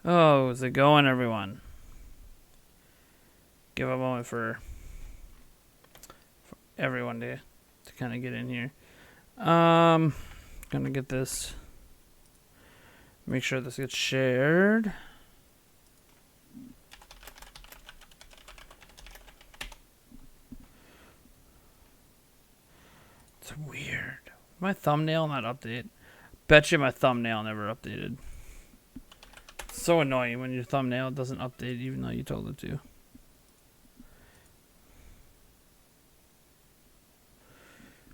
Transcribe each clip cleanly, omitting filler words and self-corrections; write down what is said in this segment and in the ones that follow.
Oh, is it going, everyone? Give a moment for everyone to kind of get in here. Gonna get this. Make sure this gets shared. It's weird. My thumbnail not updated. Bet you my thumbnail never updated. It's so annoying when your thumbnail doesn't update even though you told it to.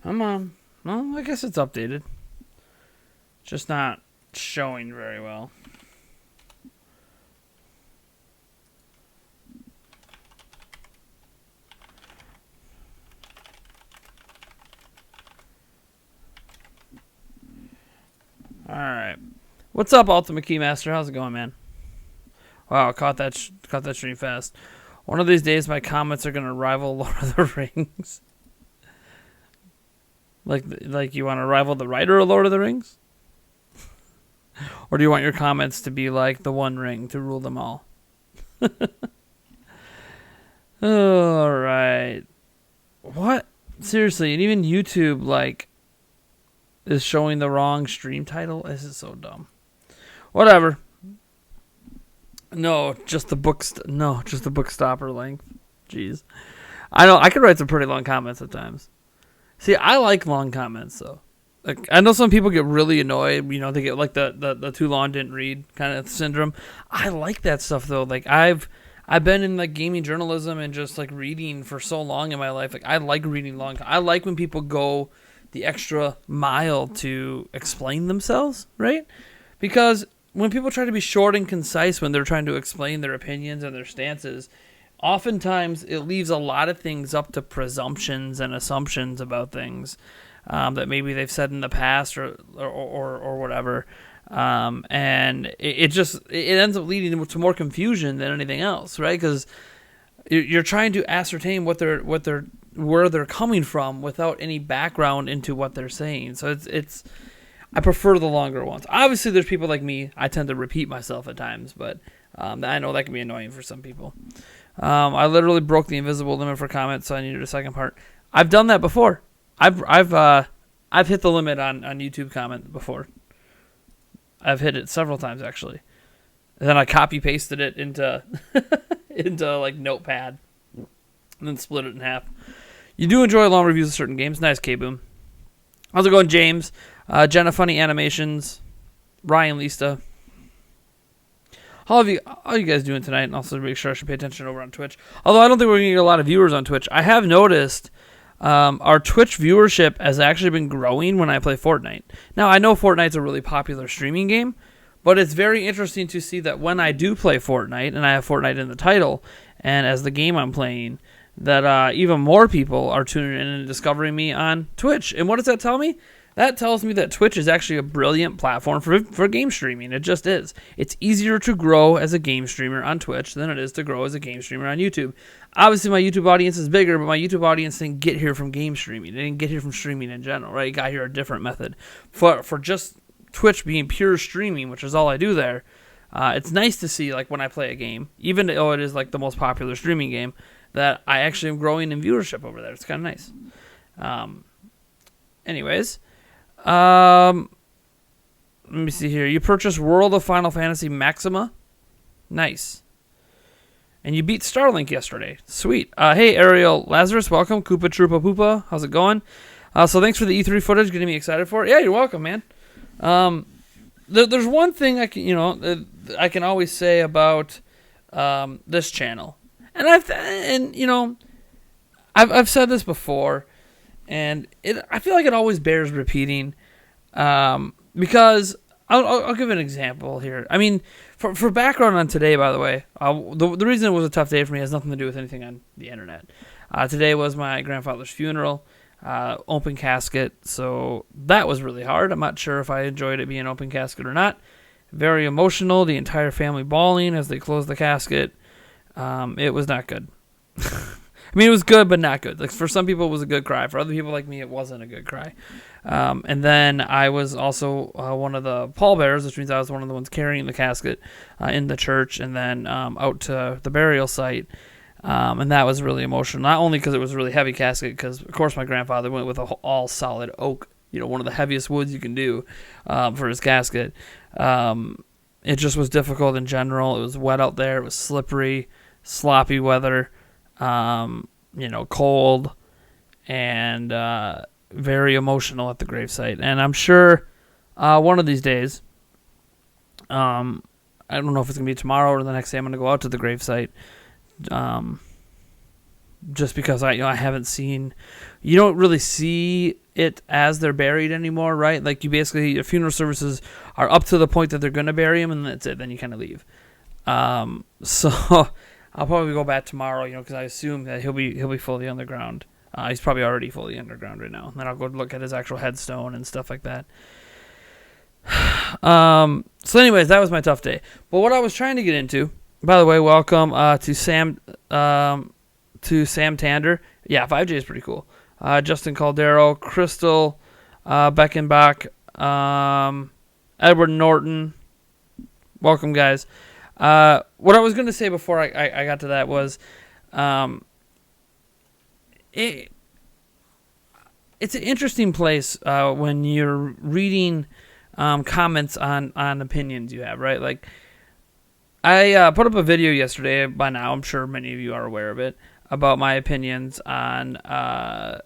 Come on. Well, I guess it's updated. Just not showing very well. Alright. What's up, Ultimate Keymaster? How's it going, man? Wow, caught that stream fast. One of these days, my comments are gonna rival Lord of the Rings. Like you want to rival the writer of Lord of the Rings? Or do you want your comments to be like the One Ring to rule them all? Alright. What? Seriously, and even YouTube, like, is showing the wrong stream title? This is so dumb. Whatever. No, just the book stopper length. Jeez. I know, I could write some pretty long comments at times. See, I like long comments, though. Like, I know some people get really annoyed, they get like the too long didn't read kind of syndrome. I like that stuff, though. Like, I've been in like gaming journalism and just like reading for so long in my life. Like, I like reading long. I like when people go the extra mile to explain themselves, right? Because when people try to be short and concise when they're trying to explain their opinions and their stances, oftentimes it leaves a lot of things up to presumptions and assumptions about things that maybe they've said in the past or whatever. And it ends up leading to more confusion than anything else, right? Because you're trying to ascertain where they're coming from without any background into what they're saying. So it's I prefer the longer ones. Obviously, there's people like me. I tend to repeat myself at times, but I know that can be annoying for some people. I literally broke the invisible limit for comments, so I needed a second part. I've done that before. I've hit the limit on YouTube comment before. I've hit it several times actually. And then I copy pasted it into like Notepad, and then split it in half. You do enjoy long reviews of certain games. Nice, K-Boom. How's it going, James? Jenna Funny Animations, Ryan Lista. How are you guys doing tonight? And also make sure I should pay attention over on Twitch. Although I don't think we're going to get a lot of viewers on Twitch. I have noticed our Twitch viewership has actually been growing when I play Fortnite. Now, I know Fortnite's a really popular streaming game, but it's very interesting to see that when I do play Fortnite, and I have Fortnite in the title, and as the game I'm playing, that even more people are tuning in and discovering me on Twitch. And what does that tell me? That tells me that Twitch is actually a brilliant platform for game streaming. It just is. It's easier to grow as a game streamer on Twitch than it is to grow as a game streamer on YouTube. Obviously, my YouTube audience is bigger, but my YouTube audience didn't get here from game streaming. They didn't get here from streaming in general, right? It got here a different method. For just Twitch being pure streaming, which is all I do there, it's nice to see, like, when I play a game, even though it is, like, the most popular streaming game, that I actually am growing in viewership over there. It's kind of nice. Anyways... let me see here. You purchased World of Final Fantasy Maxima. Nice. And you beat Starlink yesterday. Sweet. Hey, Ariel Lazarus, welcome. Koopa Troopa Poopa. How's it going? So thanks for the E3 footage, getting me excited for it. Yeah, you're welcome, man. There's one thing I can always say about this channel. And I've said this before, and I feel like it always bears repeating, because I'll give an example here. I mean, for background on today, by the way, the reason it was a tough day for me has nothing to do with anything on the internet. Today was my grandfather's funeral, open casket, so that was really hard. I'm not sure if I enjoyed it being open casket or not. Very emotional, the entire family bawling as they closed the casket. It was not good. I mean, it was good, but not good. Like for some people, it was a good cry. For other people like me, it wasn't a good cry. And then I was also one of the pallbearers, which means I was one of the ones carrying the casket in the church and then out to the burial site. And that was really emotional, not only because it was a really heavy casket, because, of course, my grandfather went with all solid oak, one of the heaviest woods you can do for his casket. It just was difficult in general. It was wet out there. It was slippery, sloppy weather, cold, and very emotional at the gravesite. And I'm sure one of these days, I don't know if it's going to be tomorrow or the next day, I'm going to go out to the gravesite. Just because I haven't seen, you don't really see it as they're buried anymore, right? Like your funeral services are up to the point that they're going to bury him, and that's it. Then you kind of leave. So I'll probably go back tomorrow, because I assume that he'll be fully underground. He's probably already fully underground right now. And then I'll go look at his actual headstone and stuff like that. So anyways, that was my tough day. But what I was trying to get into, by the way, welcome to Sam Tander. Yeah, 5J is pretty cool. Justin Caldero, Crystal Beckenbach, Edward Norton. Welcome, guys. What I was going to say before I got to that was it's an interesting place when you're reading comments on opinions you have, right? Like, I put up a video yesterday. By now, I'm sure many of you are aware of it, about my opinions on how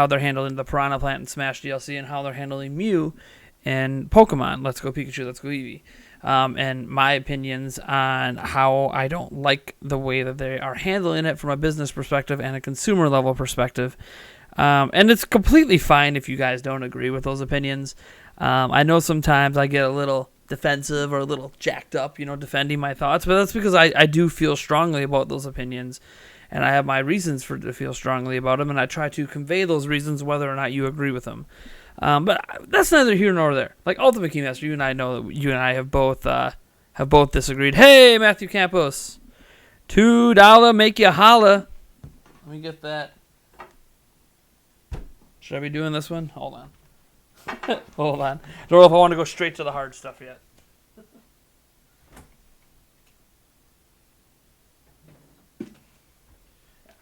they're handling the Piranha Plant and Smash DLC and how they're handling Mew and Pokemon Let's Go Pikachu, Let's Go Eevee. And my opinions on how I don't like the way that they are handling it from a business perspective and a consumer level perspective. And it's completely fine if you guys don't agree with those opinions. I know sometimes I get a little defensive or a little jacked up, defending my thoughts, but that's because I do feel strongly about those opinions, and I have my reasons to feel strongly about them, and I try to convey those reasons whether or not you agree with them. But that's neither here nor there. Like Ultimate Keymaster, you and I know that you and I have both disagreed. Hey, Matthew Campos, $2 make you holla. Let me get that. Should I be doing this one? Hold on. Hold on. Don't know if I want to go straight to the hard stuff yet.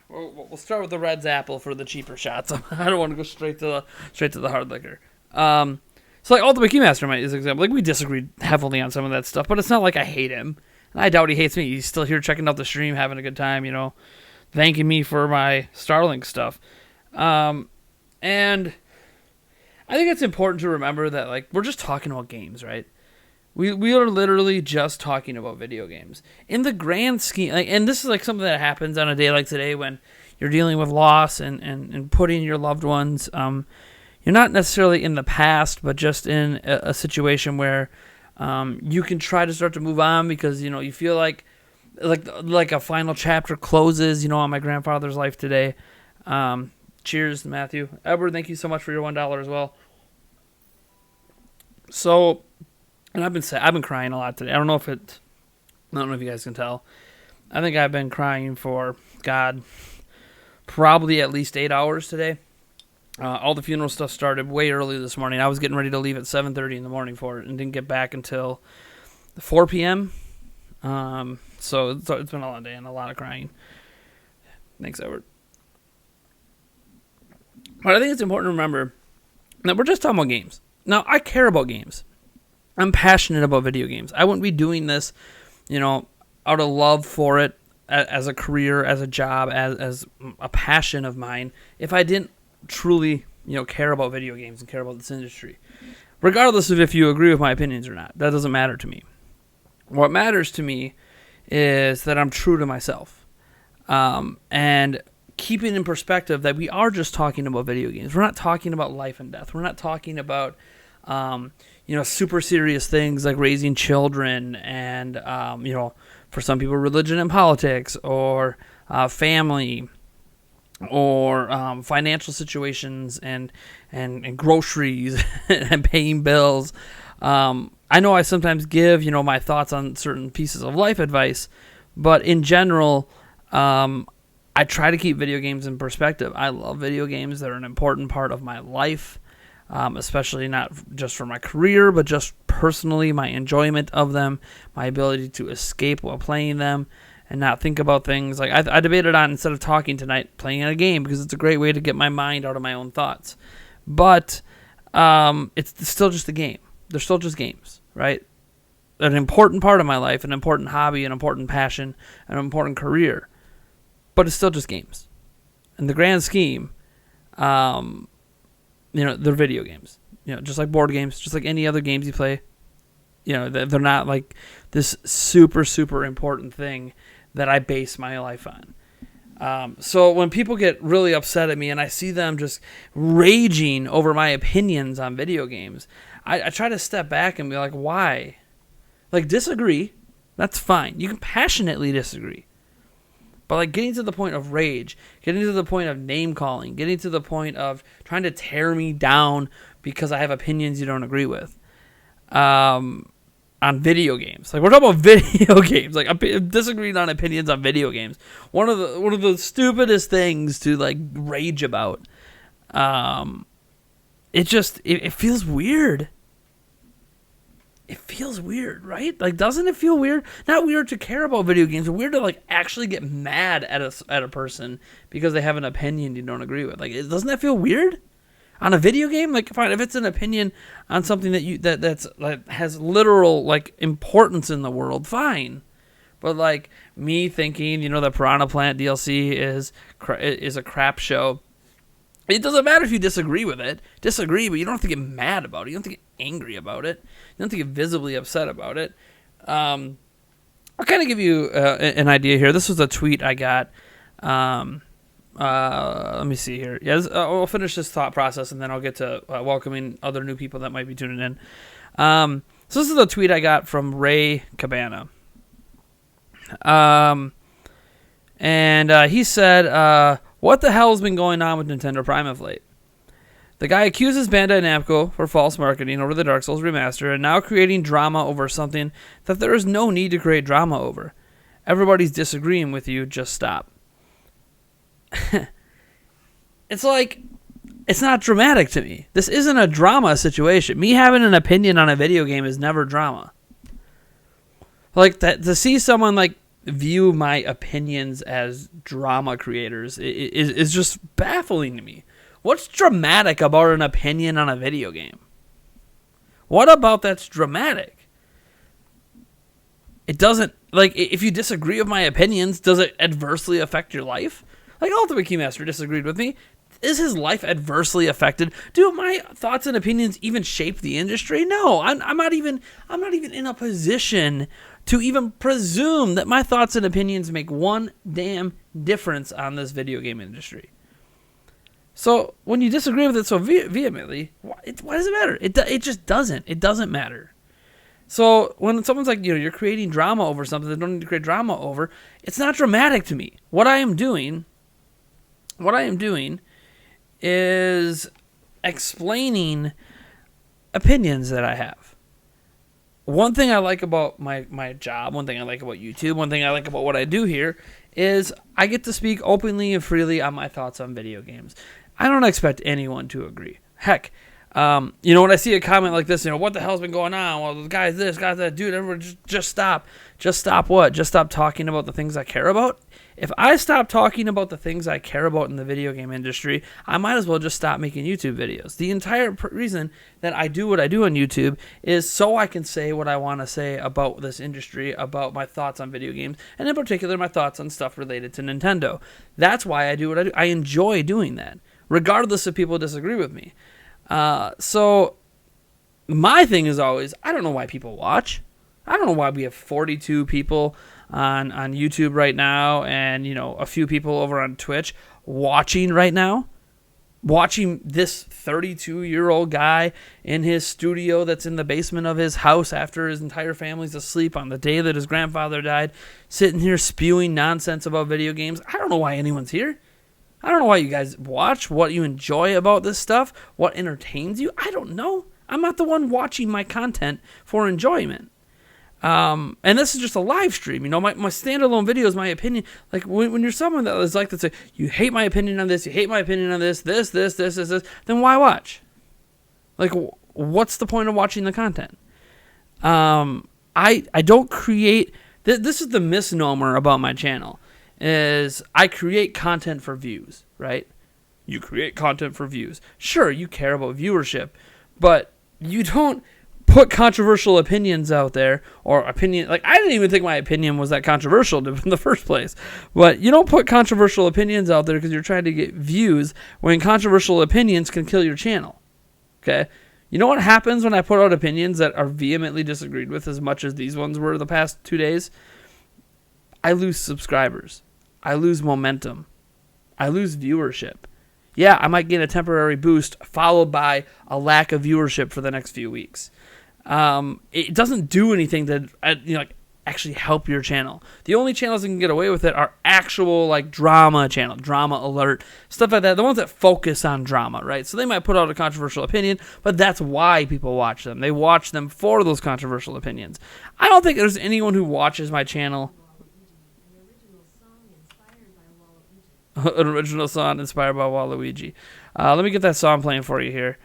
We'll start with the Red's Apple for the cheaper shots. I don't want to go straight to the hard liquor. So like Ultimate Keymaster is an example. Like we disagreed heavily on some of that stuff, but it's not like I hate him. And I doubt he hates me. He's still here checking out the stream, having a good time, thanking me for my Starlink stuff. And I think it's important to remember that, like, we're just talking about games, right? We are literally just talking about video games. In the grand scheme, and this is like something that happens on a day like today when you're dealing with loss and putting your loved ones. You're not necessarily in the past, but just in a situation where you can try to start to move on because you feel like a final chapter closes. On my grandfather's life today. Cheers, Matthew. Edward, thank you so much for your $1 as well. So, and I've been crying a lot today. I don't know if you guys can tell. I think I've been crying for, probably at least 8 hours today. All the funeral stuff started way early this morning. I was getting ready to leave at 7:30 in the morning for it and didn't get back until 4 p.m. So it's been a long day and a lot of crying. Thanks, Edward. But I think it's important to remember that we're just talking about games. Now, I care about games. I'm passionate about video games. I wouldn't be doing this, out of love for it, as a career, as a job, as a passion of mine, if I didn't truly, care about video games and care about this industry. Regardless of if you agree with my opinions or not. That doesn't matter to me. What matters to me is that I'm true to myself. And keeping in perspective that we are just talking about video games. We're not talking about life and death. We're not talking about, super serious things like raising children and, for some people, religion and politics or family or financial situations and groceries and paying bills. I know I sometimes give, my thoughts on certain pieces of life advice, but in general, I try to keep video games in perspective. I love video games. They're an important part of my life, especially not just for my career, but just personally, my enjoyment of them, my ability to escape while playing them and not think about things. Like I debated on, instead of talking tonight, playing a game, because it's a great way to get my mind out of my own thoughts. But it's still just a game. They're still just games, right? An important part of my life, an important hobby, an important passion, an important career. But it's still just games. In the grand scheme, they're video games. Just like board games, just like any other games you play. They're not like this super, super important thing that I base my life on. So when people get really upset at me and I see them just raging over my opinions on video games, I try to step back and be like, why? Like, disagree. That's fine. You can passionately disagree. But like getting to the point of rage, getting to the point of name calling, getting to the point of trying to tear me down because I have opinions you don't agree with, on video games. Like, we're talking about video games. Like, I'm disagreeing on opinions on video games. One of the stupidest things to like rage about. It feels weird. It feels weird, right? Like, doesn't it feel weird? Not weird to care about video games, but weird to like actually get mad at a person because they have an opinion you don't agree with. Like, doesn't that feel weird? On a video game, like, fine, if it's an opinion on something that's like has literal like importance in the world, fine. But like me thinking, the Piranha Plant DLC is a crap show. It doesn't matter if you disagree with it. Disagree, but you don't have to get mad about it. You don't have to get angry about it. You don't have to get visibly upset about it. I'll kind of give you an idea here. This was a tweet I got. Let me see here. Yeah, I'll finish this thought process, and then I'll get to welcoming other new people that might be tuning in. So this is a tweet I got from Ray Cabana. And he said, what the hell has been going on with Nintendo Prime of late? The guy accuses Bandai Namco for false marketing over the Dark Souls remaster and now creating drama over something that there is no need to create drama over. Everybody's disagreeing with you, just stop. It's like, it's not dramatic to me. This isn't a drama situation. Me having an opinion on a video game is never drama. Like, that, to see someone like view my opinions as drama creators is just baffling to me. What's dramatic about an opinion on a video game? What about that's dramatic? It doesn't, like, if you disagree with my opinions, does it adversely affect your life? Like, Ultimate Keymaster disagreed with me. Is his life adversely affected? Do my thoughts and opinions even shape the industry? No, I'm not even in a position to even presume that my thoughts and opinions make one damn difference on this video game industry. So when you disagree with it so vehemently, why does it matter? It just doesn't. It doesn't matter. So when someone's like, you're creating drama over something that don't need to create drama over, it's not dramatic to me. What I am doing is explaining opinions that I have. One thing I like about my job, one thing I like about YouTube, one thing I like about what I do here is I get to speak openly and freely on my thoughts on video games. I don't expect anyone to agree. Heck, when I see a comment like this, what the hell's been going on? Well, the guy's this, guy's that. Dude, everyone just stop. Just stop what? Just stop talking about the things I care about? If I stop talking about the things I care about in the video game industry, I might as well just stop making YouTube videos. The entire reason that I do what I do on YouTube is so I can say what I want to say about this industry, about my thoughts on video games, and in particular, my thoughts on stuff related to Nintendo. That's why I do what I do. I enjoy doing that, regardless if people disagree with me. So my thing is always, I don't know why people watch. I don't know why we have 42 people on YouTube right now and, a few people over on Twitch watching right now. Watching this 32-year-old guy in his studio that's in the basement of his house after his entire family's asleep on the day that his grandfather died, sitting here spewing nonsense about video games. I don't know why anyone's here. I don't know why you guys watch, what you enjoy about this stuff, what entertains you. I don't know. I'm not the one watching my content for enjoyment. And this is just a live stream. My standalone video is my opinion. Like, when you're someone that is like to say, you hate my opinion on this, you hate my opinion on this, then why watch? Like, what's the point of watching the content? I don't create... This is the misnomer about my channel, is I create content for views, right? You create content for views. Sure, you care about viewership, but you don't put controversial opinions out there, or opinion... Like, I didn't even think my opinion was that controversial in the first place. But you don't put controversial opinions out there because you're trying to get views, when controversial opinions can kill your channel. Okay? You know what happens when I put out opinions that are vehemently disagreed with, as much as these ones were the past 2 days? I lose subscribers. I lose momentum. I lose viewership. Yeah, I might get a temporary boost followed by a lack of viewership for the next few weeks. It doesn't do anything to actually help your channel. The only channels that can get away with it are actual drama channel, drama alert, stuff like that. The ones that focus on drama, right? So they might put out a controversial opinion, but that's why people watch them. They watch them for those controversial opinions. I don't think there's anyone who watches my channel. An original song inspired by Waluigi. Let me get that song playing for you here.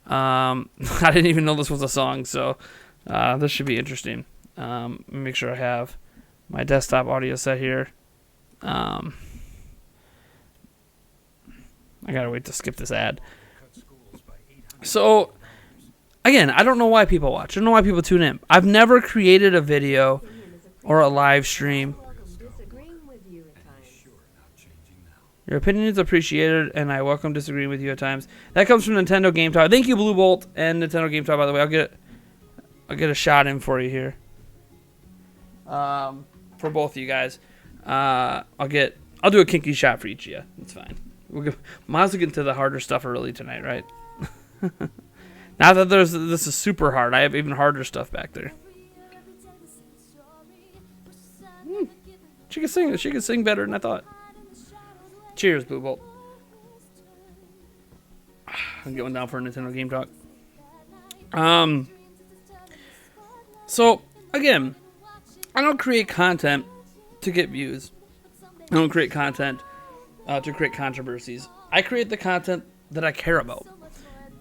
I didn't even know this was a song, so this should be interesting. Let me make sure I have my desktop audio set here. I gotta wait to skip this ad. So, again, I don't know why people watch. I don't know why people tune in. I've never created a video or a live stream. Your opinion is appreciated, and I welcome disagreeing with you at times. That comes from Nintendo Game Talk. Thank you, Blue Bolt and Nintendo Game Talk. By the way, I'll get a shot in for you here. For both of you guys, I'll do a kinky shot for each of you. It's fine. Might as well get into the harder stuff early tonight, right? Now that this is super hard, I have even harder stuff back there. She can sing. She can sing better than I thought. Cheers, Blue Bolt. I'm going down for a Nintendo Game Talk. So again, I don't create content to get views. I don't create content to create controversies. I create the content that I care about.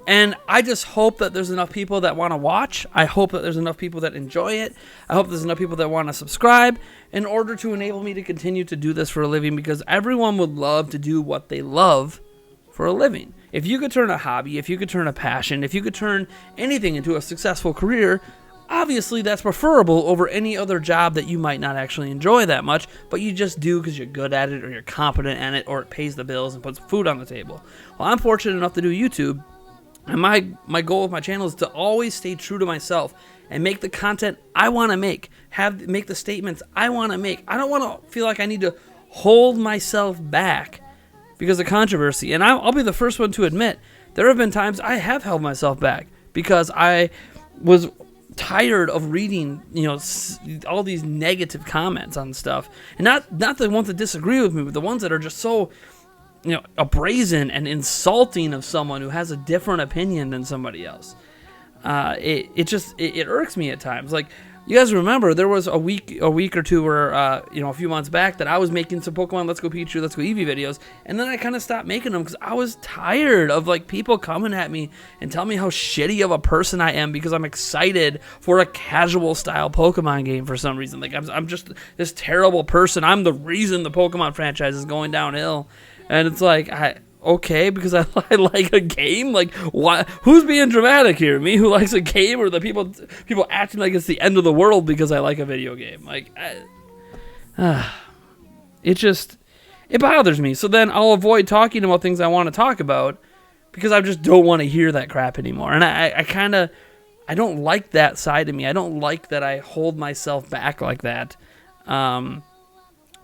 And I just hope that there's enough people that want to watch. I hope that there's enough people that enjoy it. I hope there's enough people that want to subscribe in order to enable me to continue to do this for a living, because everyone would love to do what they love for a living. If you could turn a hobby, if you could turn a passion, if you could turn anything into a successful career, obviously that's preferable over any other job that you might not actually enjoy that much, but you just do because you're good at it, or you're competent at it, or it pays the bills and puts food on the table. Well, I'm fortunate enough to do YouTube. And my goal with my channel is to always stay true to myself and make the content I want to make, make the statements I want to make. I don't want to feel like I need to hold myself back because of controversy. And I'll be the first one to admit, there have been times I have held myself back because I was tired of reading, all these negative comments on stuff. And not the ones that disagree with me, but the ones that are just so... brazen and insulting of someone who has a different opinion than somebody else. It irks me at times. Like, you guys remember, there was a week or two where, a few months back, that I was making some Pokemon Let's Go Pikachu, Let's Go Eevee videos, and then I kind of stopped making them because I was tired of people coming at me and telling me how shitty of a person I am because I'm excited for a casual style Pokemon game for some reason. Like, I'm just this terrible person. I'm the reason the Pokemon franchise is going downhill. And it's like, okay, because I like a game? Like, why? Who's being dramatic here? Me who likes a game, or the people acting like it's the end of the world because I like a video game? Like, it bothers me. So then I'll avoid talking about things I want to talk about because I just don't want to hear that crap anymore. And I don't like that side of me. I don't like that I hold myself back like that.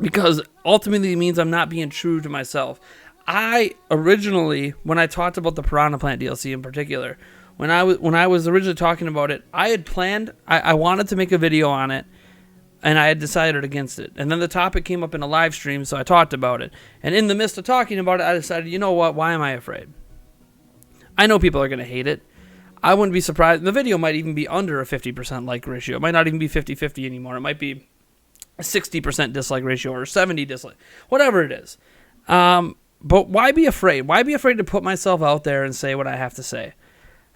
Because ultimately it means I'm not being true to myself. I originally, when I talked about the Piranha Plant DLC in particular, when I was originally talking about it, I had planned, I wanted to make a video on it, and I had decided against it. And then the topic came up in a live stream, so I talked about it. And in the midst of talking about it, I decided, you know what, why am I afraid? I know people are going to hate it. I wouldn't be surprised. The video might even be under a 50% like ratio. It might not even be 50-50 anymore. It might be a 60% dislike ratio or 70 dislike, whatever it is. But why be afraid? Why be afraid to put myself out there and say what I have to say?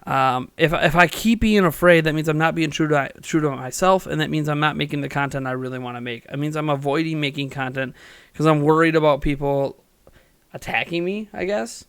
If I keep being afraid, that means I'm not being true to myself, and that means I'm not making the content I really want to make. It means I'm avoiding making content because I'm worried about people attacking me, I guess.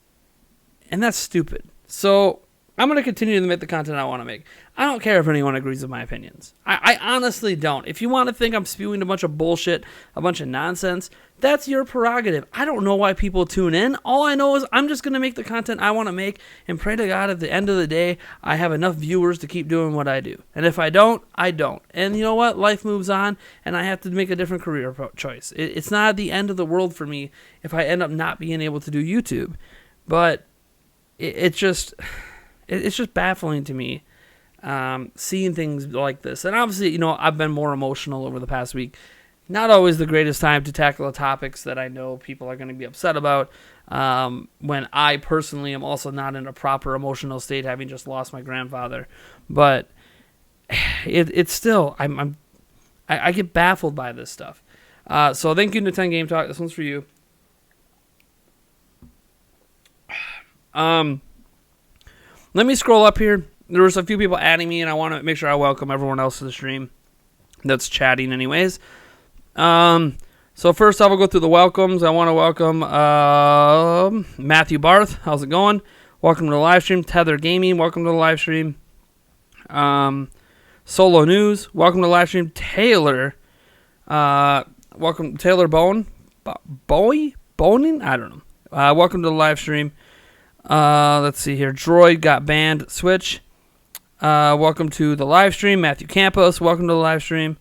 And that's stupid. So I'm going to continue to make the content I want to make. I don't care if anyone agrees with my opinions. I honestly don't. If you want to think I'm spewing a bunch of bullshit, a bunch of nonsense, that's your prerogative. I don't know why people tune in. All I know is I'm just going to make the content I want to make and pray to God at the end of the day I have enough viewers to keep doing what I do. And if I don't, I don't. And you know what? Life moves on, and I have to make a different career choice. It's not the end of the world for me if I end up not being able to do YouTube. But it's just baffling to me seeing things like this. And obviously, I've been more emotional over the past week. Not always the greatest time to tackle the topics that I know people are going to be upset about. When I personally am also not in a proper emotional state, having just lost my grandfather. But it's still, I get baffled by this stuff. So thank you to 10 Game Talk. This one's for you. Let me scroll up here. There was a few people adding me, and I want to make sure I welcome everyone else to the stream that's chatting anyways. So first off, I'll go through the welcomes. I want to welcome Matthew Barth. How's it going? Welcome to the live stream. Tether Gaming, welcome to the live stream. Solo News, welcome to the live stream. Taylor, welcome. Taylor Bowen? Boning? I don't know. Welcome to the live stream. Let's see here. Droid got banned. Switch. Welcome to the live stream. Matthew Campos, welcome to the live stream.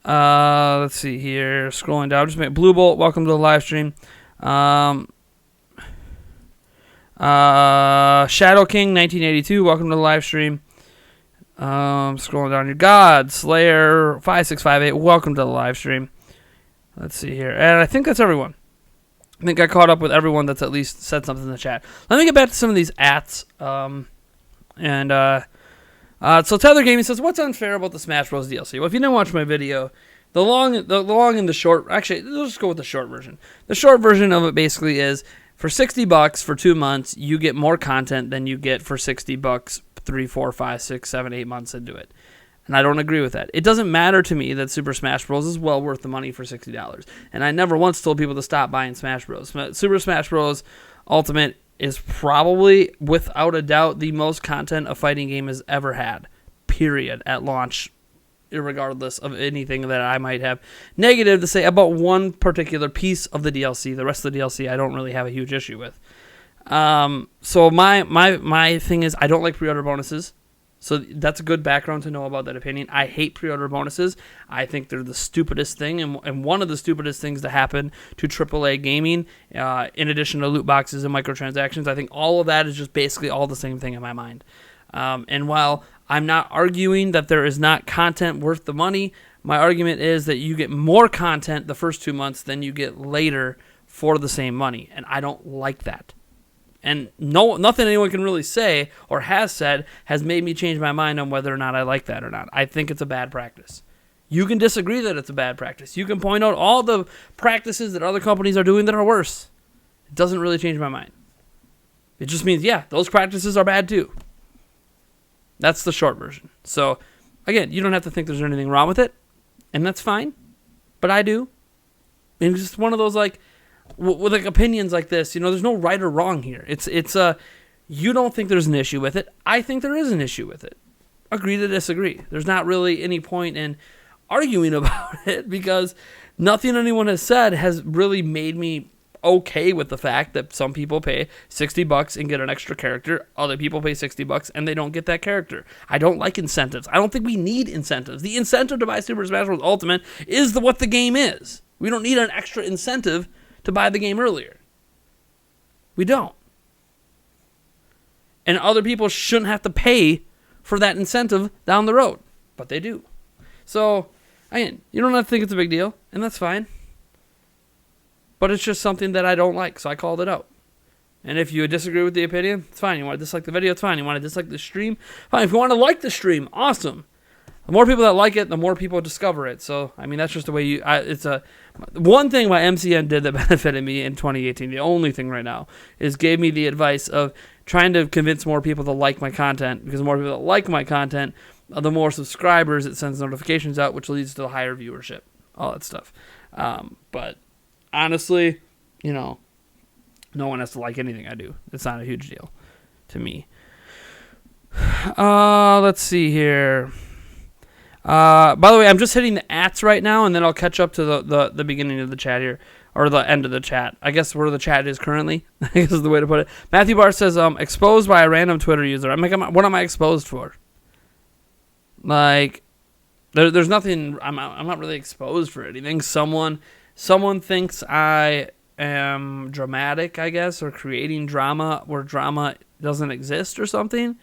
Let's see here. Scrolling down. Just make Blue Bolt, welcome to the live stream. Shadow King 1982, welcome to the live stream. Scrolling down here. God Slayer 5658, welcome to the live stream. Let's see here. And I think that's everyone. I think I caught up with everyone that's at least said something in the chat. Let me get back to some of these ats. So Tether Gaming says, what's unfair about the Smash Bros. DLC? Well, if you didn't watch my video, the long and the short, actually, let's just go with the short version. The short version of it basically is, for $60 for 2 months, you get more content than you get for $60 3, 4, 5, 6, 7, 8 months into it. And I don't agree with that. It doesn't matter to me that Super Smash Bros. Is well worth the money for $60. And I never once told people to stop buying Smash Bros. Super Smash Bros. Ultimate is probably, without a doubt, the most content a fighting game has ever had. Period. At launch, regardless of anything that I might have negative to say about one particular piece of the DLC. The rest of the DLC I don't really have a huge issue with. So my thing is, I don't like pre-order bonuses. So that's a good background to know about that opinion. I hate pre-order bonuses. I think they're the stupidest thing, and one of the stupidest things to happen to AAA gaming, in addition to loot boxes and microtransactions. I think all of that is just basically all the same thing in my mind. And while I'm not arguing that there is not content worth the money, my argument is that you get more content the first 2 months than you get later for the same money, and I don't like that. And nothing anyone can really say or has said has made me change my mind on whether or not I like that or not. I think it's a bad practice. You can disagree that it's a bad practice. You can point out all the practices that other companies are doing that are worse. It doesn't really change my mind. It just means, yeah, those practices are bad too. That's the short version. So, again, you don't have to think there's anything wrong with it, and that's fine. But I do. And it's just one of those, like, with like opinions like this, there's no right or wrong here. It's you don't think there's an issue with it. I think there is an issue with it. Agree to disagree. There's not really any point in arguing about it because nothing anyone has said has really made me okay with the fact that some people pay $60 and get an extra character. Other people pay $60 and they don't get that character. I don't like incentives. I don't think we need incentives. The incentive to buy Super Smash Bros. Ultimate is what the game is. We don't need an extra incentive to buy the game earlier. We don't. And other people shouldn't have to pay for that incentive down the road. But they do. So, again, you don't have to think it's a big deal, and that's fine. But it's just something that I don't like, so I called it out. And if you disagree with the opinion, it's fine. You want to dislike the video, it's fine. You want to dislike the stream, fine. If you want to like the stream, awesome. The more people that like it, the more people discover it. So, I mean, that's just the way you... one thing my MCN did that benefited me in 2018, the only thing right now, is gave me the advice of trying to convince more people to like my content, because the more people that like my content, the more subscribers it sends notifications out, which leads to the higher viewership, all that stuff. But honestly, no one has to like anything I do. It's not a huge deal to me. Let's see here. By the way, I'm just hitting the ats right now, and then I'll catch up to the beginning of the chat here, or the end of the chat. I guess where the chat is currently, I guess is the way to put it. Matthew Barr says, exposed by a random Twitter user. I'm like, what am I exposed for? Like, there's nothing, I'm not really exposed for anything. Someone thinks I am dramatic, I guess, or creating drama where drama doesn't exist or something.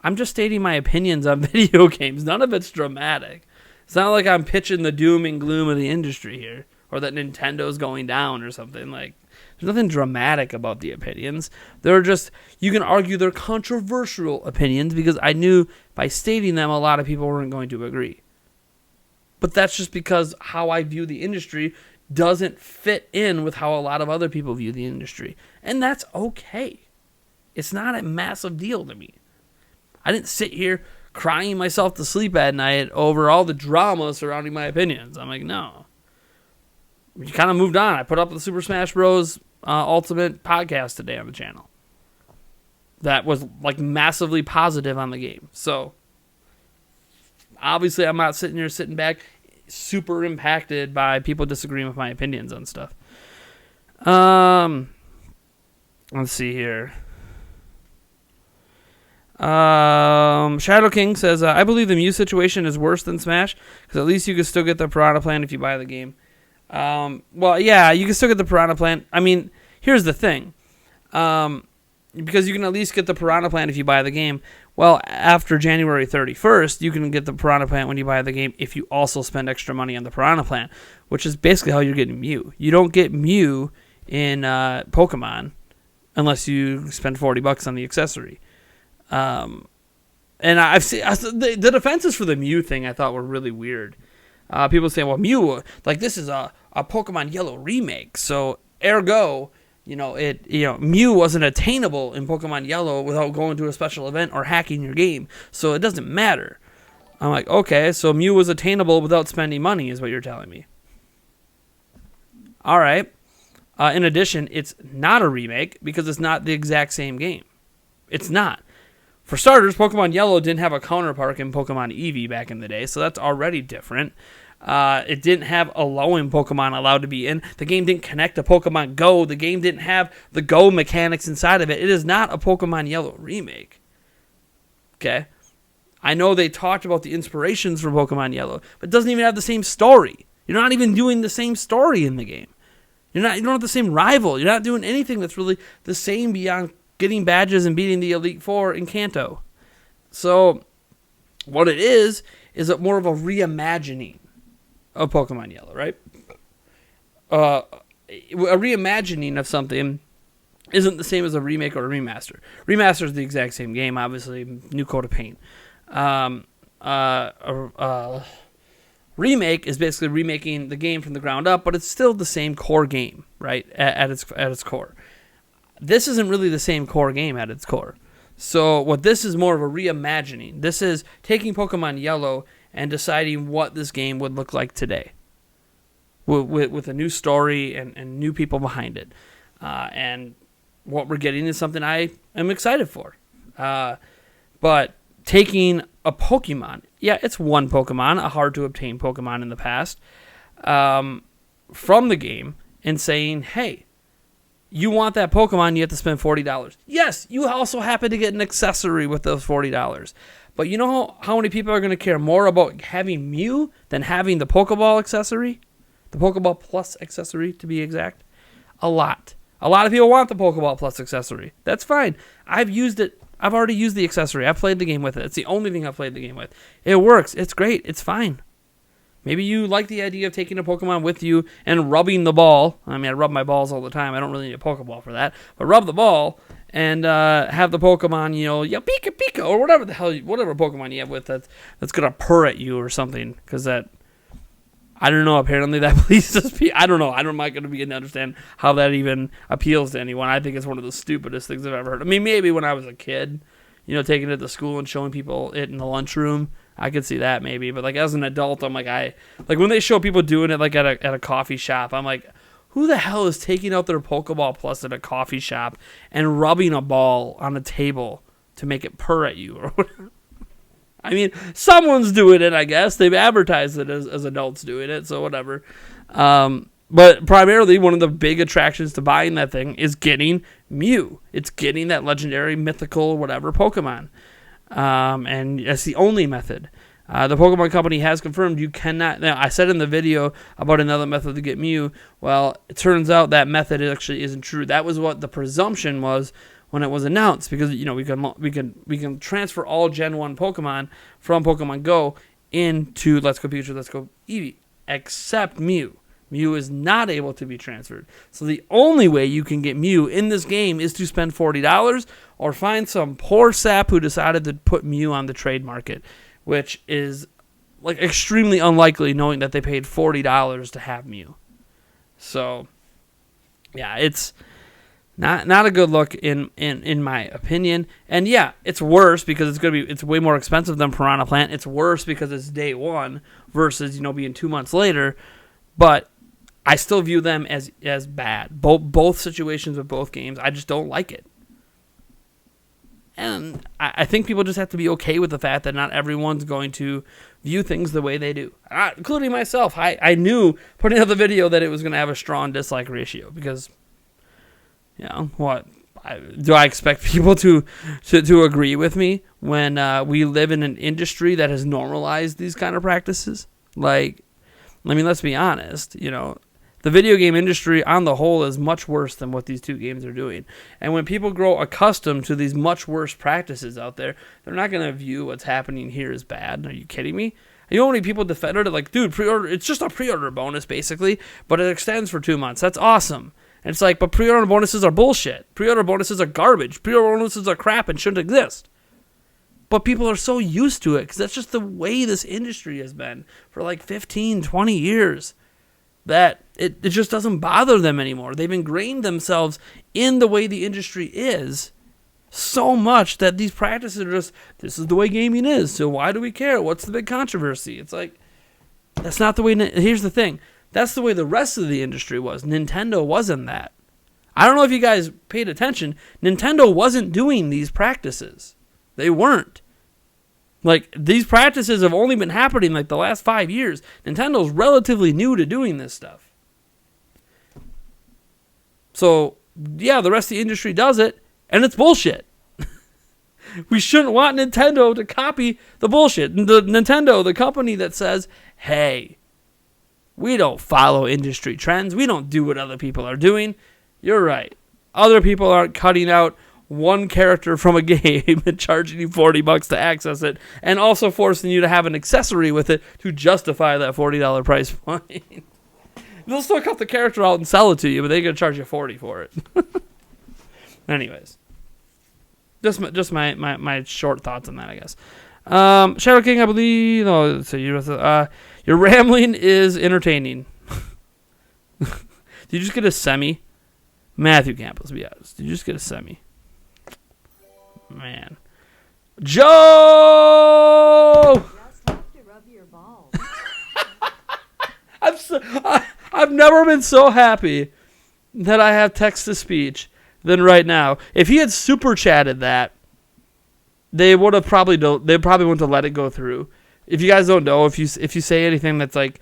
I'm just stating my opinions on video games. None of it's dramatic. It's not like I'm pitching the doom and gloom of the industry here, or that Nintendo's going down or something. Like, there's nothing dramatic about the opinions. They're just, you can argue they're controversial opinions, because I knew by stating them, a lot of people weren't going to agree. But that's just because how I view the industry doesn't fit in with how a lot of other people view the industry. And that's okay. It's not a massive deal to me. I didn't sit here crying myself to sleep at night over all the drama surrounding my opinions. I'm like, no. We kind of moved on. I put up the Super Smash Bros. Ultimate podcast today on the channel. That was like massively positive on the game. So, obviously I'm not sitting back super impacted by people disagreeing with my opinions on stuff. Let's see here. Shadow King says, I believe the Mew situation is worse than Smash, because at least you can still get the Piranha Plant if you buy the game. Well, yeah, you can still get the Piranha Plant. I mean, here's the thing. Because you can at least get the Piranha Plant if you buy the game. Well, after January 31st, you can get the Piranha Plant when you buy the game if you also spend extra money on the Piranha Plant, which is basically how you're getting Mew. You don't get Mew in Pokemon unless you spend $40 on the accessory. And I've seen the defenses for the Mew thing I thought were really weird. People saying, well, Mew, like, this is a Pokemon Yellow remake, so ergo, Mew wasn't attainable in Pokemon Yellow without going to a special event or hacking your game, so it doesn't matter. I'm like, okay, so Mew was attainable without spending money is what you're telling me. All right. In addition, it's not a remake because it's not the exact same game. It's not. For starters, Pokemon Yellow didn't have a counterpart in Pokemon Eevee back in the day, so that's already different. It didn't have allowing Pokemon allowed to be in. The game didn't connect to Pokemon Go. The game didn't have the Go mechanics inside of it. It is not a Pokemon Yellow remake. Okay? I know they talked about the inspirations for Pokemon Yellow, but it doesn't even have the same story. You're not even doing the same story in the game. You don't have the same rival. You're not doing anything that's really the same beyond getting badges and beating the Elite Four in Kanto. So, what it is more of a reimagining of Pokemon Yellow, right? A reimagining of something isn't the same as a remake or a remaster. Remaster is the exact same game, obviously, new coat of paint. Remake is basically remaking the game from the ground up, but it's still the same core game, right? At its core. This isn't really the same core game at its core. So what this is more of a reimagining. This is taking Pokemon Yellow and deciding what this game would look like today. With a new story and new people behind it. And what we're getting is something I am excited for. But taking a Pokemon, yeah, it's one Pokemon, a hard-to-obtain Pokemon in the past, from the game and saying, hey, you want that Pokemon, you have to spend $40. Yes, you also happen to get an accessory with those $40. But you know how many people are going to care more about having Mew than having the Pokeball accessory? The Pokeball Plus accessory, to be exact? A lot. A lot of people want the Pokeball Plus accessory. That's fine. I've used it. I've already used the accessory. I've played the game with it. It's the only thing I've played the game with. It works. It's great. It's fine. Maybe you like the idea of taking a Pokemon with you and rubbing the ball. I mean, I rub my balls all the time. I don't really need a Pokeball for that. But rub the ball and have the Pokemon, Pika Pika, or whatever Pokemon you have with that's going to purr at you or something. Because that, I don't know, apparently that pleases people. I don't know. I'm not going to begin to understand how that even appeals to anyone. I think it's one of the stupidest things I've ever heard. I mean, maybe when I was a kid, taking it to school and showing people it in the lunchroom, I could see that maybe, but like as an adult, I'm like when they show people doing it like at a coffee shop, I'm like, who the hell is taking out their Pokeball Plus at a coffee shop and rubbing a ball on a table to make it purr at you or whatever? I mean, someone's doing it, I guess. They've advertised it as adults doing it, so whatever. But primarily, one of the big attractions to buying that thing is getting Mew. It's getting that legendary, mythical, whatever Pokemon. And that's the only method. The Pokemon Company has confirmed you cannot. Now, I said in the video about another method to get Mew. Well, it turns out that method actually isn't true. That was what the presumption was when it was announced, because we can transfer all Gen 1 Pokemon from Pokemon Go into Let's Go Pikachu, Let's Go Eevee, except Mew. Mew is not able to be transferred. So the only way you can get Mew in this game is to spend $40 or find some poor sap who decided to put Mew on the trade market, which is like extremely unlikely knowing that they paid $40 to have Mew. So, yeah, it's not a good look in my opinion. And yeah, it's worse because it's way more expensive than Piranha Plant. It's worse because it's day one versus, being 2 months later. But I still view them as bad. Both situations with both games, I just don't like it. And I think people just have to be okay with the fact that not everyone's going to view things the way they do, including myself. I knew putting out the video that it was going to have a strong dislike ratio because, do I expect people to agree with me when we live in an industry that has normalized these kind of practices? Like, I mean, let's be honest, the video game industry on the whole is much worse than what these two games are doing. And when people grow accustomed to these much worse practices out there, they're not going to view what's happening here as bad. Are you kidding me? You know how many people defended it? Like, dude, pre-order, it's just a pre-order bonus, basically, but it extends for 2 months. That's awesome. And it's like, but pre-order bonuses are bullshit. Pre-order bonuses are garbage. Pre-order bonuses are crap and shouldn't exist. But people are so used to it because that's just the way this industry has been for like 15, 20 years that it just doesn't bother them anymore. They've ingrained themselves in the way the industry is so much that these practices are just, this is the way gaming is, so why do we care? What's the big controversy? It's like, that's not the way. Here's the thing. That's the way the rest of the industry was. Nintendo wasn't that. I don't know if you guys paid attention. Nintendo wasn't doing these practices. They weren't. Like, these practices have only been happening like the last 5 years. Nintendo's relatively new to doing this stuff. So, yeah, the rest of the industry does it, and it's bullshit. We shouldn't want Nintendo to copy the bullshit. Nintendo, the company that says, hey, we don't follow industry trends. We don't do what other people are doing. You're right. Other people aren't cutting out one character from a game and charging you $40 to access it, and also forcing you to have an accessory with it to justify that $40 price point. They'll still cut the character out and sell it to you, but they're going to charge you $40 for it. Anyways. Just my short thoughts on that, I guess. Shadow King, I believe. No, so your rambling is entertaining. Did you just get a semi? Matthew Campbell, let's be honest. Did you just get a semi? Man. Joe! Just have to rub your balls. I've never been so happy that I have text-to-speech than right now. If he had super chatted that, they probably wouldn't have let it go through. If you guys don't know, if you say anything that's like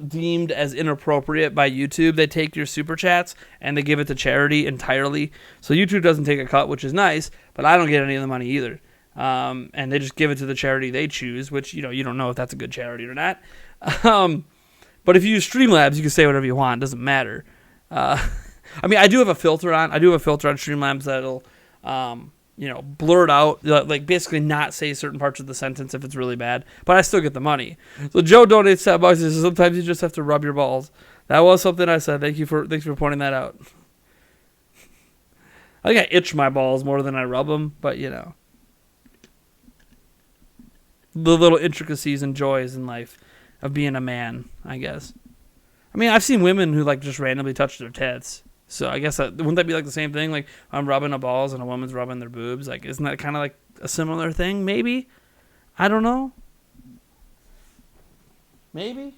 deemed as inappropriate by YouTube, they take your super chats and they give it to charity entirely. So YouTube doesn't take a cut, which is nice, but I don't get any of the money either. And they just give it to the charity they choose, which you don't know if that's a good charity or not. But if you use Streamlabs, you can say whatever you want. It doesn't matter. I mean, I do have a filter on. I do have a filter on Streamlabs that'll blur it out, like basically not say certain parts of the sentence if it's really bad, but I still get the money. So Joe donates $10. He says sometimes you just have to rub your balls. That was something I said. Thanks for pointing that out. I think I itch my balls more than I rub them, but the little intricacies and joys in life of being a man, I guess. I mean, I've seen women who like just randomly touch their tits. So I guess wouldn't that be like the same thing? Like I'm rubbing the balls and a woman's rubbing their boobs. Like isn't that kind of like a similar thing? Maybe. I don't know. Maybe.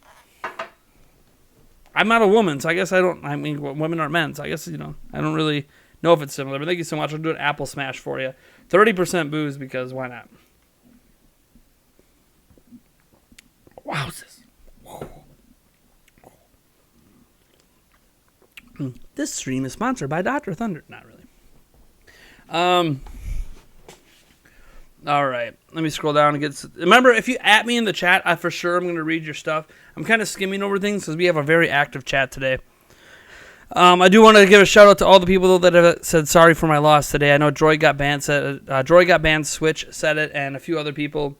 I'm not a woman, so I guess I don't. I mean, women aren't men, so I guess I don't really know if it's similar. But thank you so much. I'll do an apple smash for you. 30% booze because why not? Wowzers. This stream is sponsored by Dr. Thunder. Not really. All right. Let me scroll down and get... Remember, if you at me in the chat, I'm going to read your stuff. I'm kind of skimming over things because we have a very active chat today. I do want to give a shout out to all the people that have said sorry for my loss today. I know Droid got banned, Switch said it, and a few other people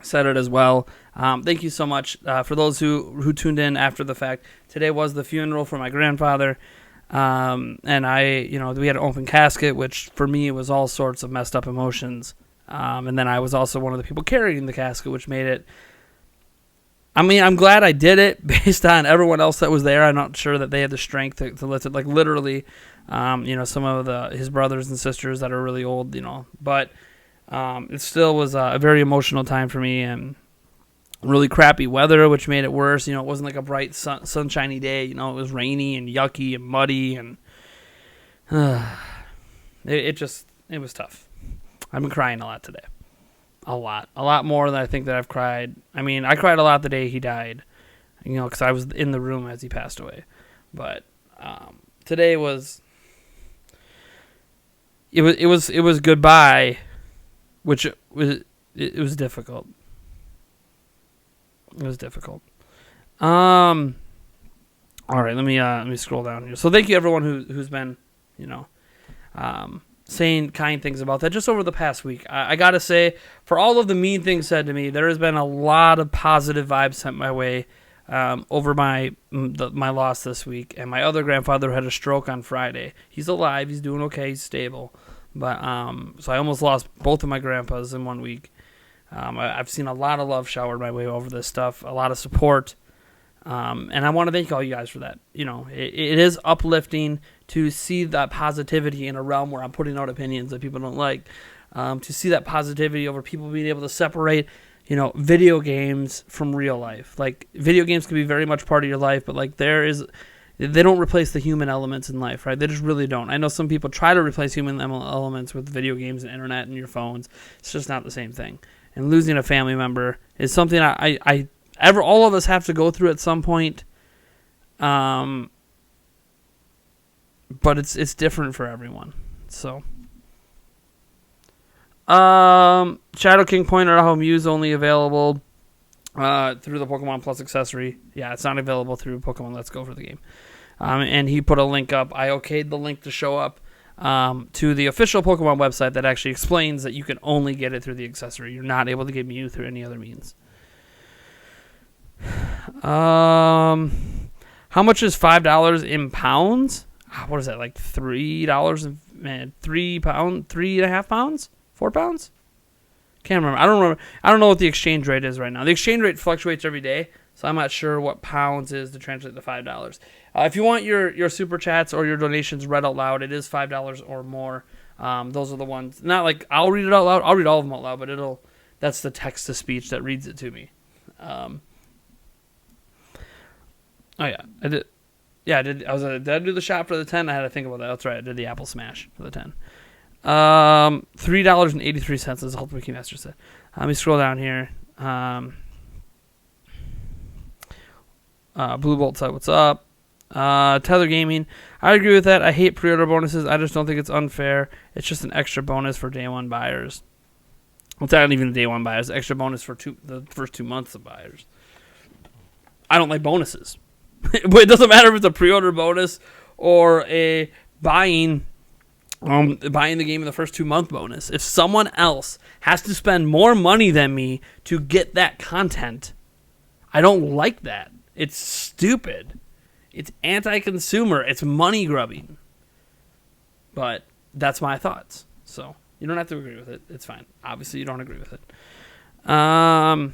said it as well. Thank you so much for those who tuned in after the fact. Today was the funeral for my grandfather, and we had an open casket, which for me was all sorts of messed up emotions. And then I was also one of the people carrying the casket, which made it. I mean, I'm glad I did it based on everyone else that was there. I'm not sure that they had the strength to lift it. Like literally, some of his brothers and sisters that are really old, but. It still was a very emotional time for me, and really crappy weather, which made it worse. It wasn't like a bright sunshiny day. It was rainy and yucky and muddy, and it was tough. I've been crying a lot today, a lot more than I think that I've cried. I mean, I cried a lot the day he died, because I was in the room as he passed away. But today was it was goodbye. Which it was difficult. It was difficult. All right, let me scroll down here. So thank you everyone who's been, saying kind things about that just over the past week. I gotta say, for all of the mean things said to me, there has been a lot of positive vibes sent my way over my loss this week. And my other grandfather had a stroke on Friday. He's alive. He's doing okay. He's stable. But so I almost lost both of my grandpas in 1 week. I've seen a lot of love showered my way over this stuff, a lot of support, and I want to thank all you guys for that. It is uplifting to see that positivity in a realm where I'm putting out opinions that people don't like. To see that positivity over people being able to separate, video games from real life. Like video games can be very much part of your life, but like they don't replace the human elements in life, right? They just really don't. I know some people try to replace human elements with video games and internet and your phones. It's just not the same thing. And losing a family member is something all of us have to go through at some point. But it's different for everyone. So, Shadow King pointed out how Mew's only available through the Pokemon Plus accessory. Yeah, it's not available through Pokemon Let's Go for the game. And he put a link up. I okayed the link to show up to the official Pokemon website that actually explains that you can only get it through the accessory. You're not able to get Mew through any other means. How much is $5 in pounds? What is that, like $3 and 3 pounds, 3.5 pounds, 4 pounds? Can't remember. I don't know what the exchange rate is right now. The exchange rate fluctuates every day, so I'm not sure what pounds is to translate to $5. If you want your super chats or your donations read out loud, it is $5 or more. Those are the ones. Not like I'll read it out loud. I'll read all of them out loud, but that's the text to speech that reads it to me. Oh yeah, I did. Yeah, I did. Did I do the shot for the 10? I had to think about that. That's right. I did the apple smash for the 10. $3.83 as Ultimate Keymaster said. Let me scroll down here. Blue Bolt said, "What's up?" Tether Gaming. I agree with that. I hate pre-order bonuses. I just don't think it's unfair. It's just an extra bonus for day one buyers. It's not even day one buyers. Extra bonus for the first 2 months of buyers. I don't like bonuses. But it doesn't matter if it's a pre-order bonus or a buying buying the game in the first 2-month bonus. If someone else has to spend more money than me to get that content, I don't like that. It's stupid. It's anti-consumer. It's money grubbing. But that's my thoughts. So you don't have to agree with it. It's fine. Obviously, you don't agree with it. You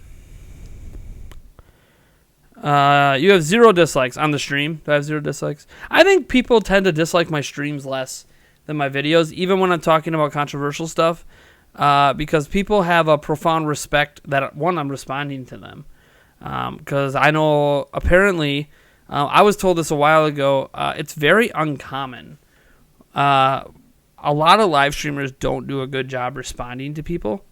have 0 dislikes on the stream. Do I have 0 dislikes? I think people tend to dislike my streams less than my videos, even when I'm talking about controversial stuff, because people have a profound respect that, one, I'm responding to them. Because I know, apparently, I was told this a while ago, it's very uncommon. A lot of live streamers don't do a good job responding to people.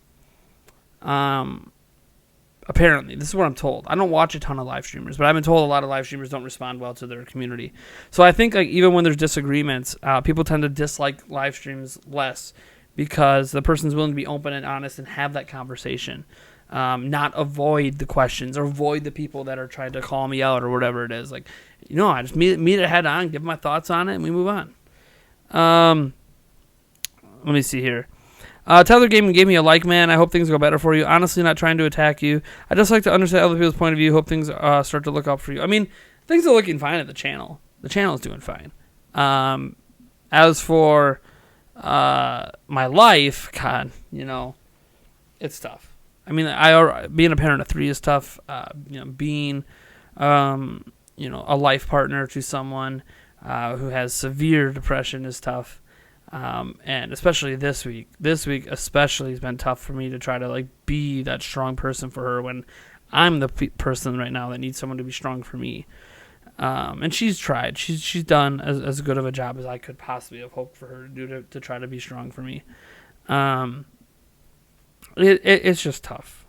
Apparently, this is what I'm told. I don't watch a ton of live streamers, but I've been told a lot of live streamers don't respond well to their community. So I think, like, even when there's disagreements, people tend to dislike live streams less because the person's willing to be open and honest and have that conversation, not avoid the questions or avoid the people that are trying to call me out or whatever it is. Like, I just meet it head on, give my thoughts on it, and we move on. Let me see here. Tyler Gaming gave me a like, man. I hope things go better for you. Honestly, not trying to attack you. I just like to understand other people's point of view. Hope things start to look up for you. I mean, things are looking fine at the channel. The channel is doing fine. As for my life, God, it's tough. I mean, being a parent of 3 is tough. Being, a life partner to someone who has severe depression is tough. And especially this week especially has been tough for me to try to be that strong person for her when I'm the person right now that needs someone to be strong for me. And she's tried. She's done as good of a job as I could possibly have hoped for her to do to try to be strong for me. It's just tough.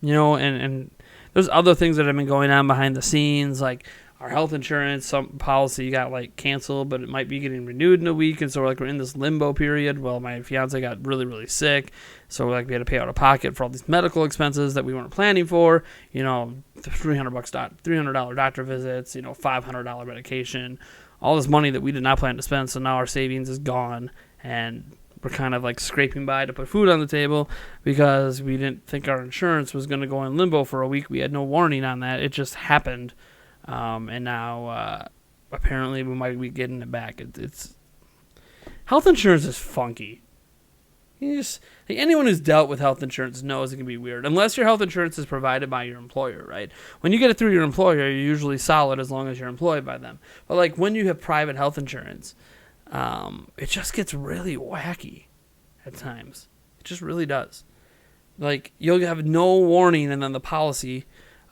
And there's other things that have been going on behind the scenes, like our health insurance, some policy got canceled, but it might be getting renewed in a week, and so we're in this limbo period. Well, my fiance got really, really sick, so we had to pay out of pocket for all these medical expenses that we weren't planning for. $300 doctor visits, $500 medication, all this money that we did not plan to spend. So now our savings is gone, and we're kind of scraping by to put food on the table because we didn't think our insurance was going to go in limbo for a week. We had no warning on that. It just happened. And now, apparently we might be getting it back. It's health insurance is funky. Anyone who's dealt with health insurance knows it can be weird, unless your health insurance is provided by your employer, right? When you get it through your employer, you're usually solid as long as you're employed by them. But when you have private health insurance, it just gets really wacky at times. It just really does. You'll have no warning, and then the policy.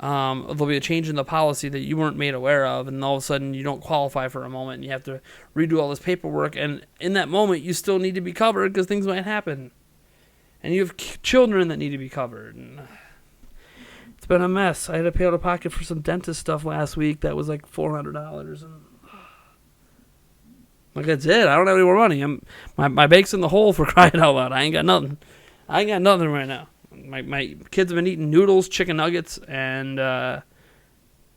There'll be a change in the policy that you weren't made aware of, and all of a sudden you don't qualify for a moment, and you have to redo all this paperwork, and in that moment you still need to be covered because things might happen. And you have children that need to be covered. And it's been a mess. I had to pay out of pocket for some dentist stuff last week that was $400. And that's it. I don't have any more money. My bank's in the hole, for crying out loud. I ain't got nothing right now. My kids have been eating noodles, chicken nuggets, and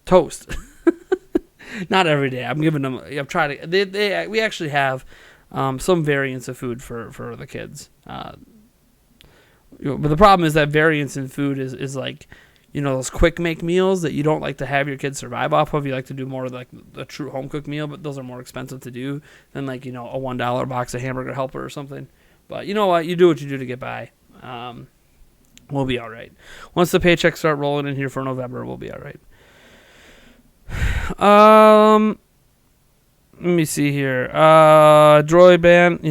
toast. Not every day. I'm giving them. I've tried to. We actually have some variants of food for the kids. But the problem is that variance in food is those quick make meals that you don't like to have your kids survive off of. You like to do more of a true home cooked meal, but those are more expensive to do than a $1 box of Hamburger Helper or something. But you know what? You do what you do to get by. We'll be all right. Once the paychecks start rolling in here for November, we'll be all right. Let me see here. Droid Band,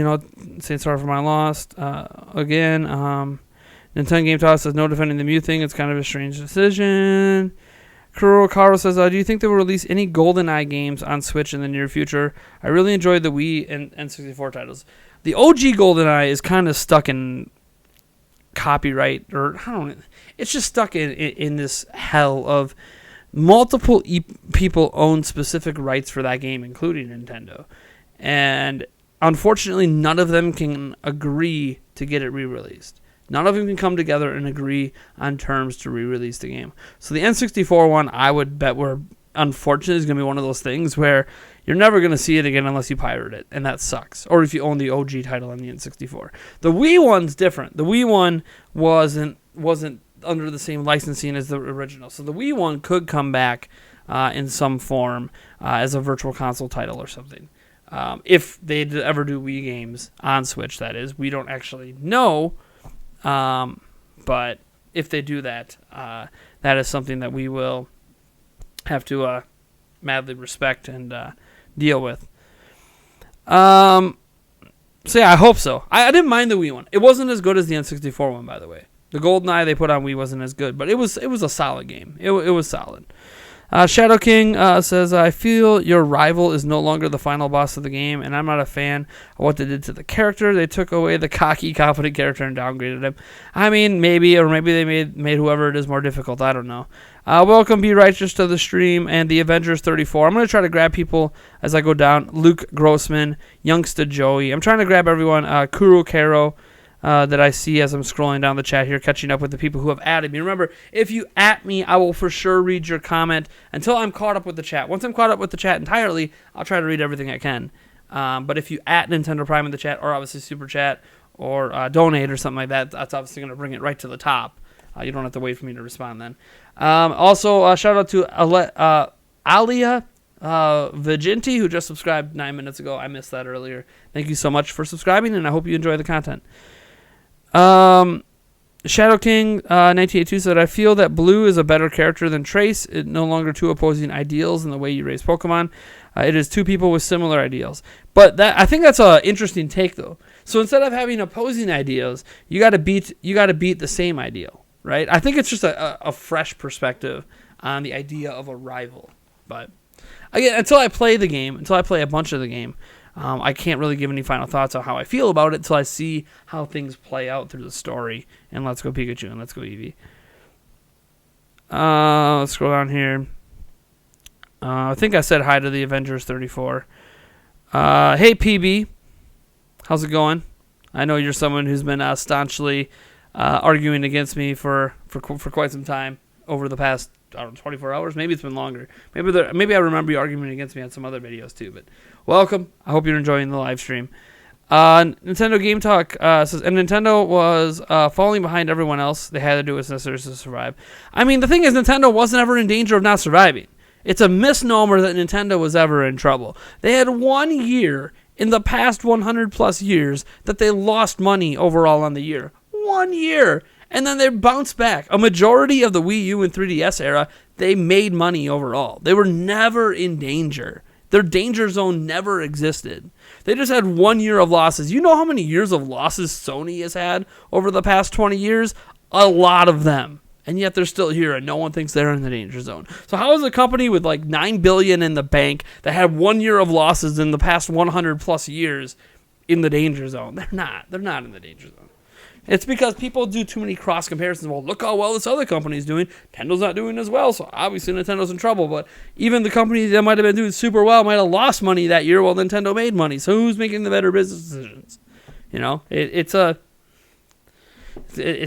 saying sorry for my loss. Again, Nintendo Game Talk says no defending the Mew thing. It's kind of a strange decision. Kuro Karo says, do you think they will release any GoldenEye games on Switch in the near future? I really enjoyed the Wii and N64 titles. The OG GoldenEye is kind of stuck in copyright, or I don't know, it's just stuck in this hell of multiple people own specific rights for that game, including Nintendo, and unfortunately none of them can agree to get it re-released. None of them can come together and agree on terms to re-release the game. So the N64 one, I would bet we're unfortunately, is going to be one of those things where you're never going to see it again unless you pirate it, and that sucks. Or if you own the OG title on the N64. The Wii one's different. The Wii one wasn't under the same licensing as the original. So the Wii one could come back in some form as a virtual console title or something. If they ever do Wii games on Switch, that is. We don't actually know. But if they do that, that is something that we will have to madly respect and deal with. So yeah, I hope so. I didn't mind the Wii one. It wasn't as good as the N64 one, by the way. The GoldenEye they put on Wii wasn't as good, but it was a solid game. It was solid. Shadow King says, I feel your rival is no longer the final boss of the game, and I'm not a fan of what they did to the character. They took away the cocky, confident character and downgraded him. I mean, maybe, or maybe they made whoever it is more difficult. I don't know. Welcome, Be Righteous, to the stream, and the Avengers 34. I'm going to try to grab people as I go down. Luke Grossman, Youngsta Joey. I'm trying to grab everyone. Kuro Caro. That I see as I'm scrolling down the chat here, catching up with the people who have added me. Remember, if you at me, I will for sure read your comment until I'm caught up with the chat. Once I'm caught up with the chat entirely, I'll try to read everything I can. But if you at Nintendo Prime in the chat, or obviously Super Chat, or donate or something like that, that's obviously going to bring it right to the top. You don't have to wait for me to respond then. Also, shout out to Alia Vigenti, who just subscribed 9 minutes ago. I missed that earlier. Thank you so much for subscribing, and I hope you enjoy the content. Shadow King 1982 said, I feel that Blue is a better character than Trace. It no longer two opposing ideals in the way you raise Pokemon. It is two people with similar ideals. But I think that's an interesting take, though. So instead of having opposing ideals, you got to beat the same ideal, right? I think it's just a fresh perspective on the idea of a rival. But again, until I play the game, until I play a bunch of the game, I can't really give any final thoughts on how I feel about it until I see how things play out through the story. And Let's Go Pikachu and Let's Go Eevee. Let's scroll down here. I think I said hi to the Avengers 34. Hey, PB. How's it going? I know you're someone who's been staunchly arguing against me for quite some time over the past 24 hours. Maybe it's been longer. Maybe I remember you arguing against me on some other videos too. But welcome. I hope you're enjoying the live stream. Nintendo Game Talk says, and Nintendo was falling behind everyone else. They had to do what's necessary to survive. I mean, the thing is, Nintendo wasn't ever in danger of not surviving. It's a misnomer that Nintendo was ever in trouble. They had 1 year in the past 100 plus years that they lost money overall on the year. 1 year. And then they bounced back. A majority of the Wii U and 3DS era, they made money overall. They were never in danger. Their danger zone never existed. They just had 1 year of losses. You know how many years of losses Sony has had over the past 20 years? A lot of them. And yet they're still here, and no one thinks they're in the danger zone. So how is a company with like $9 billion in the bank that had 1 year of losses in the past 100 plus years in the danger zone? They're not. They're not in the danger zone. It's because people do too many cross comparisons. Well, look how well this other company's doing. Nintendo's not doing as well, so obviously Nintendo's in trouble. But even the company that might have been doing super well might have lost money that year while Nintendo made money. So who's making the better business decisions? You know, it's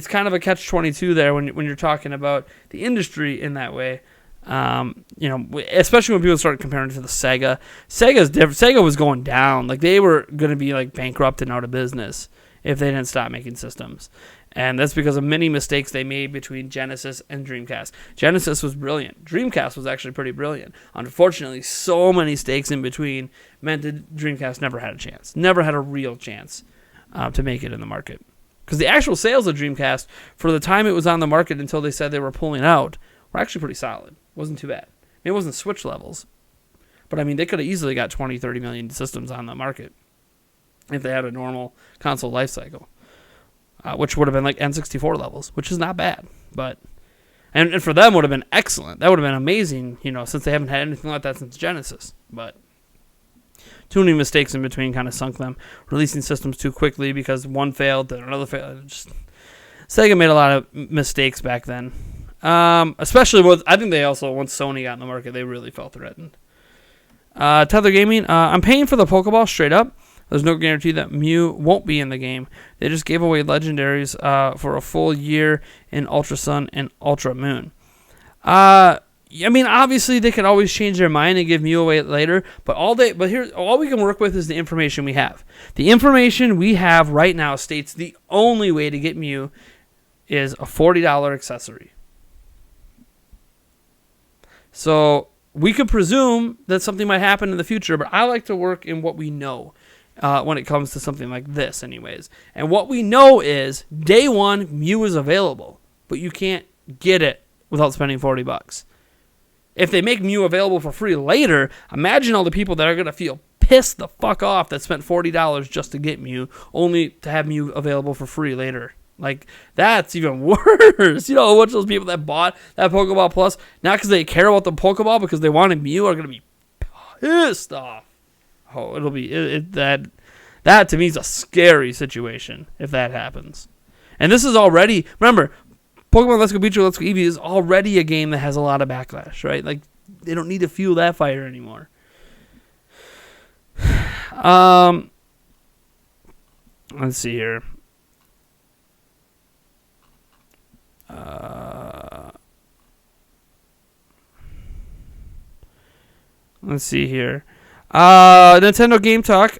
kind of a catch-22 there when you're talking about the industry in that way. You know, especially when people start comparing it to the Sega. Sega's different. Sega was going down. Like, they were going to be like bankrupt and out of business if they didn't stop making systems. And that's because of many mistakes they made between Genesis and Dreamcast. Genesis was brilliant. Dreamcast was actually pretty brilliant. Unfortunately, so many mistakes in between meant that Dreamcast never had a chance. Never had a real chance to make it in the market. Because the actual sales of Dreamcast, for the time it was on the market until they said they were pulling out, were actually pretty solid. Wasn't too bad. It wasn't Switch levels. But, I mean, they could have easily got 20, 30 million systems on the market if they had a normal console life cycle, which would have been like N64 levels, which is not bad. But and for them would have been excellent. That would have been amazing, you know, since they haven't had anything like that since Genesis. But too many mistakes in between kind of sunk them. Releasing systems too quickly because one failed, then another failed. Sega made a lot of mistakes back then. Especially I think they also, once Sony got in the market, they really felt threatened. Tether Gaming, I'm paying for the Pokeball straight up. There's no guarantee that Mew won't be in the game. They just gave away legendaries for a full year in Ultra Sun and Ultra Moon. I mean, obviously they can always change their mind and give Mew away later, but all we can work with is the information we have. The information we have right now states the only way to get Mew is a $40 accessory. So we could presume that something might happen in the future, but I like to work in what we know when it comes to something like this anyways. And what we know is day one, Mew is available, but you can't get it without spending $40. If they make Mew available for free later, imagine all the people that are going to feel pissed the fuck off that spent $40 just to get Mew, only to have Mew available for free later. Like, that's even worse. You know, a bunch of those people that bought that Pokeball Plus, not because they care about the Pokeball, because they wanted Mew, are going to be pissed off. Oh, it'll be, that to me is a scary situation if that happens. And this is already, remember, Pokemon Let's Go Pikachu, Let's Go Eevee is already a game that has a lot of backlash, right? Like, they don't need to fuel that fire anymore. Let's see here. Nintendo Game Talk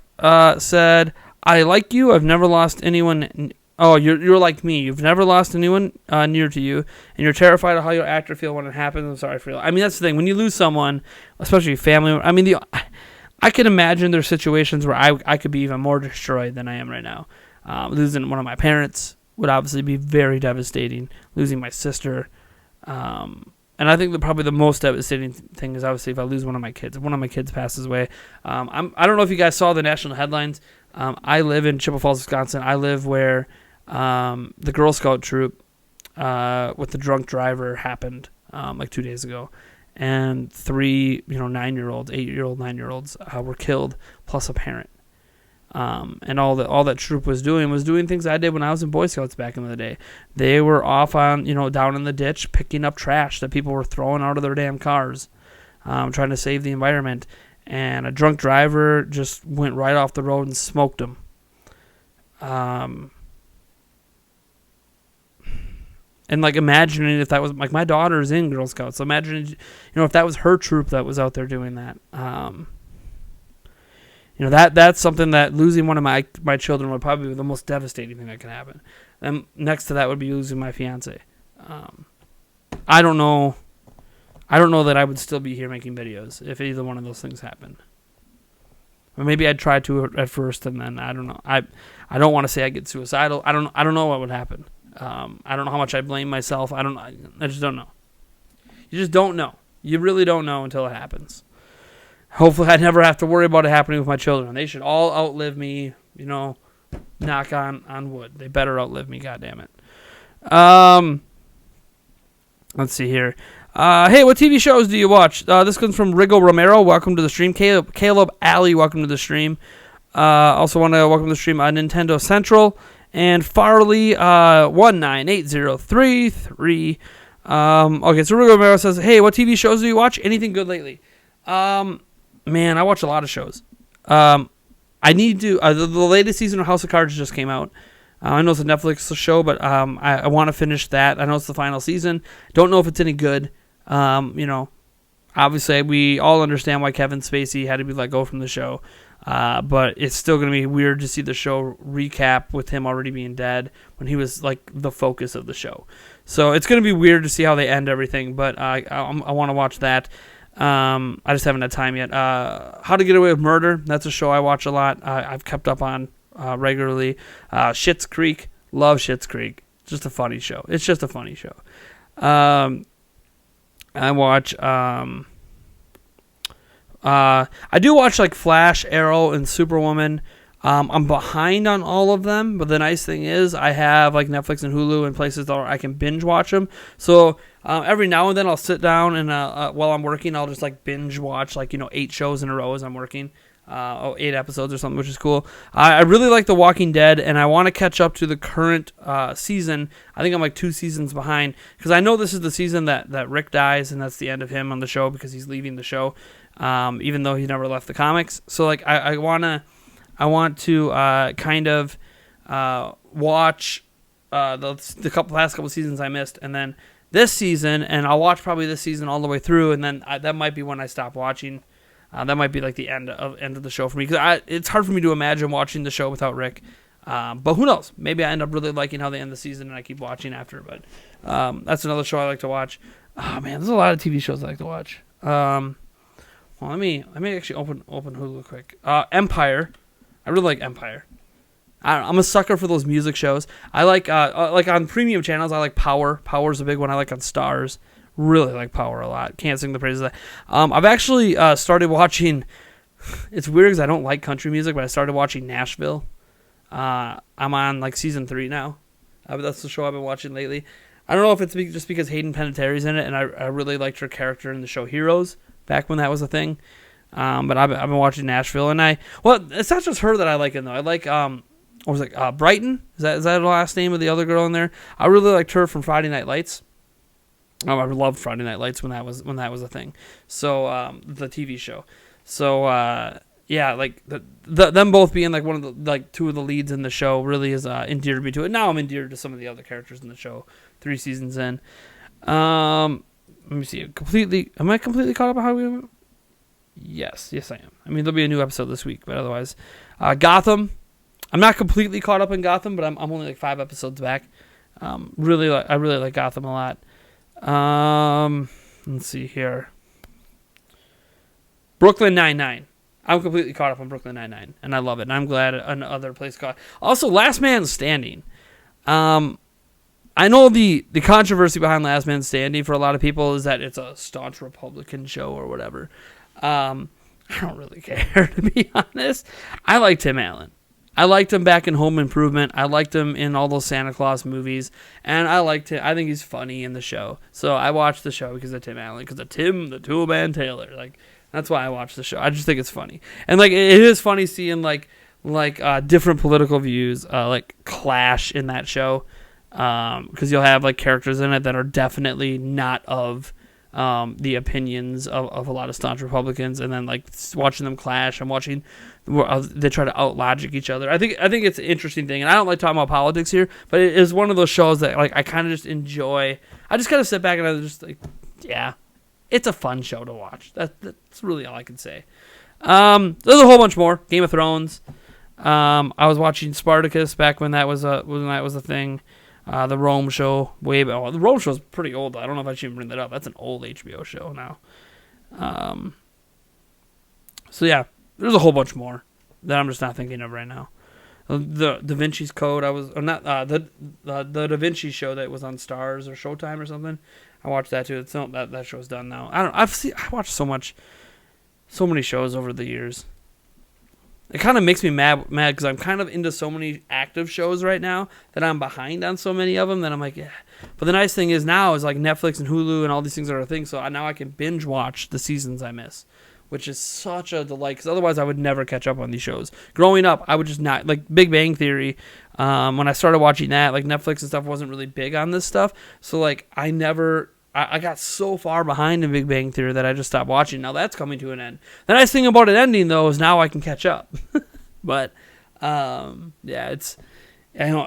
said, I like you. I've never lost anyone. Oh, you're like me. You've never lost anyone near to you, and you're terrified of how you'll act or feel when it happens. I'm sorry for you. I mean, that's the thing. When you lose someone, especially family, I mean, I can imagine there's situations where I could be even more destroyed than I am right now. Losing one of my parents would obviously be very devastating. Losing my sister. And I think that probably the most devastating thing is obviously if I lose one of my kids. If one of my kids passes away. I don't know if you guys saw the national headlines. I live in Chippewa Falls, Wisconsin. I live where the Girl Scout troop with the drunk driver happened like 2 days ago. And 3, 9-year-olds, 8-year-old, 9-year-olds were killed, plus a parent. And all that troop was doing things I did when I was in Boy Scouts back in the day. They were off on, down in the ditch, picking up trash that people were throwing out of their damn cars, trying to save the environment. And a drunk driver just went right off the road and smoked them. And like imagining if that was like my daughter's in Girl Scouts, so imagine if that was her troop that was out there doing that. That's something that losing one of my children would probably be the most devastating thing that can happen. And next to that would be losing my fiance. I don't know that I would still be here making videos if either one of those things happened. Or maybe I'd try to at first, and then I don't know. I don't want to say I get suicidal. I don't know what would happen. I don't know how much I blame myself. I just don't know. You just don't know. You really don't know until it happens. Hopefully I never have to worry about it happening with my children. They should all outlive me, knock on wood. They better outlive me, goddammit. Let's see here. Hey, what TV shows do you watch? This comes from Rigo Romero. Welcome to the stream. Caleb Alley, welcome to the stream. Also want to welcome to the stream Nintendo Central. And Farley 198033. Okay, so Rigo Romero says, hey, what TV shows do you watch? Anything good lately? Man, I watch a lot of shows. I need to. The latest season of House of Cards just came out. I know it's a Netflix show, but I want to finish that. I know it's the final season. Don't know if it's any good. Obviously, we all understand why Kevin Spacey had to be let go from the show. But it's still going to be weird to see the show recap with him already being dead when he was like the focus of the show. So it's going to be weird to see how they end everything. But I want to watch that. I just haven't had time yet. How to Get Away with Murder. That's a show I watch a lot. I've kept up on regularly. Schitt's Creek. Love Schitt's Creek. Just a funny show. It's just a funny show. I watch. I do watch like Flash, Arrow, and Superwoman. I'm behind on all of them, but the nice thing is I have like Netflix and Hulu and places where I can binge watch them. So every now and then I'll sit down and while I'm working, I'll just like binge watch like 8 shows in a row as I'm working. 8 episodes or something, which is cool. I really like The Walking Dead, and I want to catch up to the current season. I think I'm like 2 seasons behind because I know this is the season that Rick dies, and that's the end of him on the show because he's leaving the show, even though he never left the comics. So like I want to kind of watch the last couple seasons I missed, and then this season, and I'll watch probably this season all the way through, and then that might be when I stop watching. That might be like the end of the show for me, because it's hard for me to imagine watching the show without Rick. But who knows? Maybe I end up really liking how they end the season, and I keep watching after. But that's another show I like to watch. Oh man, there's a lot of TV shows I like to watch. Well, let me actually open Hulu quick. Empire, I really like Empire. I'm a sucker for those music shows. I like on premium channels. I like Power. Power's a big one. I like on Stars. Really like Power a lot. Can't sing the praises of that. I've actually started watching. It's weird because I don't like country music, but I started watching Nashville. I'm on like season 3 now. That's the show I've been watching lately. I don't know if it's just because Hayden Panettiere's in it, and I really liked her character in the show Heroes back when that was a thing. But I've been watching Nashville, and it's not just her that I like in though. I like what was it? Brighton? Is that the last name of the other girl in there? I really liked her from Friday Night Lights. I loved Friday Night Lights when that was a thing. So the TV show. So yeah, like them both being like one of the like two of the leads in the show really is endeared me to it. Now I'm endeared to some of the other characters in the show. 3 seasons in. Let me see. Am I completely caught up on how we? Yes, I am. I mean, there'll be a new episode this week, but otherwise, Gotham. I'm not completely caught up in Gotham, but I'm only like 5 episodes back. I really like Gotham a lot. Let's see here. Brooklyn Nine-Nine. I'm completely caught up on Brooklyn Nine-Nine, and I love it. And I'm glad another place caught. Also, Last Man Standing. I know the controversy behind Last Man Standing for a lot of people is that it's a staunch Republican show or whatever. I don't really care, to be honest. I like Tim Allen. I liked him back in Home Improvement. I liked him in all those Santa Claus movies. And I liked him. I think he's funny in the show. So I watched the show because of Tim Allen. Because of Tim, the Toolman Taylor. Like, that's why I watched the show. I just think it's funny. And, like, it is funny seeing, like different political views, like, clash in that show. Because you'll have, like, characters in it that are definitely not of the opinions of a lot of staunch Republicans, and then like watching them clash and watching they try to outlogic each other. I think it's an interesting thing, and I don't like talking about politics here, but it is one of those shows that like I kind of just enjoy. I just kind of sit back and I just like, yeah, it's a fun show to watch. That's really all I can say. There's a whole bunch more. Game of Thrones. I was watching Spartacus back when that was a thing. The Rome show, the Rome show is pretty old, though. I don't know if I should even bring that up. That's an old HBO show now. So yeah, there's a whole bunch more that I'm just not thinking of right now. The Da Vinci's Code, the Da Vinci show that was on Stars or Showtime or something. I watched that too. That show's done now. I watched so many shows over the years. It kind of makes me mad because I'm kind of into so many active shows right now that I'm behind on so many of them that I'm like, yeah. But the nice thing is now is like Netflix and Hulu and all these things are a thing, so now I can binge watch the seasons I miss, which is such a delight because otherwise I would never catch up on these shows. Growing up, I would just not, like Big Bang Theory, when I started watching that, like Netflix and stuff wasn't really big on this stuff, so like I got so far behind in Big Bang Theory that I just stopped watching. Now that's coming to an end. The nice thing about it ending, though, is now I can catch up. But, yeah,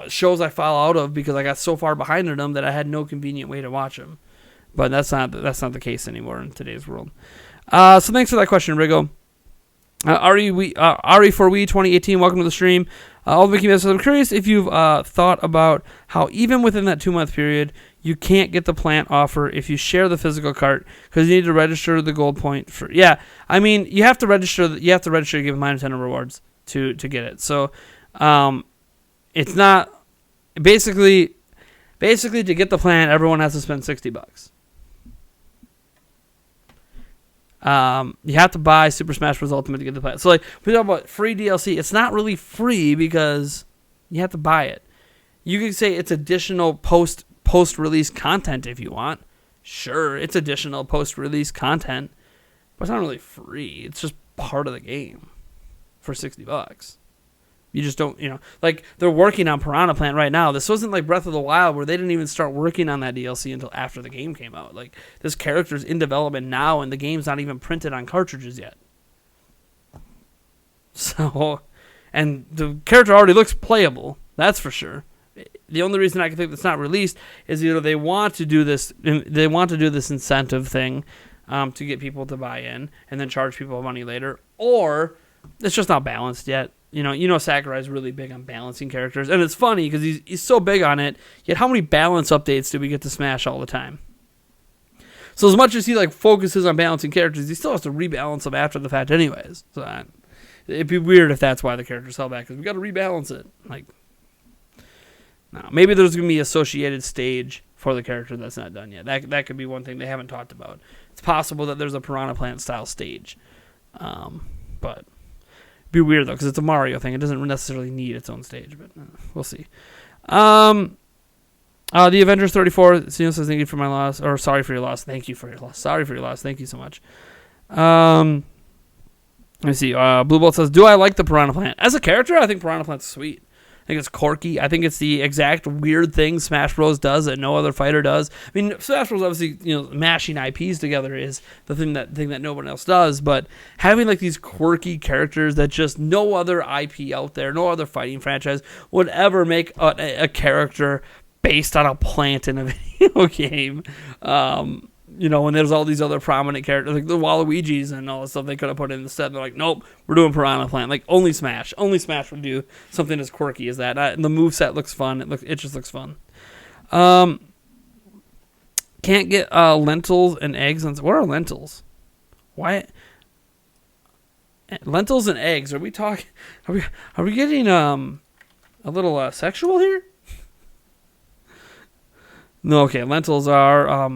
shows I fall out of because I got so far behind in them that I had no convenient way to watch them. But that's not the case anymore in today's world. So thanks for that question, Rigo. Ari for We 2018, welcome to the stream. All the Mickey Mouse, I'm curious if you've thought about how even within that 2-month period, you can't get the plant offer if you share the physical cart because you need to register the gold point for. Yeah, I mean you have to register. You have to register to give My Nintendo rewards to get it. So, it's not basically to get the plant. Everyone has to spend $60. You have to buy Super Smash Bros. Ultimate to get the plant. So like we talk about free DLC, it's not really free because you have to buy it. You can say it's additional post-release content if you want. Sure, it's additional post-release content, but it's not really free. It's just part of the game for $60. You just don't, like they're working on Piranha Plant right now. This wasn't like Breath of the Wild where they didn't even start working on that DLC until after the game came out. Like this character's in development now and the game's not even printed on cartridges yet. So, and the character already looks playable. That's for sure. The only reason I can think that's not released is either they want to do this incentive thing to get people to buy in and then charge people money later, or it's just not balanced yet. Sakurai's really big on balancing characters, and it's funny because he's so big on it. Yet how many balance updates do we get to Smash all the time? So as much as he focuses on balancing characters, he still has to rebalance them after the fact, anyways. So it'd be weird if that's why the characters held back, because we got to rebalance it. No, maybe there's gonna be associated stage for the character that's not done yet. That could be one thing they haven't talked about. It's possible that there's a Piranha Plant style stage, but. Be weird though, because it's a Mario thing. It doesn't necessarily need its own stage, but we'll see. The Avengers 34. Sino says thank you for my loss, or sorry for your loss. Thank you for your loss. Sorry for your loss. Thank you so much. Let me see. Blue Bolt says, do I like the Piranha Plant as a character? I think Piranha Plant's sweet. I think it's quirky. I think it's the exact weird thing Smash Bros. Does that no other fighter does. I mean, Smash Bros. Obviously, mashing IPs together is the thing that no one else does. But having these quirky characters that just no other IP out there, no other fighting franchise would ever make a character based on a plant in a video game. When there's all these other prominent characters, like the Waluigis and all the stuff they could have put in instead. They're like, nope, we're doing Piranha Plant. Only Smash would do something as quirky as that. And the moveset looks fun. It just looks fun. Can't get lentils and eggs. What are lentils? Why? Lentils and eggs. Are we talking? Are we getting a little sexual here? No. Okay. Lentils are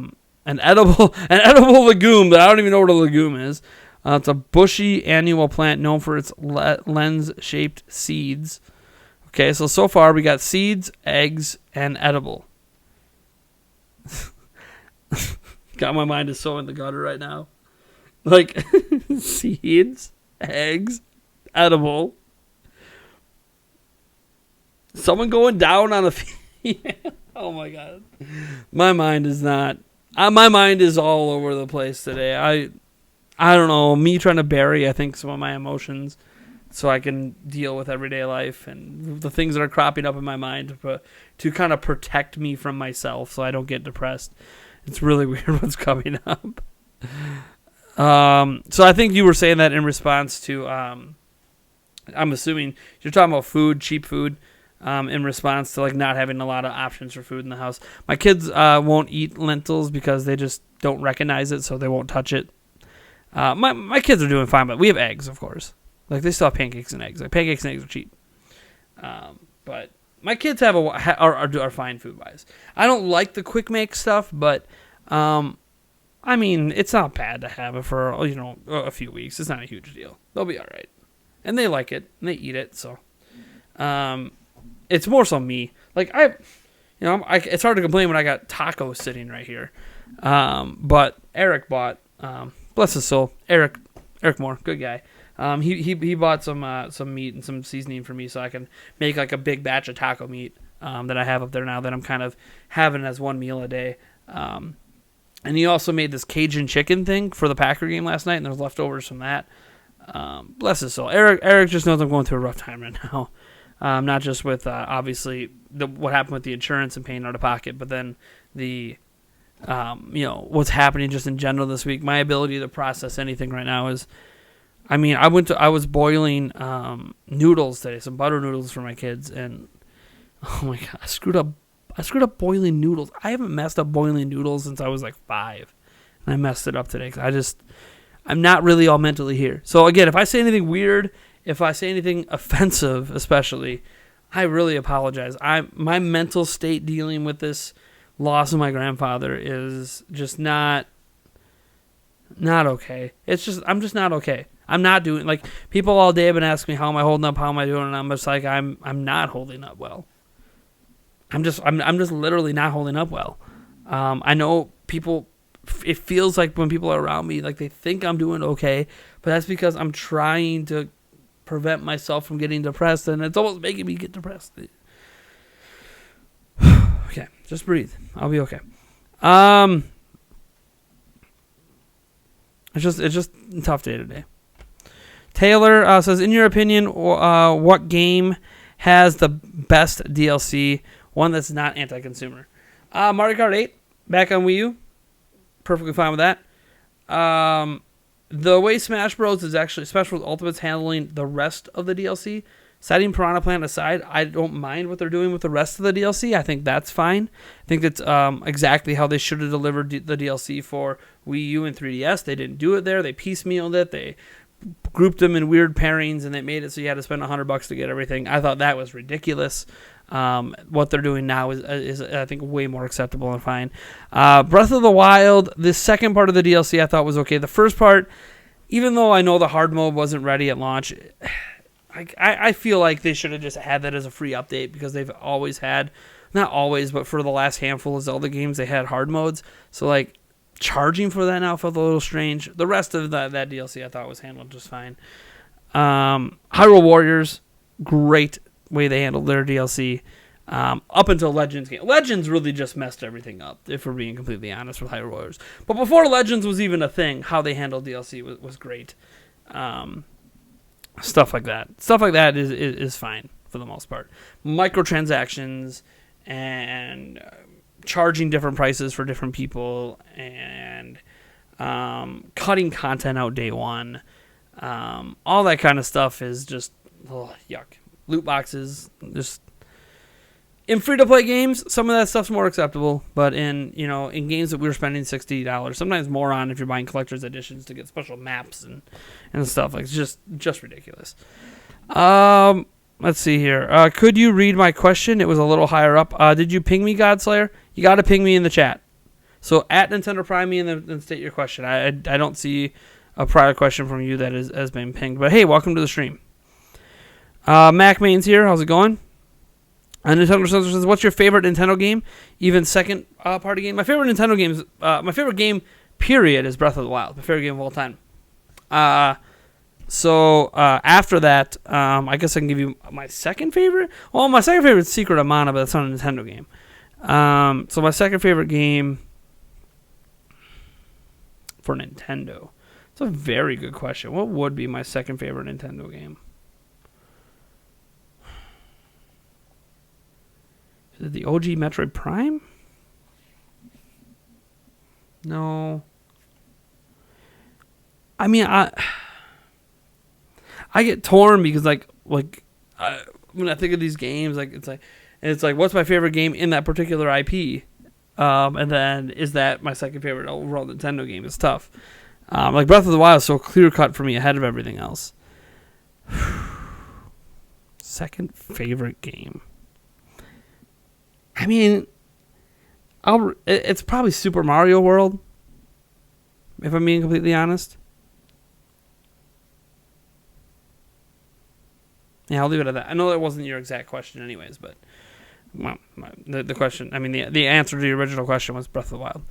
an edible legume that I don't even know what a legume is. It's a bushy annual plant known for its lens-shaped seeds. Okay, so far we got seeds, eggs, and edible. God, my mind is so in the gutter right now. Seeds, eggs, edible. Someone going down on a female. Oh my God. My mind is not... my mind is all over the place today. I don't know. Me trying to bury, I think, some of my emotions so I can deal with everyday life and the things that are cropping up in my mind to kind of protect me from myself so I don't get depressed. It's really weird what's coming up. So I think you were saying that in response to, I'm assuming you're talking about food, cheap food. In response to not having a lot of options for food in the house. My kids won't eat lentils because they just don't recognize it, so they won't touch it. My kids are doing fine, but we have eggs, of course. They still have pancakes and eggs. Pancakes and eggs are cheap. But my kids are fine food-wise. I don't like the quick make stuff, but it's not bad to have it for a few weeks. It's not a huge deal. They'll be all right, and they like it and they eat it. So. It's more so me. It's hard to complain when I got tacos sitting right here. But Eric bought, bless his soul, Eric Moore, good guy. He bought some meat and some seasoning for me so I can make a big batch of taco meat that I have up there now that I'm kind of having as one meal a day. And he also made this Cajun chicken thing for the Packer game last night, and there's leftovers from that. Bless his soul. Eric just knows I'm going through a rough time right now. Not just with, obviously, what happened with the insurance and paying out of pocket, but then the, what's happening just in general this week. My ability to process anything right now is, I was boiling noodles today, some butter noodles for my kids, and, oh my God, I screwed up boiling noodles. I haven't messed up boiling noodles since I was 5, and I messed it up today because I'm not really all mentally here. So, again, if I say anything weird, if I say anything offensive, especially, I really apologize. My mental state dealing with this loss of my grandfather is just not okay. I'm just not okay. I'm not doing people all day have been asking me how am I holding up, how am I doing, and I'm just I'm not holding up well. I'm just literally not holding up well. I know people. It feels like when people are around me, they think I'm doing okay, but that's because I'm trying to prevent myself from getting depressed, and it's almost making me get depressed. Okay, just breathe. I'll be okay. It's just a tough day today. Taylor says, in your opinion, what game has the best DLC one that's not anti-consumer. Mario Kart 8 back on Wii U, perfectly fine with that. The way Smash Bros is actually Smash Bros Ultimate's handling the rest of the DLC. Setting Piranha Plant aside, I don't mind what they're doing with the rest of the DLC. I think that's fine. I think that's exactly how they should have delivered the DLC for Wii U and 3DS. They didn't do it there. They piecemealed it. They grouped them in weird pairings, and they made it so you had to spend $100 to get everything. I thought that was ridiculous. What they're doing now is I think way more acceptable and fine. Breath of the Wild, the second part of the DLC I thought was okay. The first part, even though I know the hard mode wasn't ready at launch, I feel like they should have just had that as a free update because they've always had, not always, but for the last handful of Zelda games, they had hard modes. So, like, charging for that now felt a little strange. The rest of that DLC I thought was handled just fine. Hyrule Warriors, great way they handled their DLC. Up until Legends game. Legends really just messed everything up, if we're being completely honest with Hyrule Warriors. But before Legends was even a thing, how they handled DLC was great. Stuff like that. Stuff like that is fine for the most part. Microtransactions and charging different prices for different people and cutting content out day one. All that kind of stuff is just yuck. Loot boxes, just in free-to-play games, some of that stuff's more acceptable, but in games that we were spending $60, sometimes more on if you're buying collector's editions to get special maps and stuff, like it's just ridiculous. Let's see here. Could you read my question? It was a little higher up. Did you ping me, Godslayer? You got to ping me in the chat. So at Nintendo Prime me and then state your question. I don't see a prior question from you that has been pinged, but hey, welcome to the stream. Mac Main's here. How's it going? Nintendo Sensor says, what's your favorite Nintendo game? Even second party game? My favorite Nintendo game is, my favorite game, period, is Breath of the Wild. My favorite game of all time. So after that, I guess I can give you my second favorite. Well, my second favorite is Secret of Mana, but that's not a Nintendo game. So my second favorite game for Nintendo. It's a very good question. What would be my second favorite Nintendo game? Is it the OG Metroid Prime? No. I mean, I get torn because when I think of these games, it's like what's my favorite game in that particular IP, and then is that my second favorite overall Nintendo game? It's tough. Like Breath of the Wild is so clear cut for me ahead of everything else. Second favorite game. I mean, it's probably Super Mario World, if I'm being completely honest. Yeah, I'll leave it at that. I know that wasn't your exact question anyways, but well, the question, I mean, the answer to the original question was Breath of the Wild.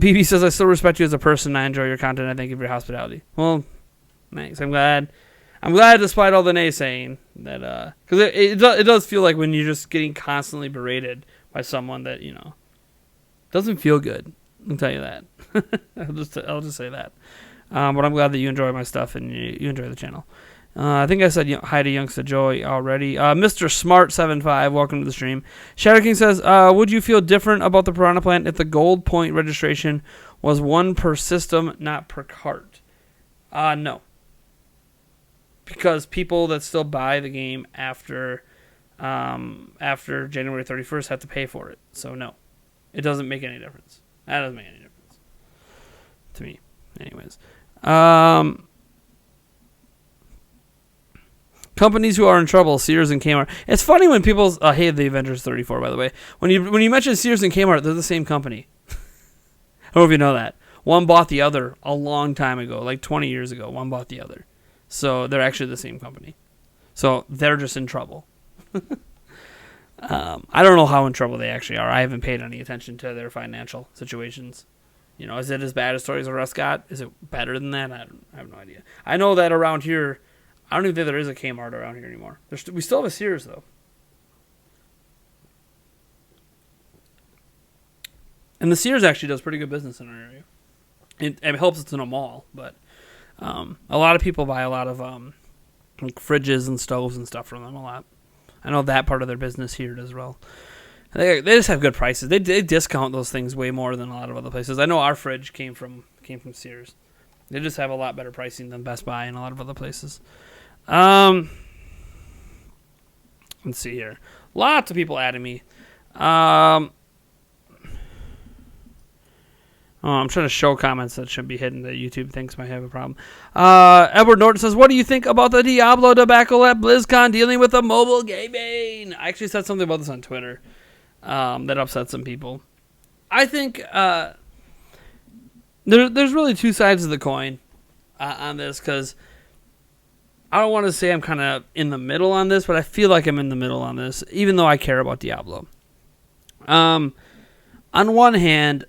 BB says, I still respect you as a person. I enjoy your content. I thank you for your hospitality. Well, thanks. I'm glad despite all the naysaying that, because it does feel like when you're just getting constantly berated by someone that, doesn't feel good. I'll tell you that. I'll just say that. But I'm glad that you enjoy my stuff and you enjoy the channel. I think I said hi to Youngsta Joy already. Mr. Smart75, welcome to the stream. Shadow King says, would you feel different about the Piranha Plant if the gold point registration was one per system, not per cart? No. Because people that still buy the game after January 31st have to pay for it. So no, it doesn't make any difference. That doesn't make any difference to me, anyways. Companies who are in trouble, Sears and Kmart. It's funny when people hate the Avengers 34. By the way, when you mention Sears and Kmart, they're the same company. I don't know if you know that. One bought the other a long time ago, like 20 years ago. One bought the other. So they're actually the same company. So they're just in trouble. I don't know how in trouble they actually are. I haven't paid any attention to their financial situations. Is it as bad as Toys R Us got? Is it better than that? I have no idea. I know that around here, I don't even think there is a Kmart around here anymore. We still have a Sears, though. And the Sears actually does pretty good business in our area. It helps it's in a mall, but a lot of people buy a lot of like fridges and stoves and stuff from them a lot. I know that part of their business here does well. They just have good prices. They discount those things way more than a lot of other places. I know our fridge came from Sears. They just have a lot better pricing than Best Buy and a lot of other places. Let's see here. Lots of people adding me. I'm trying to show comments that should be hidden that YouTube thinks might have a problem. Edward Norton says, what do you think about the Diablo debacle at BlizzCon dealing with the mobile gaming? I actually said something about this on Twitter that upset some people. I think there's really two sides of the coin on this, because I don't want to say I'm kind of in the middle on this, but I feel like I'm in the middle on this, even though I care about Diablo. On one hand,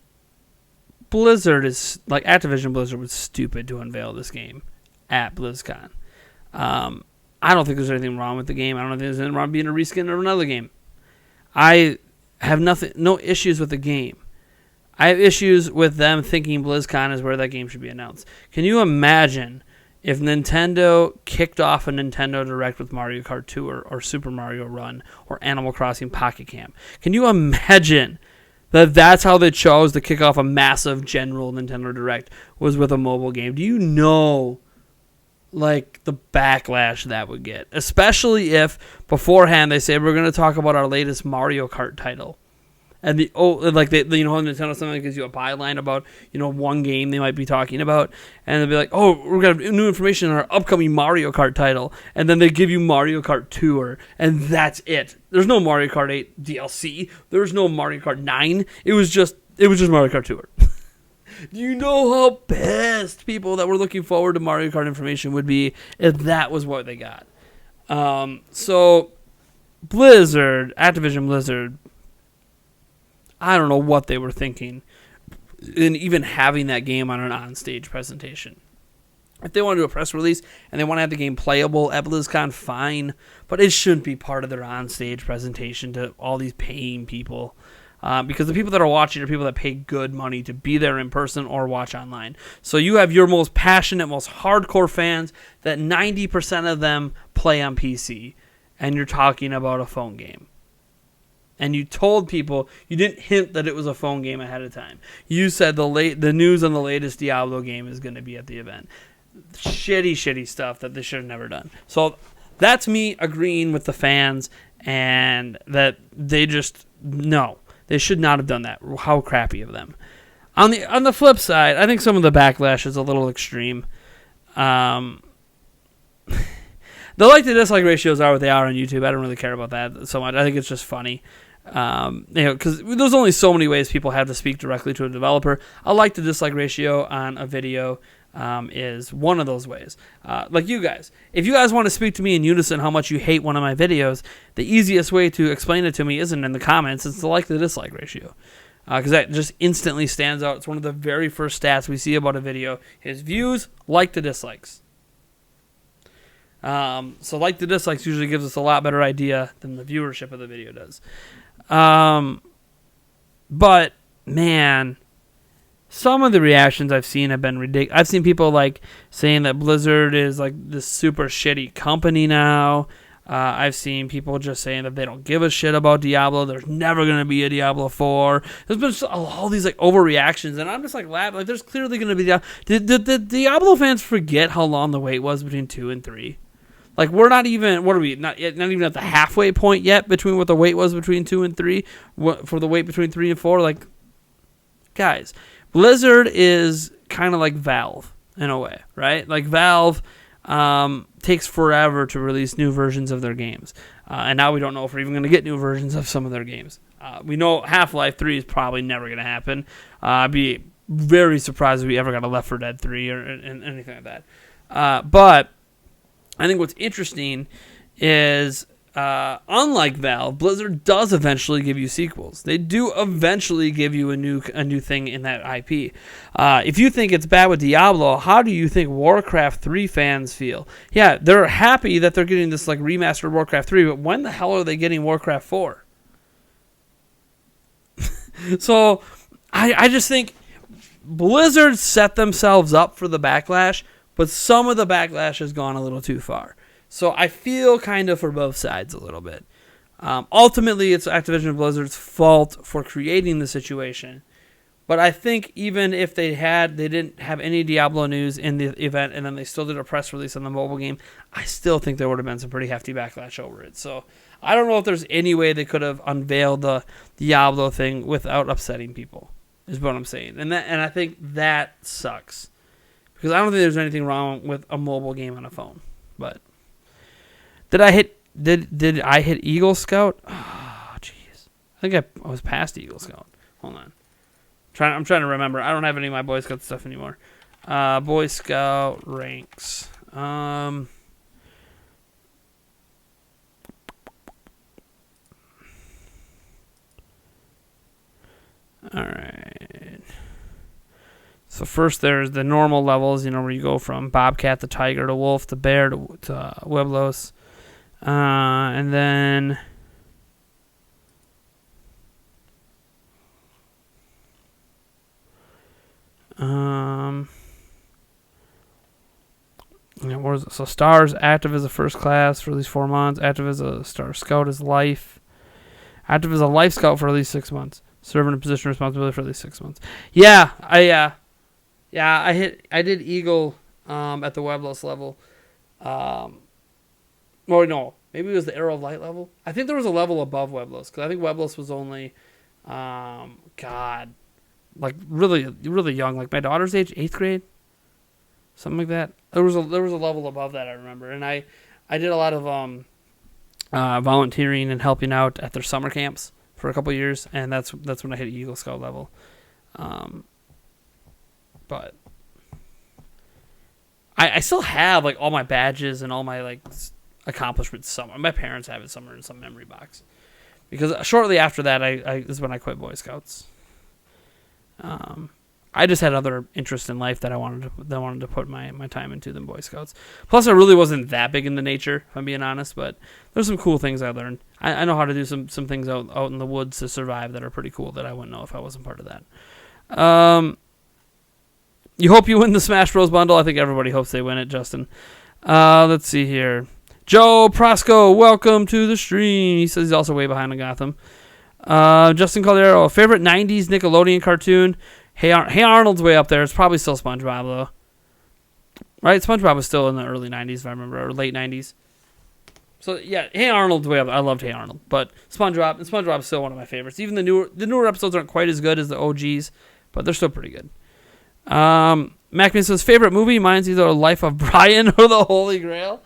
Blizzard is, like, Activision Blizzard was stupid to unveil this game at BlizzCon. I don't think there's anything wrong with the game. I don't think there's anything wrong being a reskin of another game. I have no issues with the game. I have issues with them thinking BlizzCon is where that game should be announced. Can you imagine if Nintendo kicked off a Nintendo Direct with Mario Kart Tour or Super Mario Run or Animal Crossing Pocket Camp? Can you imagine that's how they chose to kick off a massive general Nintendo Direct, was with a mobile game? Do you know, like, the backlash that would get? Especially if beforehand they say, we're going to talk about our latest Mario Kart title. And Nintendo something gives you a byline about, one game they might be talking about, and they'll be like, oh, we're gonna have new information on our upcoming Mario Kart title, and then they give you Mario Kart Tour, and that's it. There's no Mario Kart 8 DLC. There's no Mario Kart 9. It was just Mario Kart Tour. Do you know how pissed people that were looking forward to Mario Kart information would be if that was what they got? So Activision Blizzard, I don't know what they were thinking in even having that game on an on-stage presentation. If they want to do a press release and they want to have the game playable at BlizzCon, fine. But it shouldn't be part of their on-stage presentation to all these paying people. Because the people that are watching are people that pay good money to be there in person or watch online. So you have your most passionate, most hardcore fans that 90% of them play on PC. And you're talking about a phone game. And you told people, you didn't hint that it was a phone game ahead of time. You said the news on the latest Diablo game is going to be at the event. Shitty stuff that they should have never done. So that's me agreeing with the fans, and that they just, no, they should not have done that. How crappy of them. On the flip side, I think some of the backlash is a little extreme. The like to dislike ratios are what they are on YouTube. I don't really care about that so much. I think it's just funny. Because there's only so many ways people have to speak directly to a developer. A like to dislike ratio on a video is one of those ways. Like you guys. If you guys want to speak to me in unison how much you hate one of my videos, the easiest way to explain it to me isn't in the comments. It's the like to dislike ratio. Because that just instantly stands out. It's one of the very first stats we see about a video. His views, like to dislikes. So like the dislikes usually gives us a lot better idea than the viewership of the video does. But man, some of the reactions I've seen have been ridiculous. I've seen people like saying that Blizzard is like this super shitty company now. I've seen people just saying that they don't give a shit about Diablo. There's never going to be a Diablo 4. There's been all these like overreactions, and I'm just like laughing. Like, there's clearly going to be Did the Diablo fans forget how long the wait was between 2 and 3? Like, we're not even, what are we, not even at the halfway point yet between what the wait was between 2 and 3, for the wait between 3 and 4. Like, guys, Blizzard is kind of like Valve in a way, right? Like, Valve takes forever to release new versions of their games. And now we don't know if we're even going to get new versions of some of their games. We know Half-Life 3 is probably never going to happen. I'd be very surprised if we ever got a Left 4 Dead 3 or anything like that. But I think what's interesting is, unlike Valve, Blizzard does eventually give you sequels. They do eventually give you a new thing in that IP. If you think it's bad with Diablo, how do you think Warcraft 3 fans feel? Yeah, they're happy that they're getting this like remastered Warcraft 3, but when the hell are they getting Warcraft 4? So I just think Blizzard set themselves up for the backlash, but some of the backlash has gone a little too far. So I feel kind of for both sides a little bit. Ultimately, it's Activision Blizzard's fault for creating the situation. But I think even if they didn't have any Diablo news in the event, and then they still did a press release on the mobile game, I still think there would have been some pretty hefty backlash over it. So I don't know if there's any way they could have unveiled the Diablo thing without upsetting people, is what I'm saying. And I think that sucks. Because I don't think there's anything wrong with a mobile game on a phone. But did I hit Eagle Scout? Oh, jeez. I think I was past Eagle Scout. Hold on. I'm trying to remember. I don't have any of my Boy Scout stuff anymore. Boy Scout ranks. All right. So first there's the normal levels, where you go from Bobcat to Tiger to Wolf to Bear to Weblos. And then... So Stars active as a first class for at least 4 months. Active as a Star Scout is life. Active as a Life Scout for at least 6 months. Serving a position of responsibility for at least 6 months. Yeah, I did Eagle at the Weblos level. Or no, maybe it was the Arrow of Light level. I think there was a level above Weblos because I think Weblos was only, like really, really young, like my daughter's age, 8th grade, something like that. There was a level above that, I remember, and I did a lot of volunteering and helping out at their summer camps for a couple of years, and that's when I hit Eagle Scout level. But I still have like all my badges and all my like accomplishments somewhere. My parents have it somewhere in some memory box, because shortly after that, this is when I quit Boy Scouts. I just had other interests in life that I wanted to put my time into than Boy Scouts. Plus, I really wasn't that big into nature, if I'm being honest. But there's some cool things I learned. I know how to do some things out in the woods to survive that are pretty cool that I wouldn't know if I wasn't part of that. You hope you win the Smash Bros. Bundle. I think everybody hopes they win it, Justin. Let's see here. Joe Prosco, welcome to the stream. He says he's also way behind on Gotham. Justin Caldero, favorite 90s Nickelodeon cartoon. Hey Arnold's way up there. It's probably still SpongeBob, though. Right? SpongeBob was still in the early 90s, if I remember, or late 90s. So, yeah, Hey Arnold's way up. I loved Hey Arnold. But SpongeBob's still one of my favorites. Even the newer episodes aren't quite as good as the OGs, but they're still pretty good. Macman says, favorite movie? Mine's either Life of Brian or The Holy Grail.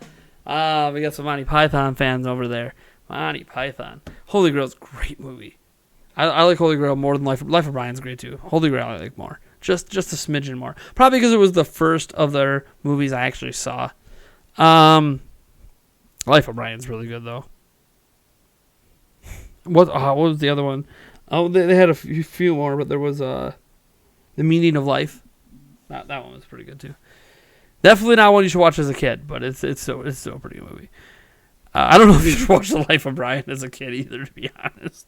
We got some Monty Python fans over there. Monty Python. Holy Grail's a great movie. I like Holy Grail more than Life of Brian's great too. Holy Grail I like more. Just a smidgen more. Probably because it was the first of their movies I actually saw. Life of Brian's really good though. What was the other one? Oh, they had a few more, but there was The Meaning of Life. That one was pretty good too. Definitely not one you should watch as a kid, but it's still a pretty good movie. I don't know if you should watch The Life of Brian as a kid either, to be honest.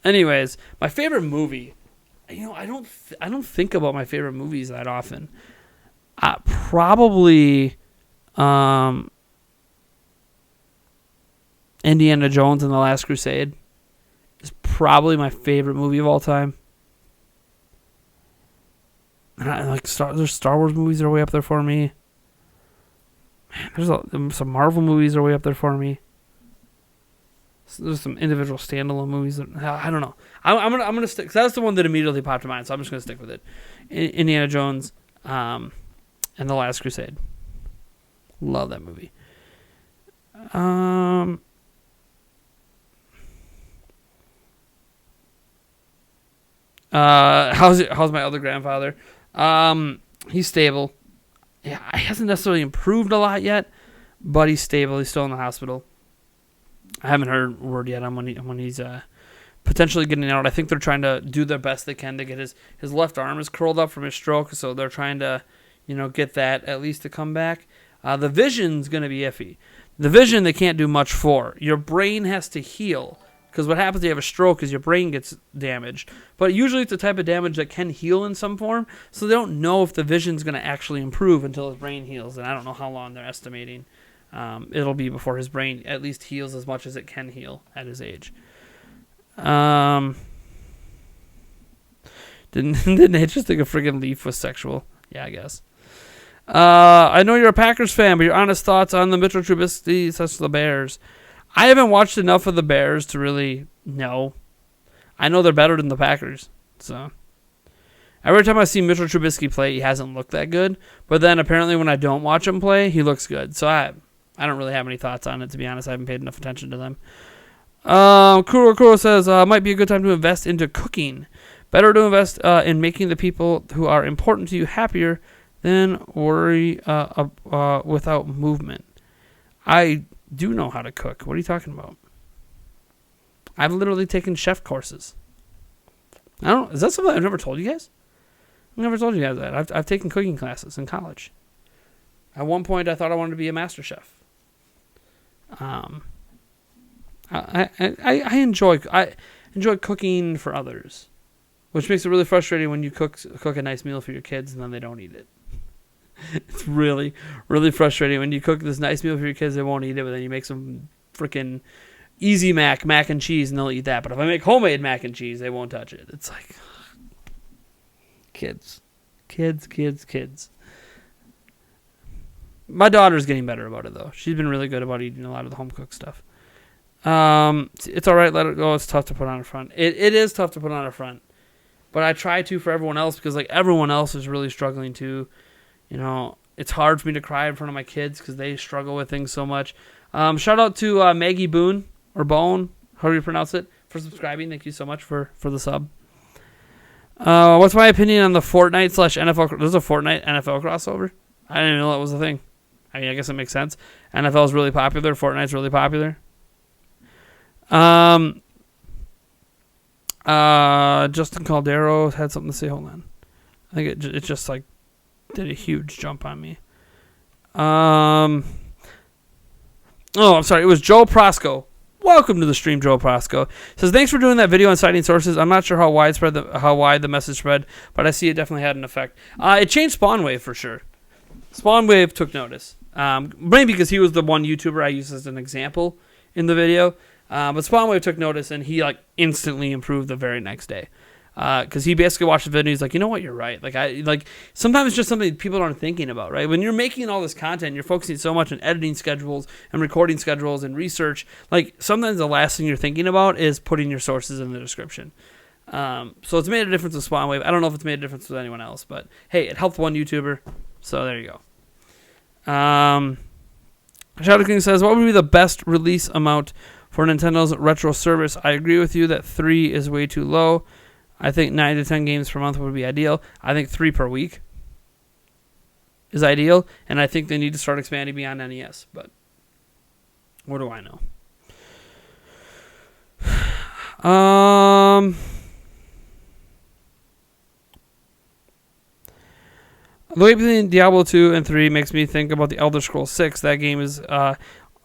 Anyways, my favorite movie. I don't think about my favorite movies that often. Probably Indiana Jones and the Last Crusade is probably my favorite movie of all time. And I like there's Star Wars movies that are way up there for me. Man, there's some Marvel movies that are way up there for me. There's some individual standalone movies that I don't know. I'm gonna stick. Cause that's the one that immediately popped to mind, so I'm just gonna stick with it. Indiana Jones, and the Last Crusade. Love that movie. How's my other grandfather? He's stable. Yeah, he hasn't necessarily improved a lot yet, but he's stable. He's still in the hospital. I haven't heard word yet on when he's potentially getting out. I think they're trying to do their best they can to get his left arm is curled up from his stroke, so they're trying to, get that at least to come back. The vision's going to be iffy. The vision they can't do much for. Your brain has to heal, because what happens when you have a stroke is your brain gets damaged. But usually it's the type of damage that can heal in some form, so they don't know if the vision's going to actually improve until his brain heals, and I don't know how long they're estimating. It'll be before his brain at least heals as much as it can heal at his age. Didn't Nate just think a friggin' leaf was sexual? Yeah, I guess. I know you're a Packers fan, but your honest thoughts on the Mitchell Trubisky such the Bears. I haven't watched enough of the Bears to really know. I know they're better than the Packers. So every time I see Mitchell Trubisky play, he hasn't looked that good. But then apparently when I don't watch him play, he looks good. So I don't really have any thoughts on it, to be honest. I haven't paid enough attention to them. Kuro says, might be a good time to invest into cooking. Better to invest in making the people who are important to you happier than worry without movement. I do know how to cook. What are you talking about? I've literally taken chef courses. Is that something I've never told you guys? I've never told you guys that. I've taken cooking classes in college. At one point, I thought I wanted to be a master chef. I enjoy cooking for others, which makes it really frustrating when you cook a nice meal for your kids and then they don't eat it. It's really, really frustrating when you cook this nice meal for your kids, they won't eat it, but then you make some freaking easy mac and cheese and they'll eat that. But if I make homemade mac and cheese, they won't touch it. It's like kids. My daughter's getting better about it though. She's been really good about eating a lot of the home cooked stuff. It's all right. Let it go. It's tough to put on a front. It is tough to put on a front, but I try to for everyone else because like everyone else is really struggling too. You know, it's hard for me to cry in front of my kids because they struggle with things so much. Shout out to Maggie Boone or Bone, however you pronounce it, for subscribing. Thank you so much for the sub. What's my opinion on the Fortnite / NFL? There's a Fortnite NFL crossover. I didn't even know that was a thing. I mean, I guess it makes sense. NFL is really popular. Fortnite's really popular. Justin Caldero had something to say. Hold on. I think it just like did a huge jump on me. I'm sorry. It was Joe Prosco. Welcome to the stream, Joe Prosco. Says, thanks for doing that video on citing sources. I'm not sure how wide the message spread, but I see it definitely had an effect. It changed Spawnwave for sure. Spawnwave took notice. Maybe because he was the one YouTuber I used as an example in the video. But Spawnwave took notice, and he like instantly improved the very next day. Because he basically watched the video, and he's like, you know what, you're right. Sometimes it's just something people aren't thinking about, right? When you're making all this content, you're focusing so much on editing schedules and recording schedules and research. Like sometimes the last thing you're thinking about is putting your sources in the description. So it's made a difference with Spawnwave. I don't know if it's made a difference with anyone else, but hey, it helped one YouTuber. So there you go. Shadow King says, what would be the best release amount for Nintendo's retro service? I agree with you that 3 is way too low. I think 9 to 10 games per month would be ideal. I think 3 per week is ideal, and I think they need to start expanding beyond NES, but what do I know? The way between Diablo 2 and 3 makes me think about the Elder Scrolls 6. That game is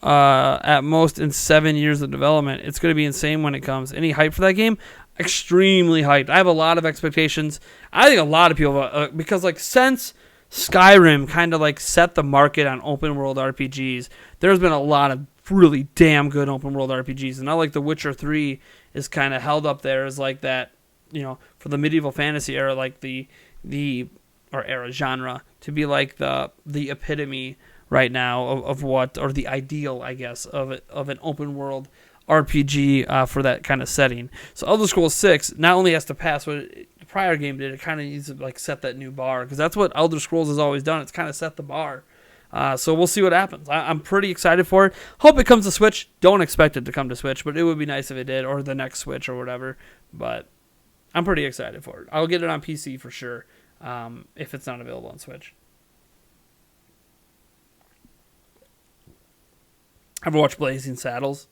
at most in 7 years of development. It's going to be insane when it comes. Any hype for that game? Extremely hyped. I have a lot of expectations. I think a lot of people, because like since Skyrim kind of like set the market on open world RPGs, there's been a lot of really damn good open world RPGs. And not like The Witcher 3 is kind of held up there as like that, you know, for the medieval fantasy era, like the era genre to be like the epitome right now of what, or the ideal, I guess, of an open world RPG for that kind of setting. So Elder Scrolls 6 not only has to pass what the prior game did, it kind of needs to like set that new bar, because that's what Elder Scrolls has always done. It's kind of set the bar. So we'll see what happens. I'm pretty excited for it. Hope it comes to Switch. Don't expect it to come to Switch, but it would be nice if it did, or the next Switch or whatever. But I'm pretty excited for it. I'll get it on PC for sure, if it's not available on Switch. Ever watch Blazing Saddles?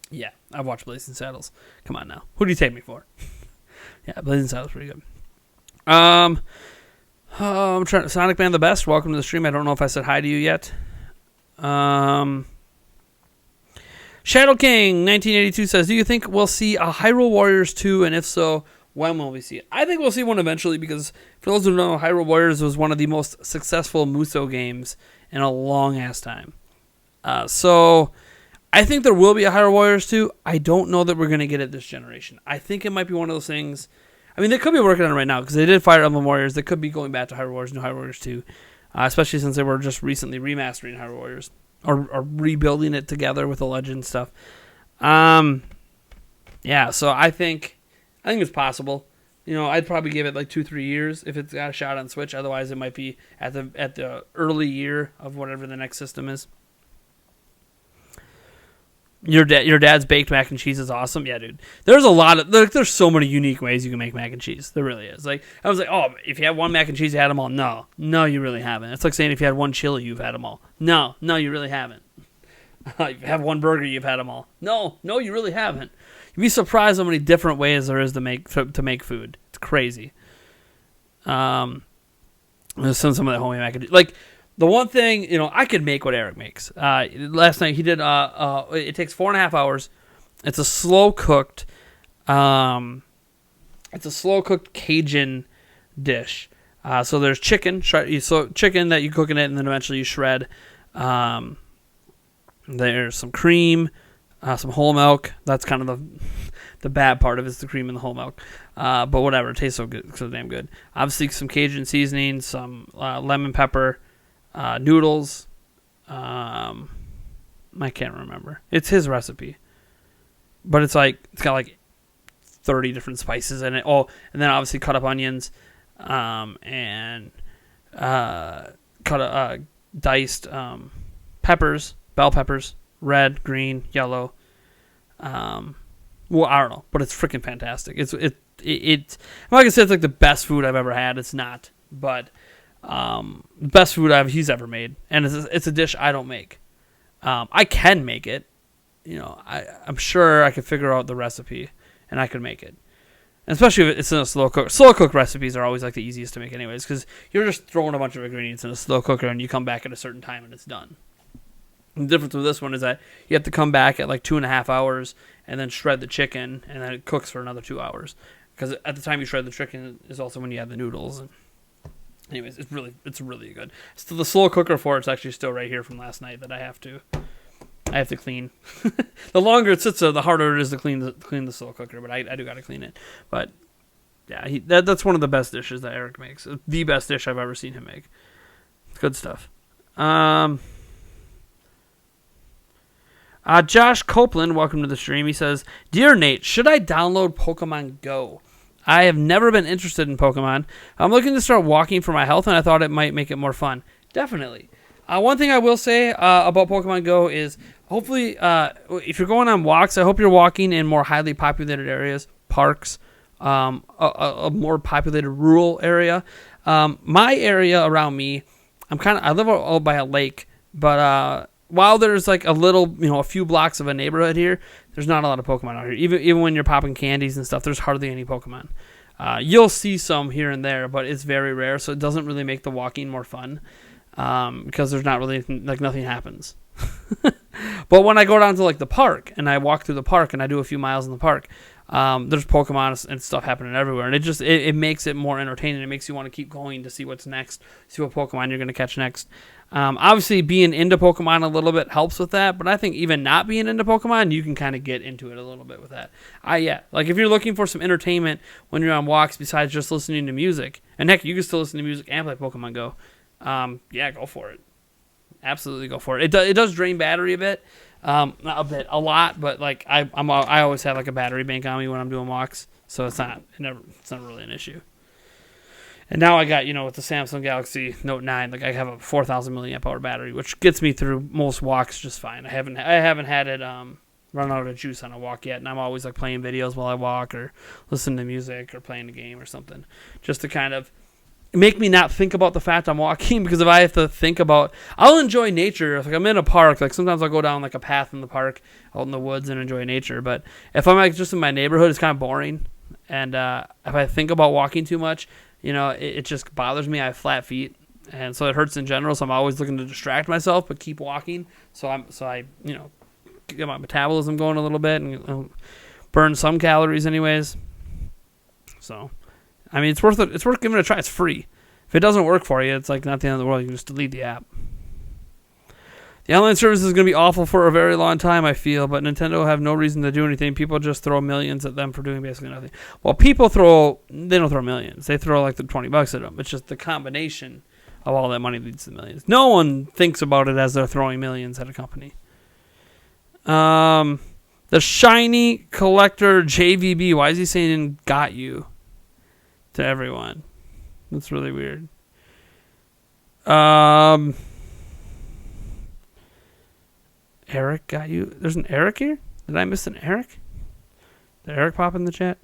Yeah, I've watched Blazing Saddles. Come on now. Who do you take me for? Yeah, Blazing Saddles pretty good. I'm trying. Sonic Man the Best, welcome to the stream. I don't know if I said hi to you yet. Shadow King 1982 says, do you think we'll see a Hyrule Warriors 2, and if so, when will we see it? I think we'll see one eventually, because for those who don't know, Hyrule Warriors was one of the most successful Musou games in a long ass time. So I think there will be a Hyrule Warriors 2. I don't know that we're going to get it this generation. I think it might be one of those things. I mean, they could be working on it right now because they did Fire Emblem Warriors. They could be going back to Hyrule Warriors, new Hyrule Warriors 2, especially since they were just recently remastering Hyrule Warriors or rebuilding it together with the Legend stuff. Yeah, so I think it's possible. I'd probably give it like 2-3 years if it's got a shot on Switch. Otherwise, it might be at the early year of whatever the next system is. Your dad's baked mac and cheese is awesome. Yeah, dude. There's a lot of there's so many unique ways you can make mac and cheese. There really is. Like I was like, oh, if you had one mac and cheese, you had them all. No, you really haven't. It's like saying if you had one chili, you've had them all. No, you really haven't. If you have one burger, you've had them all. No, you really haven't. You'd be surprised how many different ways there is to make food. It's crazy. Some of the homemade mac and cheese. Like the one thing, I could make what Eric makes. Last night he did. It takes 4.5 hours. It's a slow cooked. Cajun dish. So there's chicken. So chicken that you cook in it, and then eventually you shred. There's some cream, some whole milk. That's kind of the bad part of it is the cream and the whole milk. But whatever, it tastes so good, so damn good. Obviously, some Cajun seasoning, some lemon pepper. Noodles. I can't remember. It's his recipe, but it's got like 30 different spices in it. Oh, and then obviously cut up onions, and diced peppers, bell peppers, red, green, yellow. Well, I don't know, but it's freaking fantastic. It's like I said, it's like the best food I've ever had. It's not, but. Best food he's ever made, and it's a dish I don't make. I can make it, I'm sure I could figure out the recipe, and I could make it. And especially if it's in a slow cook. Slow cook recipes are always like the easiest to make, anyways, because you're just throwing a bunch of ingredients in a slow cooker, and you come back at a certain time, and it's done. The difference with this one is that you have to come back at like 2.5 hours, and then shred the chicken, and then it cooks for another 2 hours, because at the time you shred the chicken is also when you add the noodles. And anyways, it's really good. So the slow cooker for it's actually still right here from last night that I have to clean. The longer it sits there, the harder it is to clean the slow cooker. But I do got to clean it. But yeah, that's one of the best dishes that Eric makes. The best dish I've ever seen him make. It's good stuff. Josh Copeland, welcome to the stream. He says, "Dear Nate, should I download Pokemon Go? I have never been interested in Pokemon. I'm looking to start walking for my health, and I thought it might make it more fun." Definitely. One thing I will say about Pokemon Go is hopefully if you're going on walks, I hope you're walking in more highly populated areas, parks, a more populated rural area. My area around me, I live out by a lake, but while there's like a few blocks of a neighborhood here, there's not a lot of Pokemon out here. Even when you're popping candies and stuff, there's hardly any Pokemon. You'll see some here and there, but it's very rare, so it doesn't really make the walking more fun because there's not really, nothing happens. But when I go down to like the park and I walk through the park and I do a few miles in the park, there's Pokemon and stuff happening everywhere, and it makes it more entertaining. It makes you want to keep going to see what's next, see what Pokemon you're going to catch next. Obviously, being into Pokemon a little bit helps with that, but I think even not being into Pokemon, you can kind of get into it a little bit with that. Like if you're looking for some entertainment when you're on walks besides just listening to music, and heck, you can still listen to music and play Pokemon Go. Go for it. Absolutely go for it. It does drain battery a bit, not a bit, a lot, but like I always have like a battery bank on me when I'm doing walks, so it's not really an issue. And now I got, with the Samsung Galaxy Note 9, like I have a 4,000 milliamp hour battery, which gets me through most walks just fine. I haven't had it run out of juice on a walk yet, and I'm always like playing videos while I walk or listening to music or playing a game or something, just to kind of make me not think about the fact I'm walking, because if I have to think about, I'll enjoy nature. If I'm in a park, like sometimes I'll go down like a path in the park out in the woods and enjoy nature, but if I'm like just in my neighborhood, it's kind of boring, and if I think about walking too much, it just bothers me. I have flat feet, and so it hurts in general. So I'm always looking to distract myself, but keep walking. So I get my metabolism going a little bit and burn some calories, anyways. So, I mean, it's worth it. It's worth giving it a try. It's free. If it doesn't work for you, it's like not the end of the world. You can just delete the app. The online service is going to be awful for a very long time, I feel, but Nintendo have no reason to do anything. People just throw millions at them for doing basically nothing. Well, they don't throw millions. They throw like the $20 at them. It's just the combination of all that money leads to millions. No one thinks about it as they're throwing millions at a company. The shiny collector JVB. Why is he saying "got you" to everyone? That's really weird. Eric got you. There's an Eric here? Did I miss an Eric? Did Eric pop in the chat?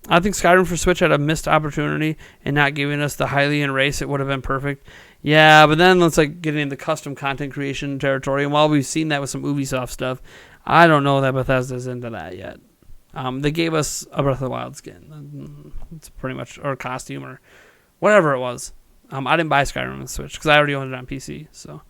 I think Skyrim for Switch had a missed opportunity in not giving us the Hylian race. It would have been perfect. Yeah, but then let's like getting into custom content creation territory. And while we've seen that with some Ubisoft stuff, I don't know that Bethesda's into that yet. They gave us a Breath of the Wild skin. It's pretty much, or costume, or whatever it was. I didn't buy Skyrim on the Switch because I already owned it on PC. So,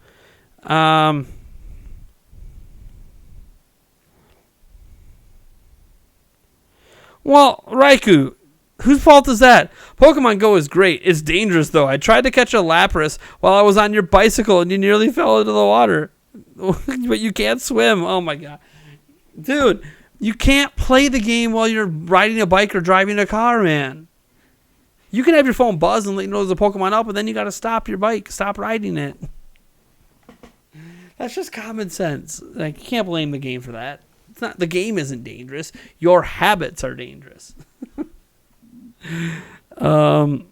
well, Raikou, whose fault is that? Pokemon Go is great. It's dangerous, though. I tried to catch a Lapras while I was on your bicycle, and you nearly fell into the water. But you can't swim. Oh, my God. Dude, you can't play the game while you're riding a bike or driving a car, man. You can have your phone buzz and let you know there's a Pokemon up, but then you got to stop your bike. Stop riding it. That's just common sense. Like, you can't blame the game for that. It's not, the game isn't dangerous. Your habits are dangerous. I mean,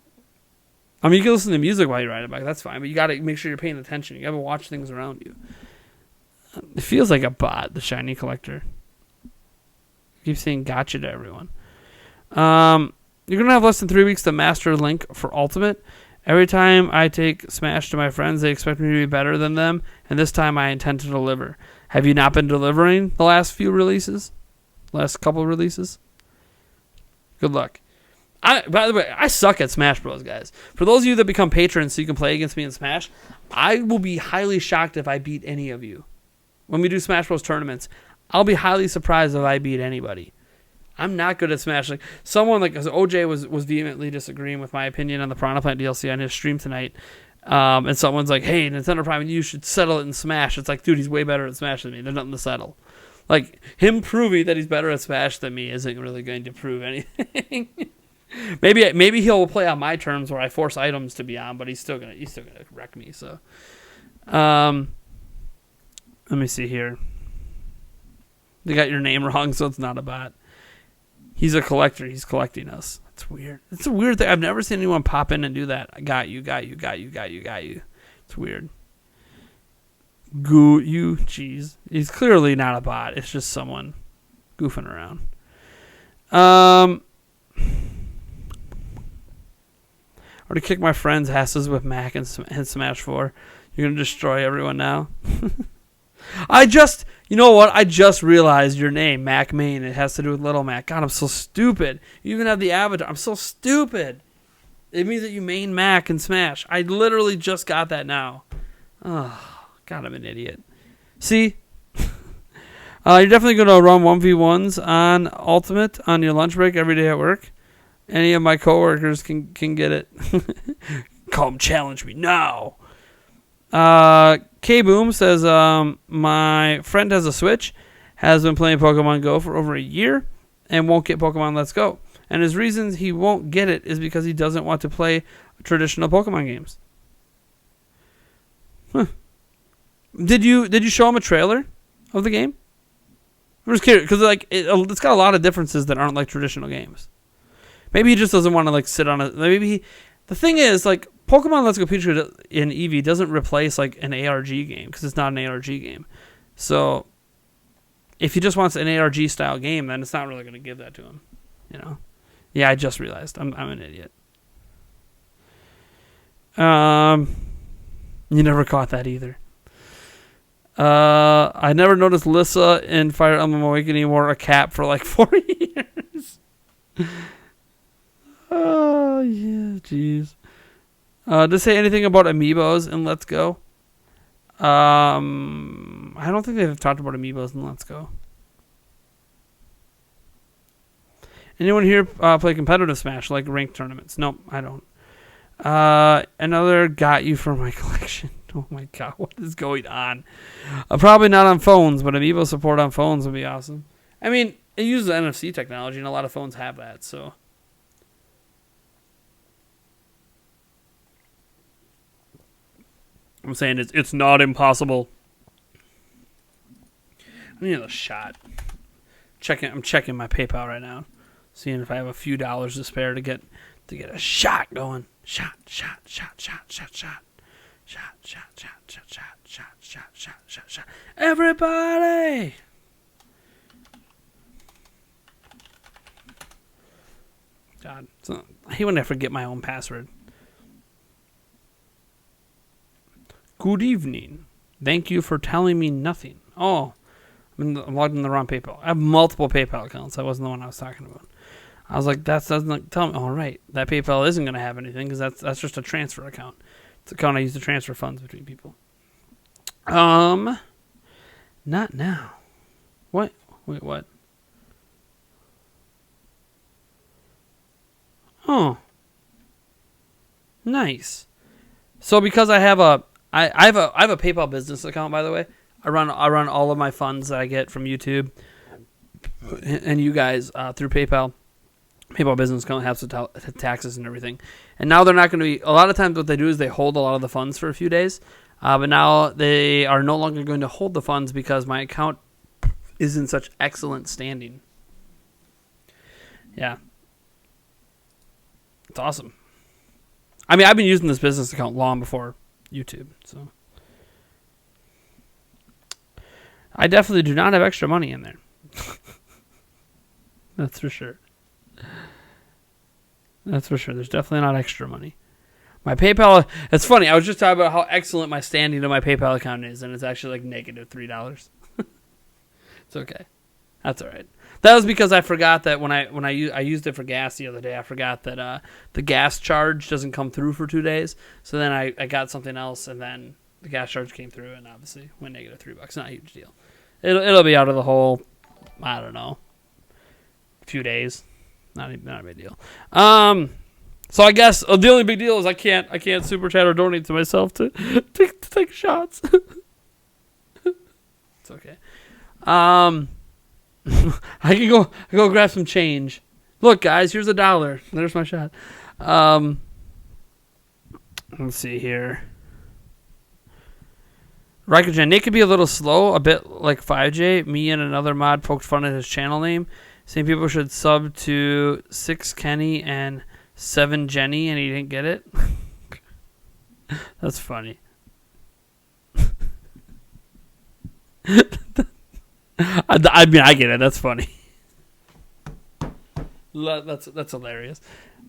you can listen to music while you ride a bike. That's fine, but you got to make sure you're paying attention. You got to watch things around you. It feels like a bot, the shiny collector. Keep saying gotcha to everyone. You're going to have less than 3 weeks to master Link for Ultimate. Every time I take Smash to my friends, they expect me to be better than them, and this time I intend to deliver. Have you not been delivering the last few releases? Last couple releases? Good luck. By the way, I suck at Smash Bros, guys. For those of you that become patrons so you can play against me in Smash, I will be highly shocked if I beat any of you. When we do Smash Bros tournaments, I'll be highly surprised if I beat anybody. I'm not good at Smash. Like someone like OJ was vehemently disagreeing with my opinion on the Piranha Plant DLC on his stream tonight. And someone's like, "Hey, Nintendo Prime, you should settle it in Smash." It's like, dude, he's way better at Smash than me. There's nothing to settle. Like him proving that he's better at Smash than me isn't really going to prove anything. maybe he'll play on my terms where I force items to be on, but he's still gonna wreck me. So, let me see here. They got your name wrong, so it's not a bot. He's a collector. He's collecting us. It's weird. It's a weird thing. I've never seen anyone pop in and do that. I got you. It's weird. Jeez. He's clearly not a bot. It's just someone goofing around. Already kicked my friends' asses with Mac and Smash 4. You're going to destroy everyone now? You know what? I just realized your name, Mac Main. It has to do with Little Mac. God, I'm so stupid. You even have the avatar. I'm so stupid. It means that you main Mac and Smash. I literally just got that now. Oh, God, I'm an idiot. See? You're definitely going to run 1v1s on Ultimate on your lunch break every day at work. Any of my coworkers can get it. Come challenge me now. K-Boom says, my friend has a Switch, has been playing Pokemon Go for over a year, and won't get Pokemon Let's Go. And his reasons he won't get it is because he doesn't want to play traditional Pokemon games. Huh. Did you show him a trailer of the game? I'm just curious, because like it's got a lot of differences that aren't like traditional games. Maybe he just doesn't want to like sit on it. The thing is, like, Pokemon Let's Go Pikachu in Eevee doesn't replace like an ARG game because it's not an ARG game. So if he just wants an ARG style game, then it's not really going to give that to him. You know? Yeah, I just realized I'm an idiot. You never caught that either. I never noticed Lissa in Fire Emblem Awakening wore a cap for like 4 years. Oh yeah, jeez. To say anything about amiibos in Let's Go? I don't think they've talked about amiibos in Let's Go. Anyone here play competitive Smash, like ranked tournaments? Nope, I don't. Another got you for my collection. Oh my god, what is going on? Probably not on phones, but Amiibo support on phones would be awesome. I mean, it uses NFC technology, and a lot of phones have that, so. I'm saying it's not impossible. I need a shot. I'm checking my PayPal right now, seeing if I have a few dollars to spare to get a shot going. Shot. Everybody! God, I hate when I forget my own password. Good evening. Thank you for telling me nothing. Oh, I'm logged in the wrong PayPal. I have multiple PayPal accounts. That wasn't the one I was talking about. I was like, that doesn't tell me. All right, that PayPal isn't going to have anything because that's just a transfer account. It's an account I use to transfer funds between people. Not now. What? Wait, what? Oh, nice. So because I have a PayPal business account, by the way. I run all of my funds that I get from YouTube and you guys through PayPal. PayPal business account has taxes and everything. And now they're not going to be. A lot of times, what they do is they hold a lot of the funds for a few days. But now they are no longer going to hold the funds because my account is in such excellent standing. Yeah, it's awesome. I mean, I've been using this business account long before YouTube, so. I definitely do not have extra money in there. That's for sure. That's for sure. There's definitely not extra money. My PayPal, it's funny. I was just talking about how excellent my standing on my PayPal account is, and it's actually like negative $3. It's okay. That's all right. That was because I forgot that when I used it for gas the other day, I forgot that the gas charge doesn't come through for 2 days. So then I got something else, and then the gas charge came through, and obviously went negative $3. Not a huge deal. It'll be out of the whole, I don't know, few days. Not a big deal. So I guess the only big deal is I can't super chat or donate to myself to take shots. It's okay. I can go grab some change. Look, guys, here's $1. There's my shot. Let's see here. Rykogen, Nate could be a little slow, a bit like 5J. Me and another mod poked fun at his channel name, saying people should sub to 6 Kenny and 7 Jenny, and he didn't get it. That's funny. I mean, I get it. That's funny. That's hilarious.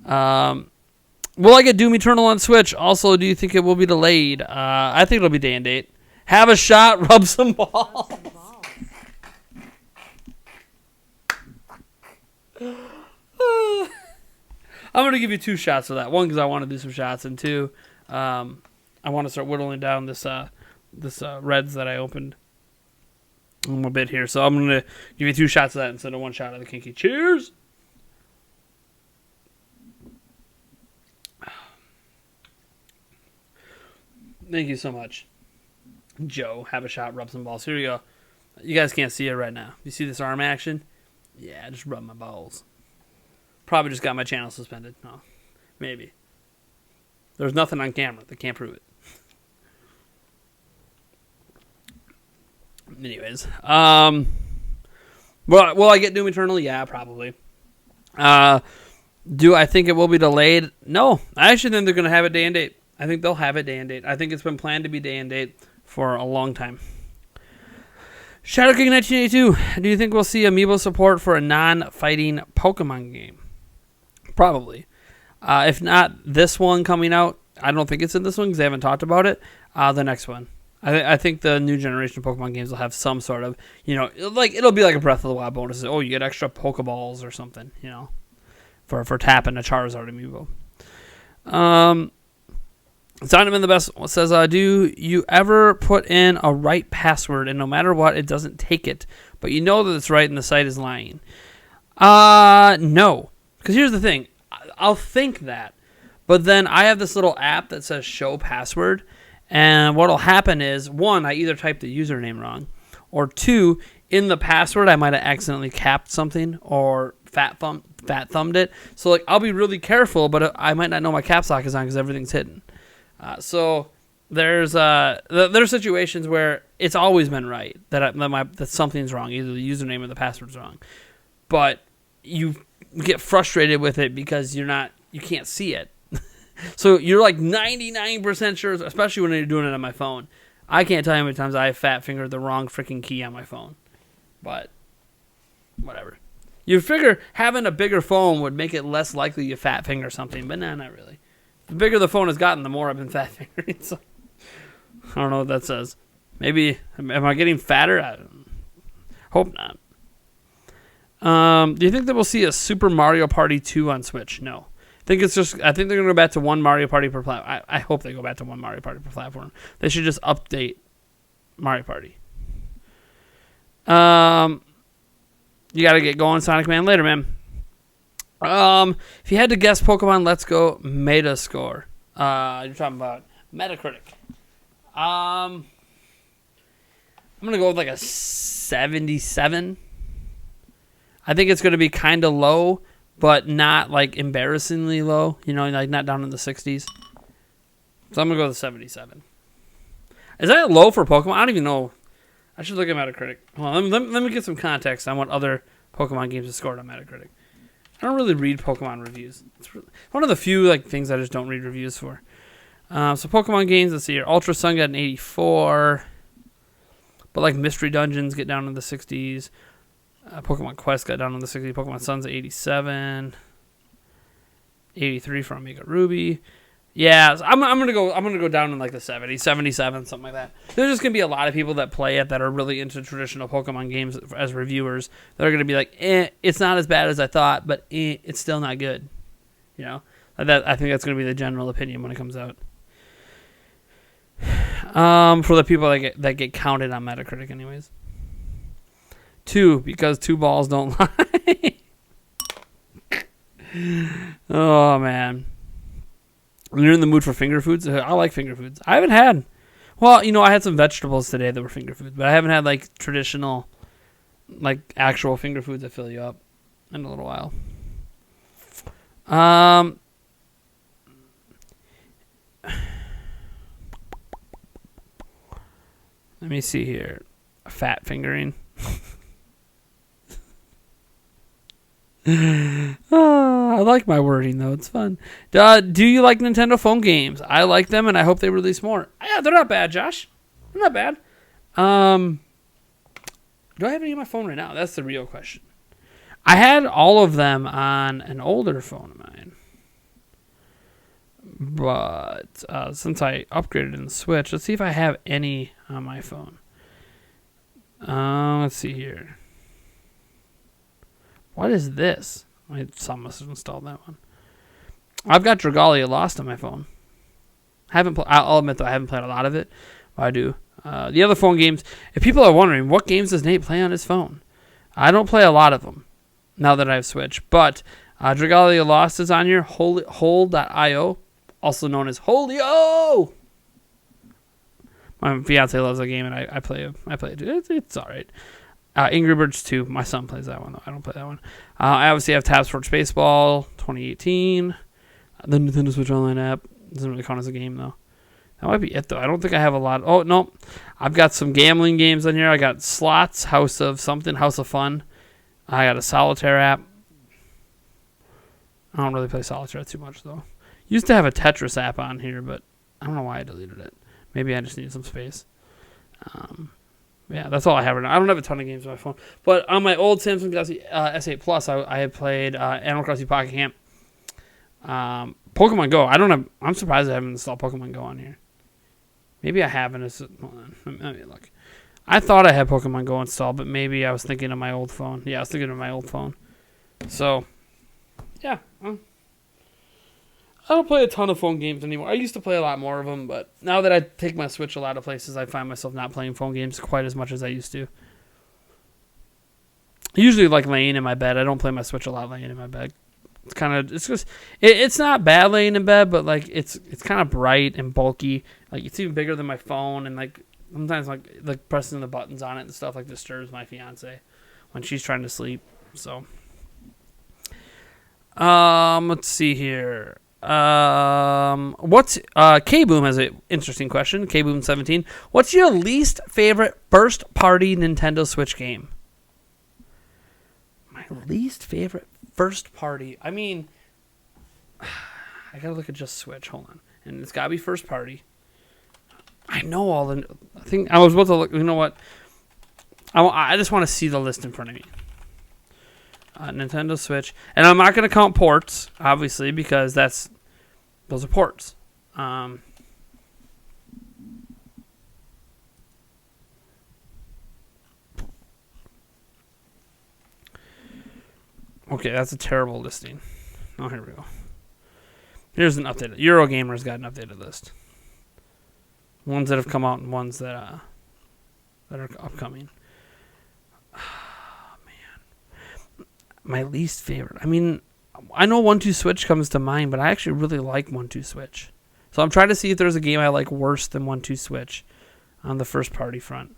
Will I get Doom Eternal on Switch? Also, do you think it will be delayed? I think it'll be day and date. Have a shot, rub some balls. I'm going to give you 2 shots for that. 1, because I want to do some shots, and 2, I want to start whittling down this Reds that I opened a little bit here. So I'm going to give you 2 shots of that instead of 1 shot of the Kinky. Cheers! Thank you so much. Joe, have a shot, rub some balls. Here we go. You guys can't see it right now. You see this arm action? Yeah, just rub my balls. Probably just got my channel suspended. No, maybe. There's nothing on camera. They can't prove it. Anyways. Will I get Doom Eternal? Yeah, probably. Do I think it will be delayed? No. I actually think they're going to have it day and date. I think they'll have it day and date. I think it's been planned to be day and date for a long time. Shadow King 1982. Do you think we'll see Amiibo support for a non-fighting Pokemon game? Probably. If not this one coming out, I don't think it's in this one because they haven't talked about it. The next one. I think the new generation of Pokemon games will have some sort of, it'll be like a Breath of the Wild bonus. Oh, you get extra Pokeballs or something, for tapping a Charizard Amiibo. Simon the Best says, do you ever put in a right password and no matter what, it doesn't take it, but you know that it's right and the site is lying? No. Because here's the thing. I'll think that, but then I have this little app that says show password, And what'll happen is, one, I either typed the username wrong, or two, in the password I might have accidentally capped something or fat thumbed it. So like I'll be really careful, but I might not know my caps lock is on because everything's hidden. So there's situations where it's always been right that something's wrong, either the username or the password's wrong, but you get frustrated with it because you can't see it. So you're like 99% sure, especially when you're doing it on my phone. I can't tell you how many times I have fat fingered the wrong freaking key on my phone, but whatever. You figure having a bigger phone would make it less likely you fat finger something, but nah, not really. The bigger the phone has gotten, the more I've been fat fingering. So I don't know what that says. Maybe, am I getting fatter? I hope not. Do you think that we'll see a Super Mario Party 2 on Switch? No. I think they're going to go back to one Mario Party per platform. I hope they go back to one Mario Party per platform. They should just update Mario Party. You got to get going, Sonic Man. Later, man. If you had to guess Pokemon Let's Go Metascore, you're talking about Metacritic. I'm going to go with like a 77. I think it's going to be kind of low, but not like embarrassingly low, like not down in the 60s. So I'm going to go with 77. Is that low for Pokemon? I don't even know. I should look at Metacritic. Hold on, let me get some context on what other Pokemon games have scored on Metacritic. I don't really read Pokemon reviews. It's one of the few things I just don't read reviews for. So Pokemon games, let's see here. Ultra Sun got an 84. But Mystery Dungeons get down in the 60s. Pokemon Quest got down in the 60s. Pokemon Sun's at 87. 83 for Omega Ruby. Yeah, so I'm gonna go down in the 70s, 77, something like that. There's just gonna be a lot of people that play it that are really into traditional Pokemon games as reviewers. They're gonna be like, it's not as bad as I thought, but it's still not good. I think that's gonna be the general opinion when it comes out. For the people that get counted on Metacritic, anyways. 2, because 2 balls don't lie. Oh man. When you're in the mood for finger foods, I like finger foods. I haven't had, I had some vegetables today that were finger foods, but I haven't had traditional, actual finger foods that fill you up in a little while. Let me see here. Fat fingering. I like my wording though; it's fun. Do you like Nintendo phone games? I like them, and I hope they release more. Yeah, they're not bad, Josh. They're not bad. Do I have any on my phone right now? That's the real question. I had all of them on an older phone of mine, but since I upgraded in the Switch, let's see if I have any on my phone. Let's see here. What is this? My son must have installed that one. I've got Dragalia Lost on my phone. I'll admit though, I haven't played a lot of it, but I do. The other phone games, if people are wondering, what games does Nate play on his phone? I don't play a lot of them now that I've switched, but Dragalia Lost is on here. Hold.io, also known as Holio. My fiance loves that game, and I play it. It's all right. Angry Birds 2. My son plays that one, though. I don't play that one. I obviously have Tap Sports Baseball 2018. The Nintendo Switch Online app. Doesn't really count as a game, though. That might be it, though. I don't think I have a lot. Oh, no. I've got some gambling games on here. I got Slots, House of Something, House of Fun. I got a Solitaire app. I don't really play Solitaire too much, though. Used to have a Tetris app on here, but I don't know why I deleted it. Maybe I just needed some space. Yeah, that's all I have right now. I don't have a ton of games on my phone. But on my old Samsung Galaxy S8 Plus, I had played Animal Crossing Pocket Camp. Pokemon Go. I'm surprised I haven't installed Pokemon Go on here. Maybe I haven't. Hold on. Let me look. I thought I had Pokemon Go installed, but maybe I was thinking of my old phone. Yeah, I was thinking of my old phone. So, yeah. I don't play a ton of phone games anymore. I used to play a lot more of them, but now that I take my Switch a lot of places, I find myself not playing phone games quite as much as I used to. I usually like laying in my bed. I don't play my Switch a lot laying in my bed It's kind of it's just it's not bad laying in bed, but like it's kind of bright and bulky. Like it's even bigger than my phone, and like sometimes like pressing the buttons on it and stuff like disturbs my fiance when she's trying to sleep. So let's see here. What's K-Boom has an interesting question. K-Boom 17. What's your least favorite first party Nintendo Switch game? My least favorite first party. I mean, I gotta look at just Switch. Hold on, and it's gotta be first party. I know all the. I think I was about to look. You know what? I just want to see the list in front of me. Nintendo Switch, and I'm not gonna count ports, obviously, because those are ports. Okay, that's a terrible listing. Oh, here we go. Here's an updated. Eurogamer's got an updated list. Ones that have come out and ones that are upcoming. Oh, man. My least favorite. I mean, I know 1-2 Switch comes to mind, but I actually really like 1-2 Switch. So I'm trying to see if there's a game I like worse than 1-2 Switch on the first party front.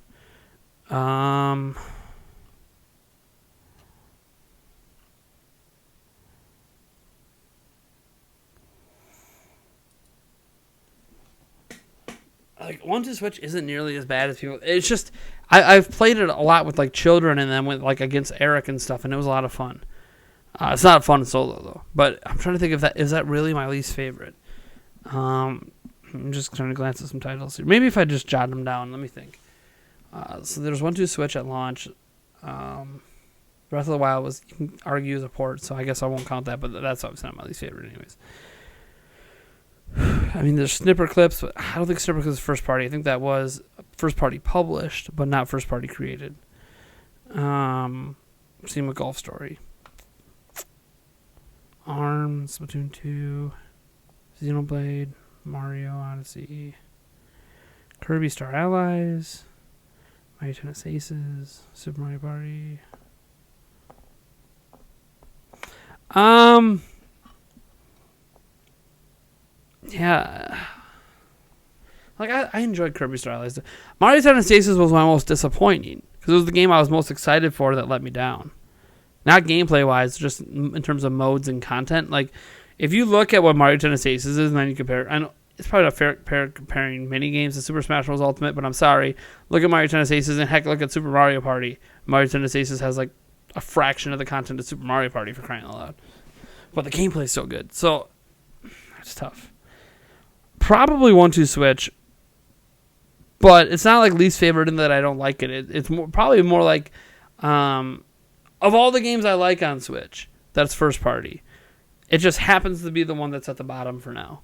Like 1-2 Switch isn't nearly as bad as people. It's just I've played it a lot with like children and then with like against Eric and stuff, and it was a lot of fun. It's not fun solo though, but I'm trying to think if that is that really my least favorite. I'm just trying to glance at some titles here. Maybe if I just jot them down. Let me think. So there's 1-2 Switch at launch. Breath of the Wild was, you can argue, is a port, so I guess I won't count that. But that's obviously not my least favorite, anyways. I mean, there's Snipper Clips, but I don't think Snipper Clips is first party. I think that was first party published, but not first party created. Same with Golf Story. ARM, Splatoon 2, Xenoblade, Mario Odyssey, Kirby Star Allies, Mighty Tennis Aces, Super Mario Party. Yeah. Like, I enjoyed Kirby Star Allies. Mario Tennis Aces was my most disappointing, because it was the game I was most excited for that let me down. Not gameplay-wise, just in terms of modes and content. Like, if you look at what Mario Tennis Aces is, and then you compare... I know it's probably not fair comparing mini games to Super Smash Bros. Ultimate, but I'm sorry. Look at Mario Tennis Aces, and heck, look at Super Mario Party. Mario Tennis Aces has, like, a fraction of the content of Super Mario Party, for crying out loud. But the gameplay is so good. So, it's tough. Probably 1-2 Switch, but it's not like least favorite in that I don't like it. It's probably more like, of all the games I like on Switch, that's first party. It just happens to be the one that's at the bottom for now.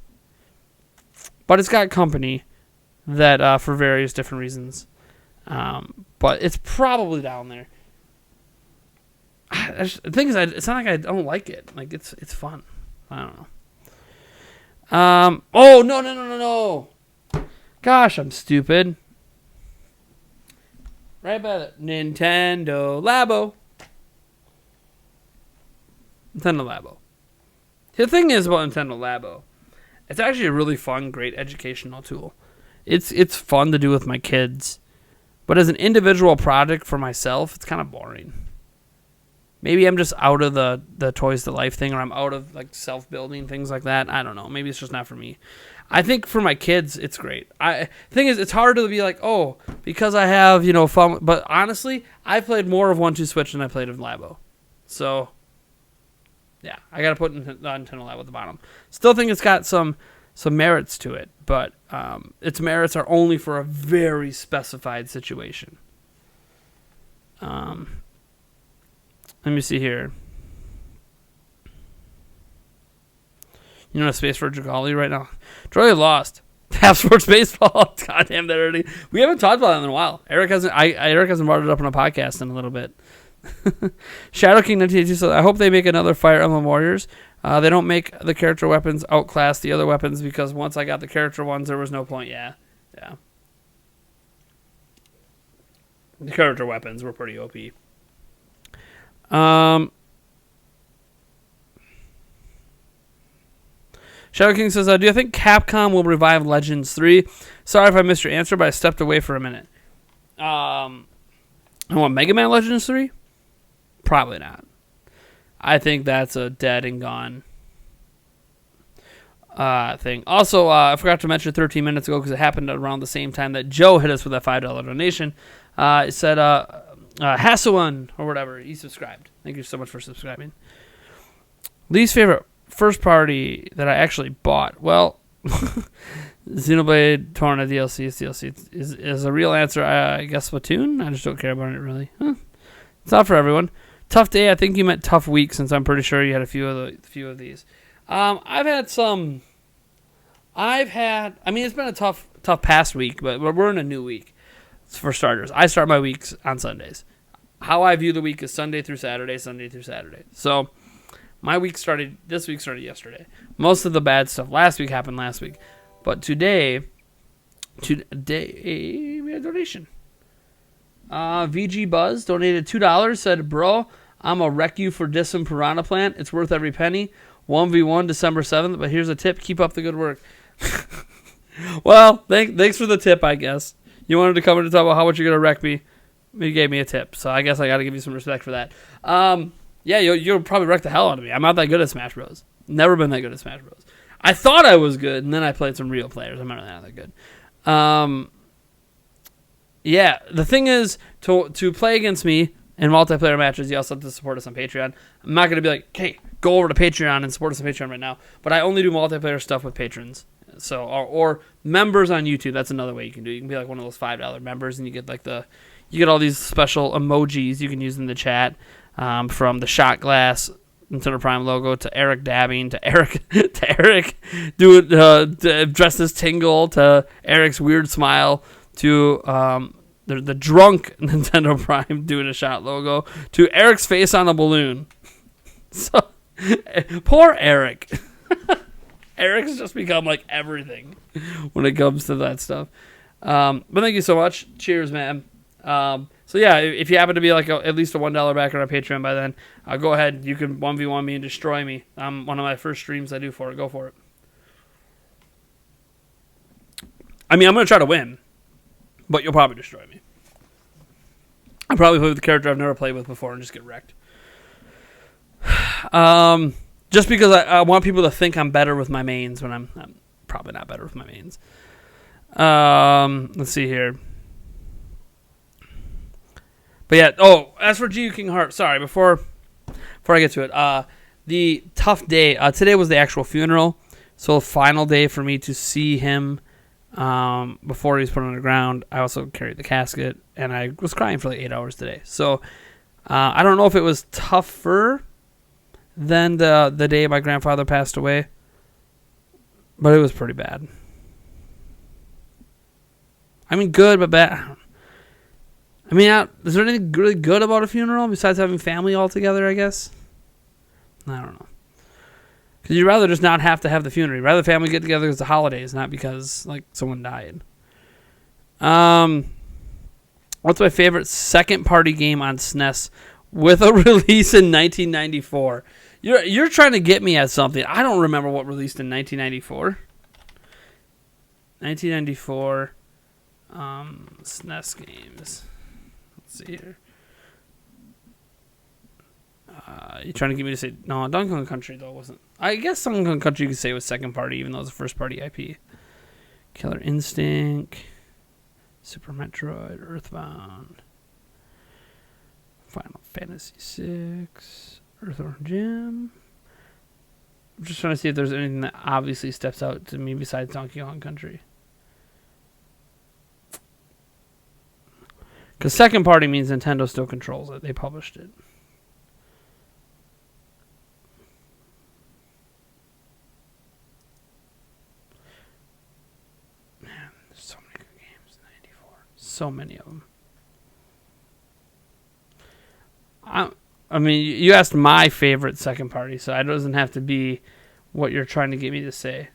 But it's got company that for various different reasons. But it's probably down there. The thing is, it's not like I don't like it. Like, it's fun. I don't know. Oh, no. Gosh, I'm stupid. Right about it. Nintendo Labo. The thing is about Nintendo Labo, it's actually a really fun, great educational tool. It's fun to do with my kids. But as an individual project for myself, it's kind of boring. Maybe I'm just out of the Toys to Life thing, or I'm out of like self-building, things like that. I don't know. Maybe it's just not for me. I think for my kids, it's great. The thing is, it's hard to be like, oh, because I have, fun. But honestly, I played more of 1-2 Switch than I played of Labo. So, yeah, I got to put Nintendo Labo at the bottom. Still think it's got some merits to it, but its merits are only for a very specified situation. Let me see here. You know, Space for Dragali right now. Dragali lost. Half Sports Baseball. God damn that already. We haven't talked about it in a while. Eric hasn't brought it up on a podcast in a little bit. Shadow King 1982 says, I hope they make another Fire Emblem Warriors. They don't make the character weapons outclass the other weapons, because once I got the character ones, there was no point. Yeah. The character weapons were pretty OP. Shadow King says, do you think Capcom will revive Legends 3? Sorry if I missed your answer, but I stepped away for a minute. I want Mega Man Legends 3? Probably not. I think that's a dead and gone thing. Also, I forgot to mention 13 minutes ago because it happened around the same time that Joe hit us with that $5 donation. It said, Hassawan or whatever, he subscribed. Thank you so much for subscribing. Least favorite first party that I actually bought. Well, Xenoblade Torna DLC is a real answer. I guess Splatoon. I just don't care about it really. It's not for everyone. Tough day. I think you meant tough week since I'm pretty sure you had a few of these. I've had some. I mean, it's been a tough past week, but we're in a new week. For starters, I start my weeks on Sundays. How I view the week is Sunday through Saturday. So my week started. This week started yesterday. Most of the bad stuff last week happened last week, but today we had a donation. VG Buzz donated $2. Said, "Bro, I'm a wreck you for dissing Piranha Plant. It's worth every penny. 1v1 December 7th. But here's a tip: keep up the good work." Well, thanks for the tip, I guess. You wanted to come in and talk about how much you're going to wreck me. You gave me a tip, so I guess I got to give you some respect for that. Yeah, you'll probably wreck the hell out of me. I'm not that good at Smash Bros. Never been that good at Smash Bros. I thought I was good, and then I played some real players. I'm not that good. Yeah, the thing is, to play against me in multiplayer matches, you also have to support us on Patreon. I'm not going to be like, hey, go over to Patreon and support us on Patreon right now. But I only do multiplayer stuff with patrons. So or members on YouTube. That's another way you can do it. You can be like one of those $5 members, and you get like you get all these special emojis you can use in the chat, from the shot glass Nintendo Prime logo to Eric dabbing to Eric dressed as Tingle to Eric's weird smile to the drunk Nintendo Prime doing a shot logo to Eric's face on a balloon. So poor Eric. Eric's just become like everything when it comes to that stuff. But thank you so much. Cheers, man. So yeah, if you happen to be like at least a $1 backer on Patreon by then, go ahead. You can 1v1 me and destroy me. One of my first streams I do for it. Go for it. I mean, I'm going to try to win, but you'll probably destroy me. I'll probably play with a character I've never played with before and just get wrecked. Just because I want people to think I'm better with my mains when I'm probably not better with my mains. Let's see here. But yeah, as for GU King Heart, sorry, before I get to it, the tough day, today was the actual funeral, so final day for me to see him before he was put on the ground. I also carried the casket, and I was crying for like 8 hours today. So I don't know if it was tougher than the day my grandfather passed away, but it was pretty bad. I mean, good, but bad. I mean, is there anything really good about a funeral besides having family all together, I guess? I don't know. Because you'd rather just not have to have the funeral. You'd rather family get together because the holidays, not because, like, someone died. What's my favorite second-party game on SNES with a release in 1994? You're trying to get me at something. I don't remember what released in 1994. 1994 SNES games. Let's see here. You trying to get me to say no? Donkey Kong Country though wasn't. I guess Donkey Kong Country you could say was second party, even though it was a first party IP. Killer Instinct, Super Metroid, Earthbound, Final Fantasy VI, Earthworm Jim. I'm just trying to see if there's anything that obviously steps out to me besides Donkey Kong Country. Because second party means Nintendo still controls it. They published it. Man, there's so many good games in 94. So many of them. I mean, you asked my favorite second party, so it doesn't have to be what you're trying to get me to say.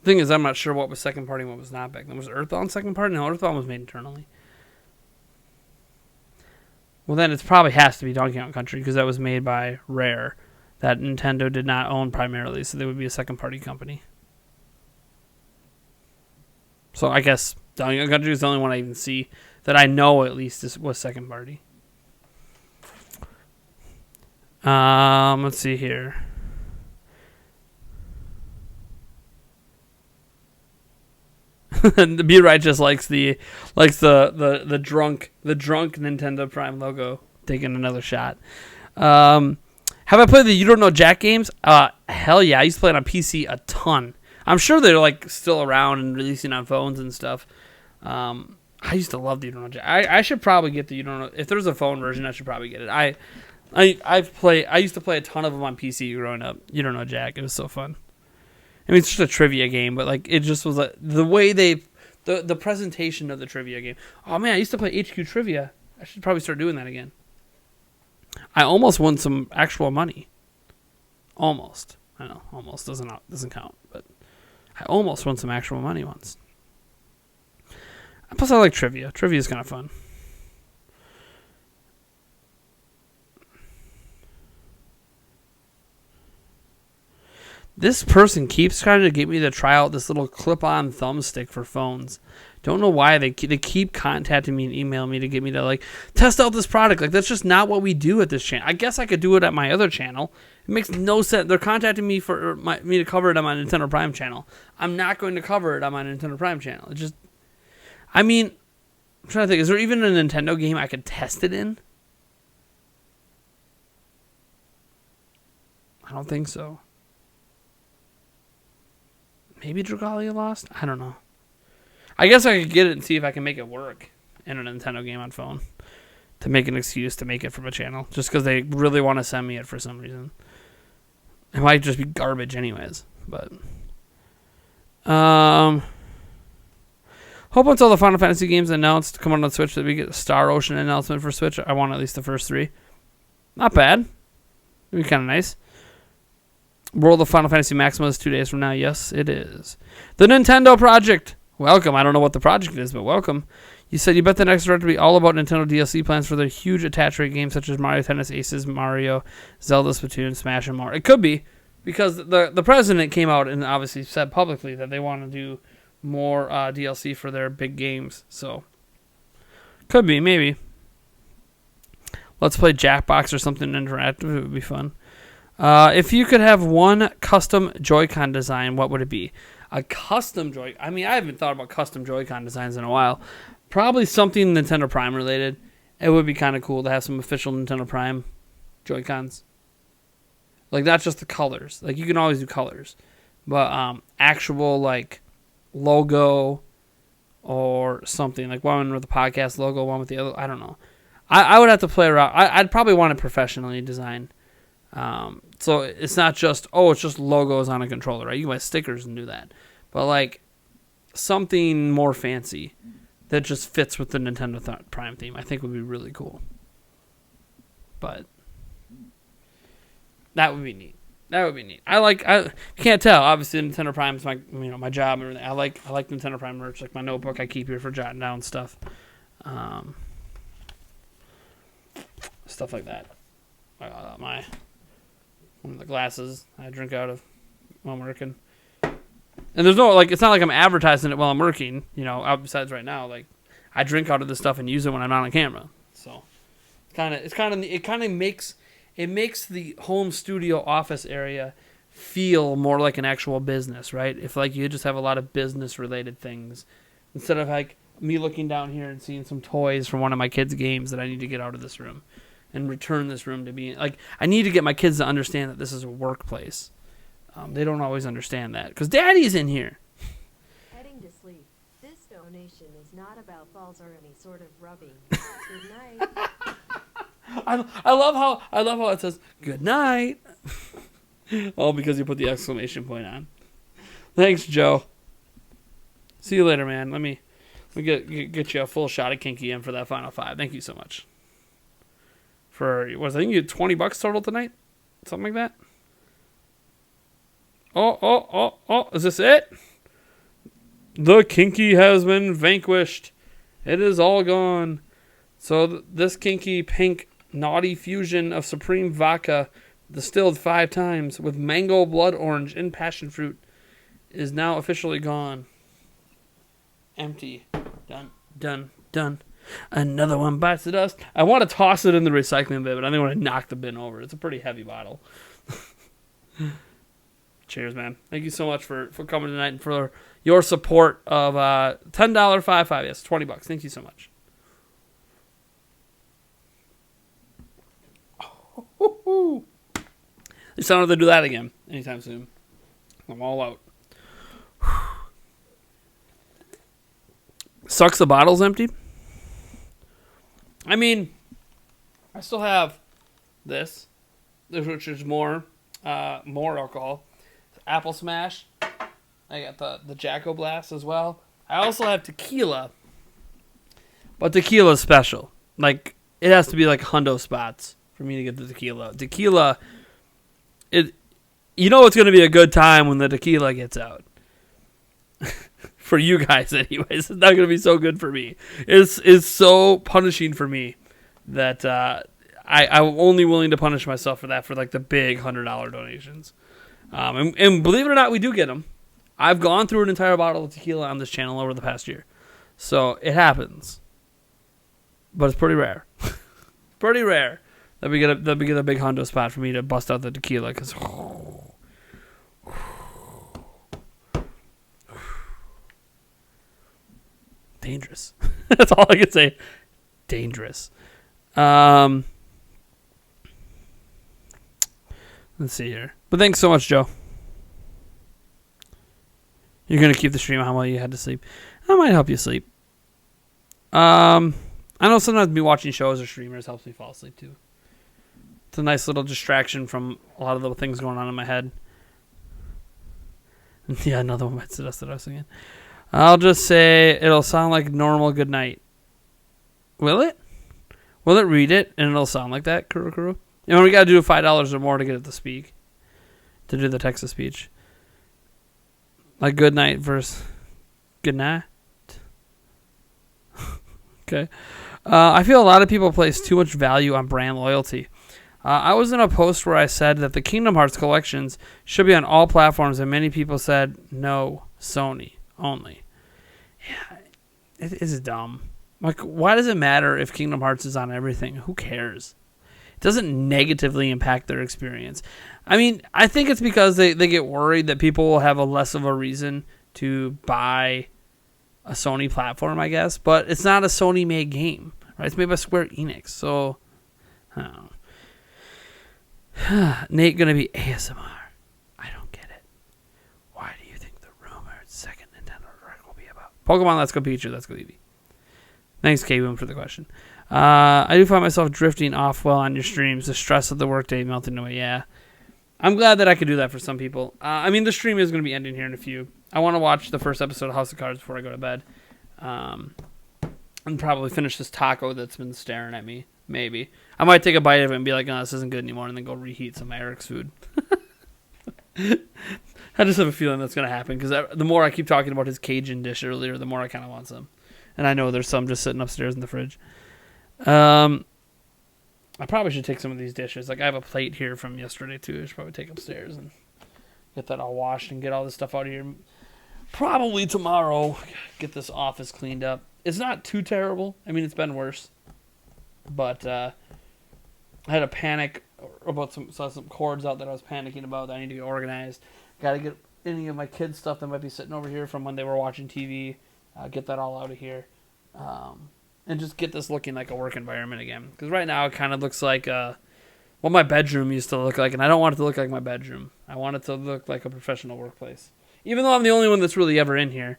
Thing is, I'm not sure what was second party and what was not back then. Was Earthbound second party? No, Earthbound was made internally. Well, then it probably has to be Donkey Kong Country because that was made by Rare, that Nintendo did not own primarily, so they would be a second-party company. So I guess Donkey Kong Country is the only one I even see that I know at least was second-party. Let's see here. The Be Righteous likes the drunk Nintendo Prime logo taking another shot. Have I played the You Don't Know Jack games? Hell yeah, I used to play it on PC a ton. I'm sure they're like still around and releasing on phones and stuff. I used to love the You Don't Know Jack. I should probably get the You Don't Know. If there's a phone version, I should probably get it. I used to play a ton of them on PC growing up. You Don't Know Jack. It was so fun. I mean, it's just a trivia game, but like it just was like the way the presentation of the trivia game. Oh man, I used to play HQ Trivia. I should probably start doing that again. I almost won some actual money. Almost. I know, almost doesn't count, but I almost won some actual money once. Plus, I like trivia. Trivia is kind of fun. This person keeps trying to get me to try out this little clip-on thumbstick for phones. Don't know why they keep contacting me and emailing me to get me to like test out this product. Like that's just not what we do at this channel. I guess I could do it at my other channel. It makes no sense. They're contacting me for me to cover it on my Nintendo Prime channel. I'm not going to cover it on my Nintendo Prime channel. It just, I mean, I'm trying to think. Is there even a Nintendo game I could test it in? I don't think so. Maybe Dragalia Lost? I don't know. I guess I could get it and see if I can make it work in a Nintendo game on phone to make an excuse to make it from a channel just because they really want to send me it for some reason. It might just be garbage anyways, but hope once all the Final Fantasy games announced come out on Switch that we get a Star Ocean announcement for Switch. I want at least the first 3. Not bad. It'd be kind of nice. World of Final Fantasy Maxima is 2 days from now. Yes, it is. The Nintendo Project. Welcome. I don't know what the project is, but welcome. You said you bet the next direct to be all about Nintendo DLC plans for their huge attach rate games such as Mario Tennis Aces, Mario, Zelda, Splatoon, Smash, and more. It could be because the president came out and obviously said publicly that they want to do more DLC for their big games. So, could be, maybe. Let's play Jackbox or something interactive. It would be fun. If you could have one custom Joy-Con design, what would it be? A custom Joy... I mean, I haven't thought about custom Joy-Con designs in a while. Probably something Nintendo Prime related. It would be kind of cool to have some official Nintendo Prime Joy-Cons. Like, not just the colors. Like, you can always do colors. But actual, like, logo or something. Like, one with the podcast logo, one with the other. I don't know. I would have to play around. I'd probably want it professionally designed. So it's not just, it's just logos on a controller, right? You can buy stickers and do that. But, like, something more fancy that just fits with the Nintendo Prime theme, I think would be really cool. But that would be neat. That would be neat. I can't tell. Obviously, Nintendo Prime is my job and everything. I like Nintendo Prime merch, like my notebook I keep here for jotting down stuff. Stuff like that. One of the glasses I drink out of while I'm working. And there's no, like, it's not like I'm advertising it while I'm working, besides right now. Like, I drink out of this stuff and use it when I'm not on camera. So, it kind of makes the home studio office area feel more like an actual business, right? If, like, you just have a lot of business-related things. Instead of, like, me looking down here and seeing some toys from one of my kids' games that I need to get out of this room and return this room to be, like, I need to get my kids to understand that this is a workplace. They don't always understand that because Daddy's in here. Heading to sleep. This donation is not about falls or any sort of rubbing. Good night. I love how it says good night. All because you put the exclamation point on. Thanks, Joe. See you later, man. Let me get you a full shot of Kinky in for that final 5. Thank you so much. I think you had $20 total tonight? Something like that? Oh, is this it? The Kinky has been vanquished. It is all gone. So this kinky pink naughty fusion of supreme vodka distilled 5 times with mango, blood orange, and passion fruit is now officially gone. Empty. Done. Done. Done. Another one bites the dust. I want to toss it in the recycling bin, but I think I want to knock the bin over. It's a pretty heavy bottle. Cheers, man. Thank you so much for coming tonight and for your support of $10 5.5. Yes, $20. Thank you so much. They sound like they'll do that again anytime soon. I'm all out. Sucks the bottle's empty. I mean, I still have this, which is more alcohol. Apple Smash. I got the Jacko Blast as well. I also have tequila, but tequila's special. Like, it has to be like hundo spots for me to get the tequila. Tequila, you know it's going to be a good time when the tequila gets out. For you guys, anyways. It's not going to be so good for me. It's so punishing for me that I'm only willing to punish myself for that for like the big $100 donations. And believe it or not, we do get them. I've gone through an entire bottle of tequila on this channel over the past year. So it happens. But it's pretty rare. Pretty rare that we get a big hundo spot for me to bust out the tequila. Because dangerous. That's all I can say. Dangerous. Let's see here. But thanks so much, Joe. You're going to keep the stream on while you had to sleep. I might help you sleep. I know sometimes me watching shows or streamers helps me fall asleep too. It's a nice little distraction from a lot of the things going on in my head. Yeah, another one bites the dust that I was thinking. I'll just say it'll sound like normal good night. Will it? Will it read it and it'll sound like that, Kuru? You know, we got to do $5 or more to get it to speak. To do the Texas speech. Like good night versus good night. Okay. I feel a lot of people place too much value on brand loyalty. I was in a post where I said that the Kingdom Hearts collections should be on all platforms, and many people said, no, Sony only. Yeah, it is dumb. Like, why does it matter if Kingdom Hearts is on everything? Who cares? It doesn't negatively impact their experience. I mean, I think it's because they get worried that people will have a less of a reason to buy a Sony platform, I guess. But it's not a Sony-made game, right? It's made by Square Enix. So, I don't know. Nate gonna be ASMR. I don't get it. Why do you think the rumored second Nintendo Direct will be about? Pokemon Let's Go Pikachu. Let's go Eevee. Thanks, K-Boom, for the question. I do find myself drifting off well on your streams. The stress of the workday melting away. Yeah. I'm glad that I could do that for some people. I mean, the stream is going to be ending here in a few. I want to watch the first episode of House of Cards before I go to bed. And probably finish this taco that's been staring at me. Maybe. I might take a bite of it and be like, no, this isn't good anymore, and then go reheat some of Eric's food. I just have a feeling that's going to happen, because the more I keep talking about his Cajun dish earlier, the more I kind of want some. And I know there's some just sitting upstairs in the fridge. I probably should take some of these dishes. Like, I have a plate here from yesterday, too. I should probably take upstairs and get that all washed and get all this stuff out of here. Probably tomorrow, get this office cleaned up. It's not too terrible. I mean, it's been worse. But I had a panic about some cords out that I was panicking about that I need to get organized. Got to get any of my kids' stuff that might be sitting over here from when they were watching TV. Get that all out of here. And just get this looking like a work environment again. Because right now it kind of looks like what my bedroom used to look like. And I don't want it to look like my bedroom. I want it to look like a professional workplace. Even though I'm the only one that's really ever in here.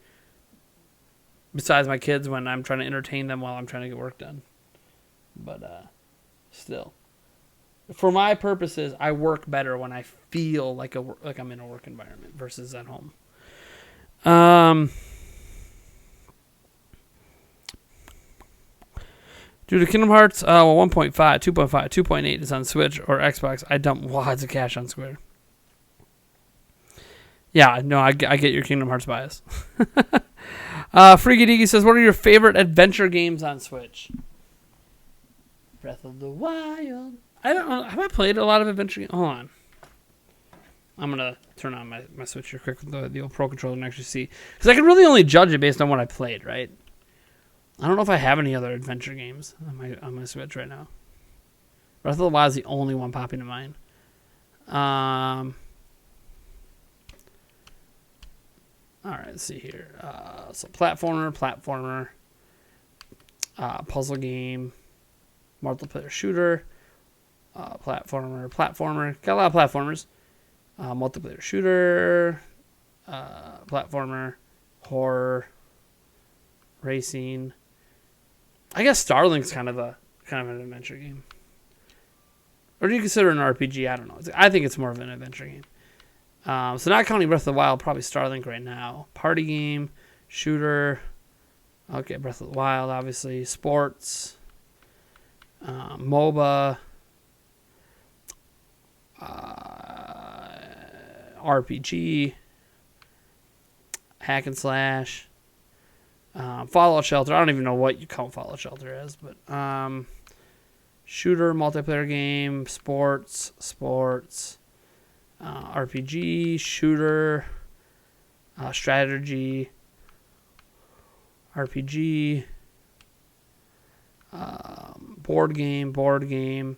Besides my kids when I'm trying to entertain them while I'm trying to get work done. But still. For my purposes, I work better when I feel like I'm in a work environment versus at home. Due to Kingdom Hearts, 1.5, 2.5, 2.8 is on Switch or Xbox. I dump wads of cash on Square. Yeah, no, I get your Kingdom Hearts bias. Freaky Deaky says, what are your favorite adventure games on Switch? Breath of the Wild. I don't know. Have I played a lot of adventure games? Hold on. I'm going to turn on my Switch here quick with the old Pro Controller and actually see. Because I can really only judge it based on what I played, right? I don't know if I have any other adventure games on my Switch right now. Breath of the Wild is the only one popping to mind. All right, let's see here. So platformer, puzzle game, multiplayer shooter, platformer. Got a lot of platformers. Multiplayer shooter, platformer, horror, racing. I guess Starlink's kind of an adventure game. Or do you consider it an RPG? I don't know. I think it's more of an adventure game. So not counting Breath of the Wild, probably Starlink right now. Party game, shooter. Okay, Breath of the Wild, obviously. Sports. MOBA. RPG. Hack and slash. Fallout Shelter. I don't even know what you count Fallout Shelter as, but shooter, multiplayer game, sports, RPG, shooter, strategy, RPG, board game.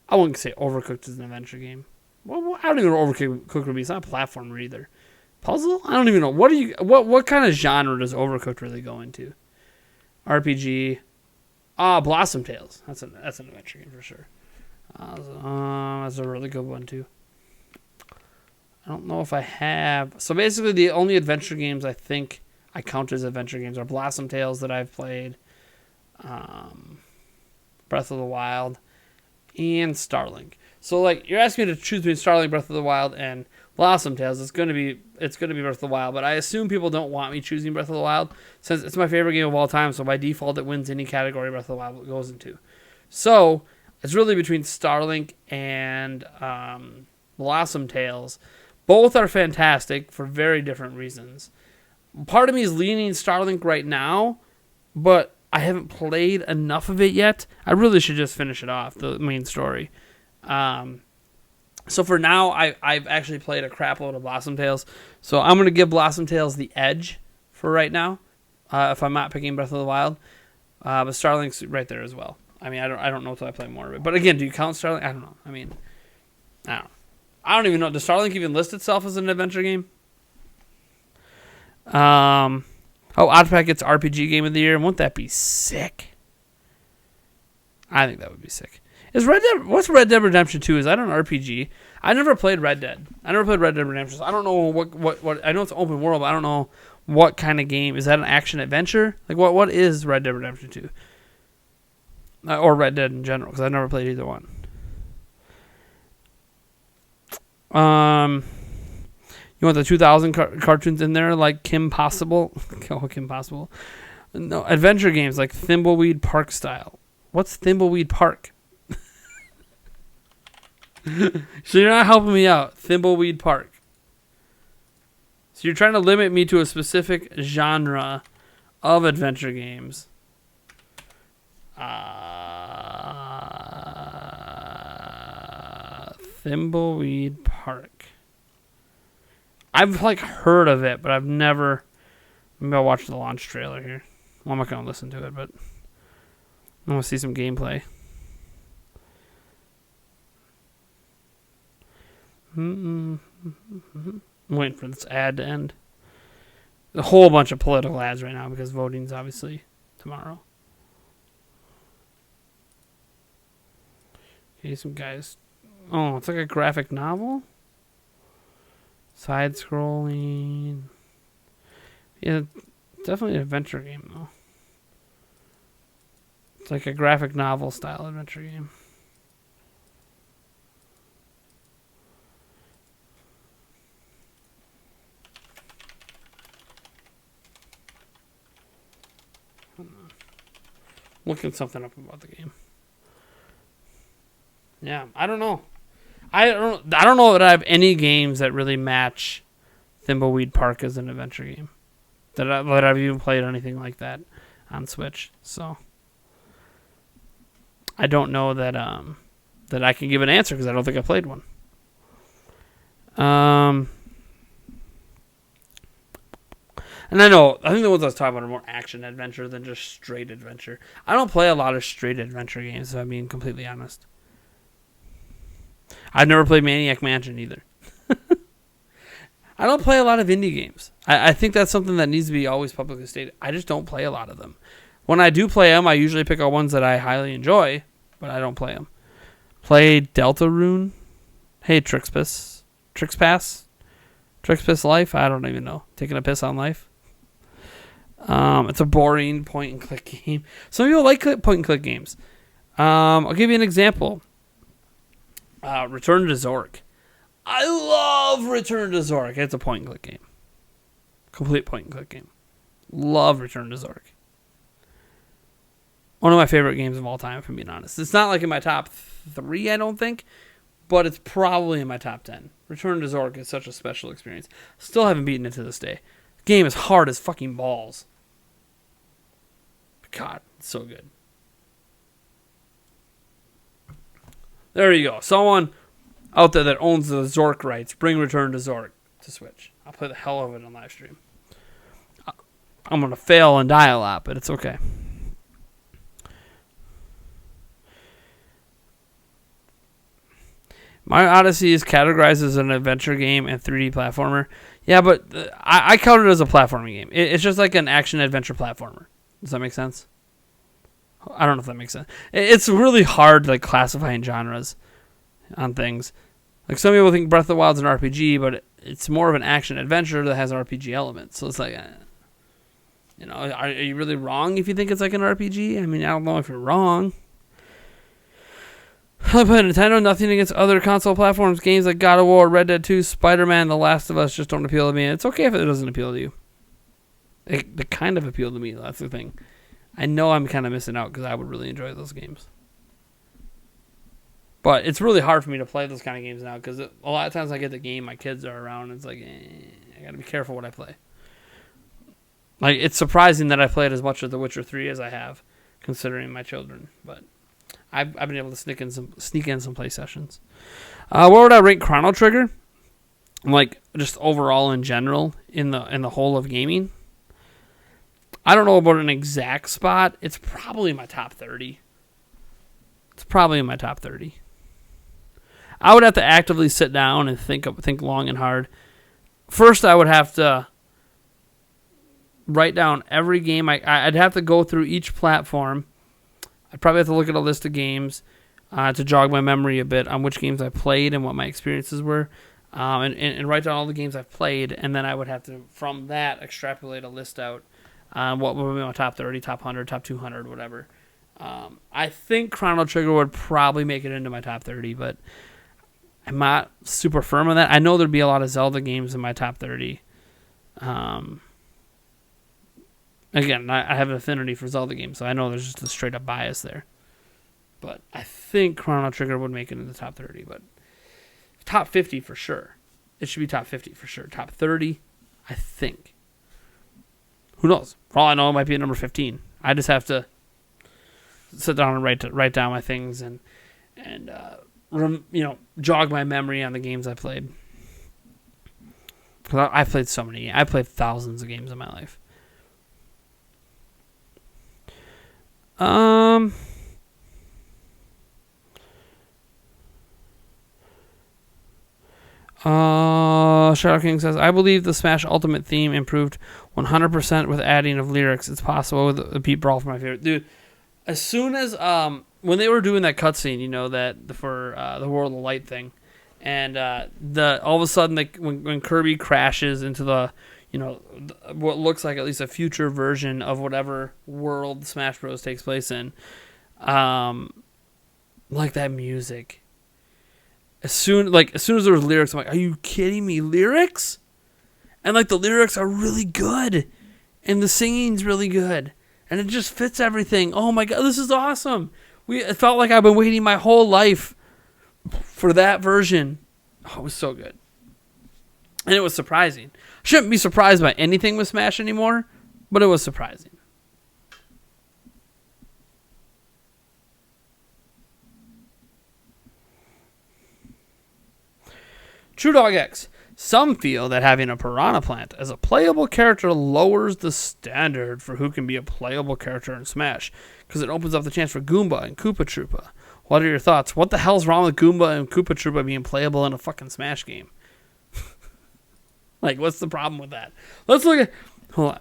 I wouldn't say Overcooked is an adventure game. Well, I don't even know what Overcooked would be. It's not a platformer either. Puzzle? I don't even know. What kind of genre does Overcooked really go into? RPG. Blossom Tales. That's an adventure game for sure. That's a really good one too. I don't know if I have. So basically, the only adventure games I think I count as adventure games are Blossom Tales that I've played, Breath of the Wild, and Starlink. So like you're asking me to choose between Starlink, Breath of the Wild, and Blossom Tales. It's gonna be Breath of the Wild, but I assume people don't want me choosing Breath of the Wild since it's my favorite game of all time. So by default, it wins any category Breath of the Wild goes into. So it's really between Starlink and Blossom Tales. Both are fantastic for very different reasons. Part of me is leaning Starlink right now, but I haven't played enough of it yet. I really should just finish it off, the main story. So for now, I've actually played a crap load of Blossom Tales. So I'm going to give Blossom Tales the edge for right now, if I'm not picking Breath of the Wild. But Starlink's right there as well. I mean, I don't know until I play more of it. But again, do you count Starlink? I don't know. I mean, I don't even know. Does Starlink even list itself as an adventure game? Oddpack gets RPG Game of the Year. Won't that be sick? I think that would be sick. What's Red Dead Redemption 2? Is that an RPG? I never played Red Dead. I never played Red Dead Redemption. So I don't know what. I know it's open world, but I don't know what kind of game. Is that an action adventure? Like what is Red Dead Redemption 2? Or Red Dead in general, because I never played either one. You want the 2000 cartoons in there, like Kim Possible? Oh, Kim Possible. No, adventure games like Thimbleweed Park style. What's Thimbleweed Park? So you're not helping me out. Thimbleweed Park. So you're trying to limit me to a specific genre of adventure games. Thimbleweed Park. I've heard of it, but I've never. Maybe I'll watch the launch trailer here. Well, I'm not gonna listen to it, but I want to see some gameplay. I'm waiting for this ad to end. A whole bunch of political ads right now because voting's obviously tomorrow. Okay, some guys. Oh, it's like a graphic novel? Side scrolling. Yeah, definitely an adventure game, though. It's like a graphic novel style adventure game. Looking something up about the game. Yeah, I don't know. I don't know that I have any games that really match Thimbleweed Park as an adventure game. That I've even played anything like that on Switch. So I don't know that that I can give an answer because I don't think I played one. And I think the ones I was talking about are more action adventure than just straight adventure. I don't play a lot of straight adventure games, if I'm being completely honest. I've never played Maniac Mansion either. I don't play a lot of indie games. I think that's something that needs to be always publicly stated. I just don't play a lot of them. When I do play them, I usually pick out ones that I highly enjoy, but I don't play them. Play Deltarune. Hey, Trixpass Life? I don't even know. Taking a piss on life? It's a boring point-and-click game. Some people like point-and-click games. I'll give you an example. Return to Zork. I love Return to Zork. It's a point-and-click game. Complete point-and-click game. Love Return to Zork. One of my favorite games of all time, if I'm being honest. It's not like in my top 3, I don't think, but it's probably in my top 10. Return to Zork is such a special experience. Still haven't beaten it to this day. The game is hard as fucking balls. God, it's so good. There you go. Someone out there that owns the Zork rights, bring Return to Zork to Switch. I'll play the hell of it on live stream. I'm going to fail and die a lot, but it's okay. Mario Odyssey is categorized as an adventure game and 3D platformer. Yeah, but I count it as a platforming game. It's just like an action-adventure platformer. Does that make sense? I don't know if that makes sense. It's really hard, like, classifying genres on things. Like, some people think Breath of the Wild's an RPG, but it's more of an action-adventure that has RPG elements. So it's like, are you really wrong if you think it's like an RPG? I mean, I don't know if you're wrong. I play Nintendo, nothing against other console platforms. Games like God of War, Red Dead 2, Spider-Man, The Last of Us just don't appeal to me. It's okay if it doesn't appeal to you. They kind of appeal to me, that's the thing. I know I'm kind of missing out because I would really enjoy those games. But it's really hard for me to play those kind of games now because a lot of times I get the game, my kids are around, and it's like, I got to be careful what I play. Like, it's surprising that I played as much of The Witcher 3 as I have, considering my children, but I've been able to sneak in some play sessions. Where would I rank Chrono Trigger? Like, just overall in general in the whole of gaming. I don't know about an exact spot. It's probably in my top 30. I would have to actively sit down and think long and hard. First, I would have to write down every game. I'd have to go through each platform. I'd probably have to look at a list of games to jog my memory a bit on which games I played and what my experiences were, and write down all the games I've played, and then I would have to, from that, extrapolate a list out on what would be my top 30, top 100, top 200, whatever. I think Chrono Trigger would probably make it into my top 30, but I'm not super firm on that. I know there'd be a lot of Zelda games in my top 30. Again, I have an affinity for Zelda games, so I know there's just a straight-up bias there. But I think Chrono Trigger would make it in the top 30, but top 50 for sure. It should be top 50 for sure. Top 30, I think. Who knows? For all I know, it might be at number 15. I just have to sit down and write down my things and jog my memory on the games I played. Because I played so many. I played thousands of games in my life. Shadow King says, I believe the Smash Ultimate theme improved 100% with adding of lyrics. It's possible with the Pete Brawl for my favorite. Dude, as soon as, when they were doing that cutscene, that for the World of Light thing, and all of a sudden, when Kirby crashes into the, what looks like at least a future version of whatever world Smash Bros. Takes place in, like that music. As soon as there was lyrics, I'm like, are you kidding me? Lyrics? And like the lyrics are really good. And the singing's really good. And it just fits everything. Oh my God, this is awesome. It felt like I've been waiting my whole life for that version. Oh, it was so good. And it was surprising. Shouldn't be surprised by anything with Smash anymore, but it was surprising. True Dog X. Some feel that having a Piranha Plant as a playable character lowers the standard for who can be a playable character in Smash, because it opens up the chance for Goomba and Koopa Troopa. What are your thoughts? What the hell's wrong with Goomba and Koopa Troopa being playable in a fucking Smash game? Like, what's the problem with that? Hold on.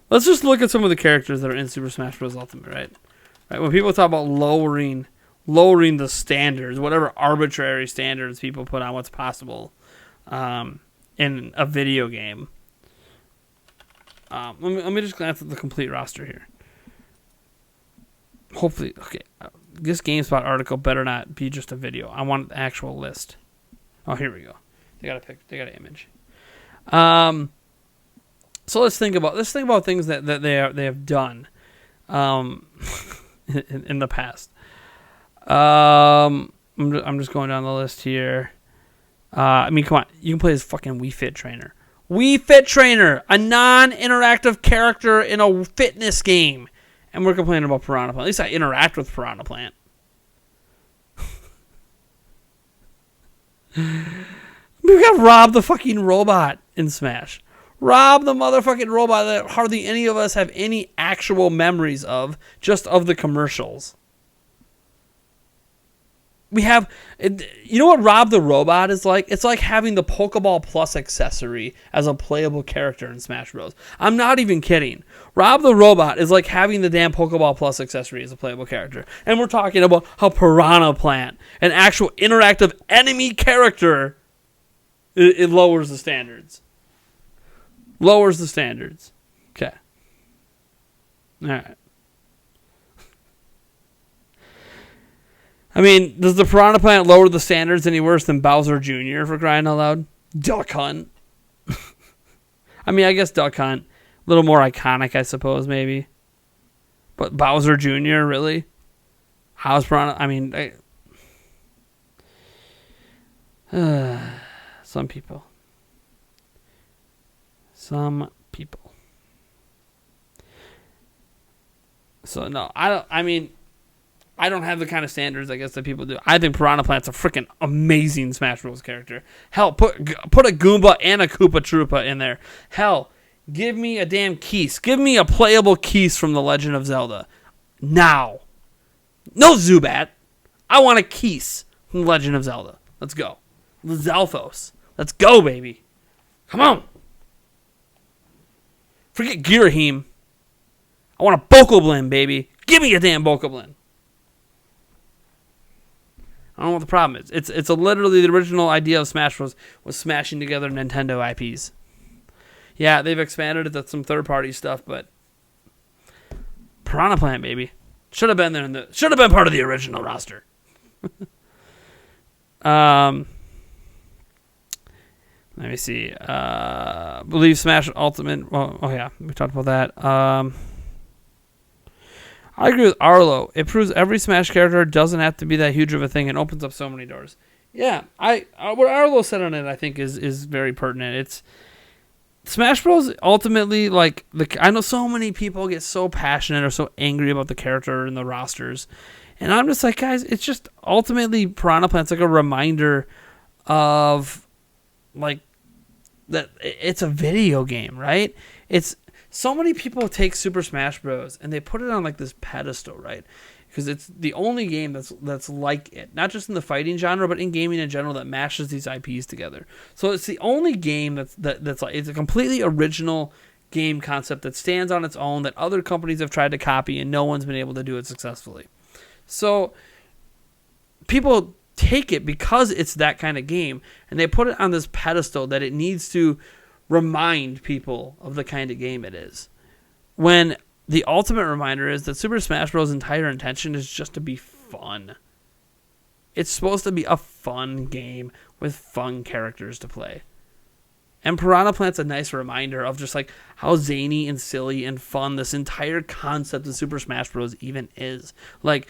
Let's just look at some of the characters that are in Super Smash Bros. Ultimate, right? Right. When people talk about lowering the standards, whatever arbitrary standards people put on what's possible in a video game. Let me just glance at the complete roster here. Hopefully, okay. This GameSpot article better not be just a video. I want the actual list. Oh, here we go. They got an image. So let's think about things that they have done in the past. I'm just going down the list here. I mean, come on, you can play as fucking Wii Fit Trainer. Wii Fit Trainer, a non-interactive character in a fitness game, and we're complaining about Piranha Plant. At least I interact with Piranha Plant. We got Rob the fucking robot in Smash. Rob the motherfucking robot that hardly any of us have any actual memories of, just of the commercials. We have, you know what Rob the robot is like? It's like having the Pokeball Plus accessory as a playable character in Smash Bros. I'm not even kidding. Rob the robot is like having the damn Pokeball Plus accessory as a playable character. And we're talking about how Piranha Plant, an actual interactive enemy character, it lowers the standards. Lowers the standards. Okay. All right. I mean, does the Piranha Plant lower the standards any worse than Bowser Jr., for crying out loud? Duck Hunt. I mean, I guess Duck Hunt. A little more iconic, I suppose, maybe. But Bowser Jr., really? How's Piranha? I mean, some people. Some people. So, no, I don't have the kind of standards, I guess, that people do. I think Piranha Plant's a freaking amazing Smash Bros. Character. Hell, put a Goomba and a Koopa Troopa in there. Hell, give me a damn Keese. Give me a playable Keese from The Legend of Zelda. Now. No Zubat. I want a Keese from The Legend of Zelda. Let's go. Zelthos. Let's go, baby. Come on. Forget Girahim. I want a Bokoblin, baby. Give me a damn Bokoblin. I don't know what the problem is. It's literally the original idea of Smash was smashing together Nintendo IPs. Yeah, they've expanded it to some third-party stuff, but Piranha Plant, baby, should have been there. Should have been part of the original roster. Let me see. Believe Smash Ultimate. Well, oh yeah, we talked about that. I agree with Arlo. It proves every Smash character doesn't have to be that huge of a thing and opens up so many doors. Yeah, what Arlo said on it, I think, is very pertinent. It's Smash Bros. Ultimately, like, I know so many people get so passionate or so angry about the character and the rosters, and I'm just like, guys, it's just ultimately Piranha Plant's like a reminder of, like, that it's a video game, right? It's so many people take Super Smash Bros. And they put it on like this pedestal, right? Because it's the only game that's like it, not just in the fighting genre, but in gaming in general, that mashes these IPs together. So it's the only game that's like, it's a completely original game concept that stands on its own, that other companies have tried to copy and no one's been able to do it successfully. So people take it because it's that kind of game, and they put it on this pedestal that it needs to remind people of the kind of game it is. When the ultimate reminder is that Super Smash Bros. Entire intention is just to be fun. It's supposed to be a fun game with fun characters to play. And Piranha Plant's a nice reminder of just like how zany and silly and fun this entire concept of Super Smash Bros. Even is. Like,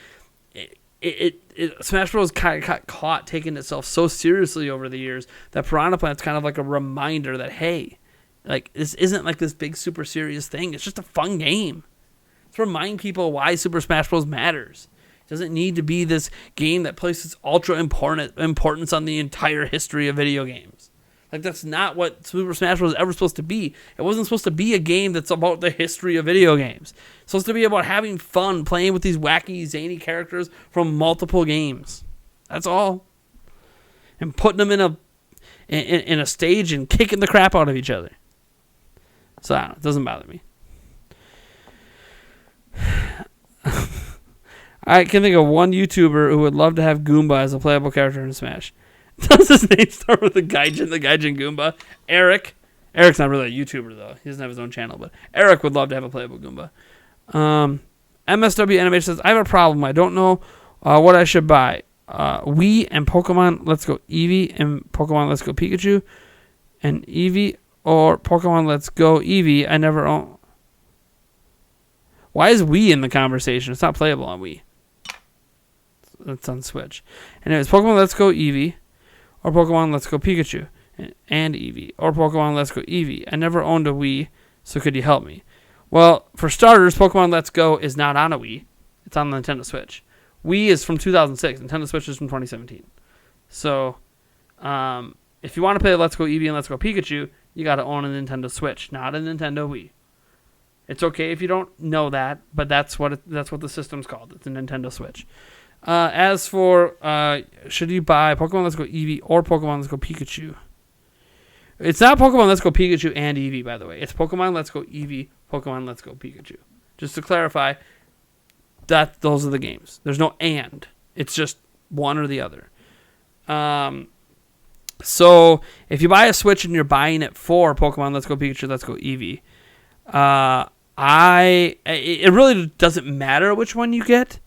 Smash Bros. Kind of got caught taking itself so seriously over the years that Piranha Plant's kind of like a reminder that, hey, like, this isn't like this big super serious thing. It's just a fun game. To remind people why Super Smash Bros. Matters. It doesn't need to be this game that places ultra importance on the entire history of video games. Like, that's not what Super Smash Bros. Ever supposed to be. It wasn't supposed to be a game that's about the history of video games. It's supposed to be about having fun, playing with these wacky, zany characters from multiple games. That's all. And putting them in a stage and kicking the crap out of each other. So, I don't know. It doesn't bother me. I can think of one YouTuber who would love to have Goomba as a playable character in Smash. Does his name start with the Gaijin Goomba? Eric. Eric's not really a YouTuber, though. He doesn't have his own channel, but Eric would love to have a playable Goomba. MSW Animation says, I have a problem. I don't know what I should buy. Wii and Pokemon Let's Go Eevee and Pokemon Let's Go Pikachu and Eevee or Pokemon Let's Go Eevee. I never own. Why is Wii in the conversation? It's not playable on Wii. It's on Switch. Anyways, Pokemon Let's Go Eevee or Pokemon Let's Go Pikachu and Eevee or Pokemon Let's Go Eevee. I never owned a Wii, so could you help me? Well, for starters, Pokemon Let's Go is not on a Wii. It's on the Nintendo Switch. Wii is from 2006. Nintendo Switch is from 2017. So, if you want to play Let's Go Eevee and Let's Go Pikachu, you got to own a Nintendo Switch, not a Nintendo Wii. It's okay if you don't know that, but that's what the system's called. It's a Nintendo Switch. As for should you buy Pokemon Let's Go Eevee or Pokemon Let's Go Pikachu? It's not Pokemon Let's Go Pikachu and Eevee, by the way. It's Pokemon Let's Go Eevee, Pokemon Let's Go Pikachu. Just to clarify, those are the games. There's no and. It's just one or the other. So if you buy a Switch and you're buying it for Pokemon Let's Go Pikachu, Let's Go Eevee, it really doesn't matter which one you get.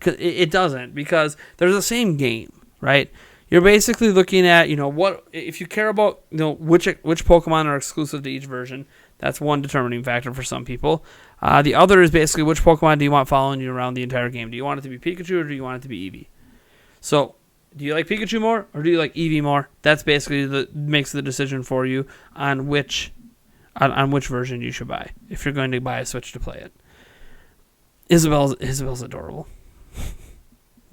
It doesn't, because they're the same game, right? You're basically looking at, what if you care about, which Pokemon are exclusive to each version. That's one determining factor for some people. The other is basically which Pokemon do you want following you around the entire game? Do you want it to be Pikachu or do you want it to be Eevee? So, do you like Pikachu more or do you like Eevee more? That's basically makes the decision for you on which version you should buy if you're going to buy a Switch to play it. Isabel's adorable.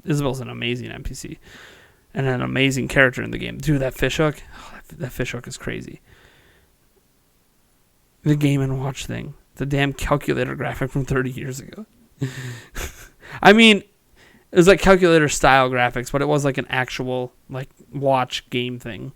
Isabel's an amazing NPC and an amazing character in the game. Dude, that fishhook, that fishhook is crazy. The Game & Watch thing, the damn calculator graphic from 30 years ago. I mean, it was like calculator style graphics, but it was like an actual watch game thing.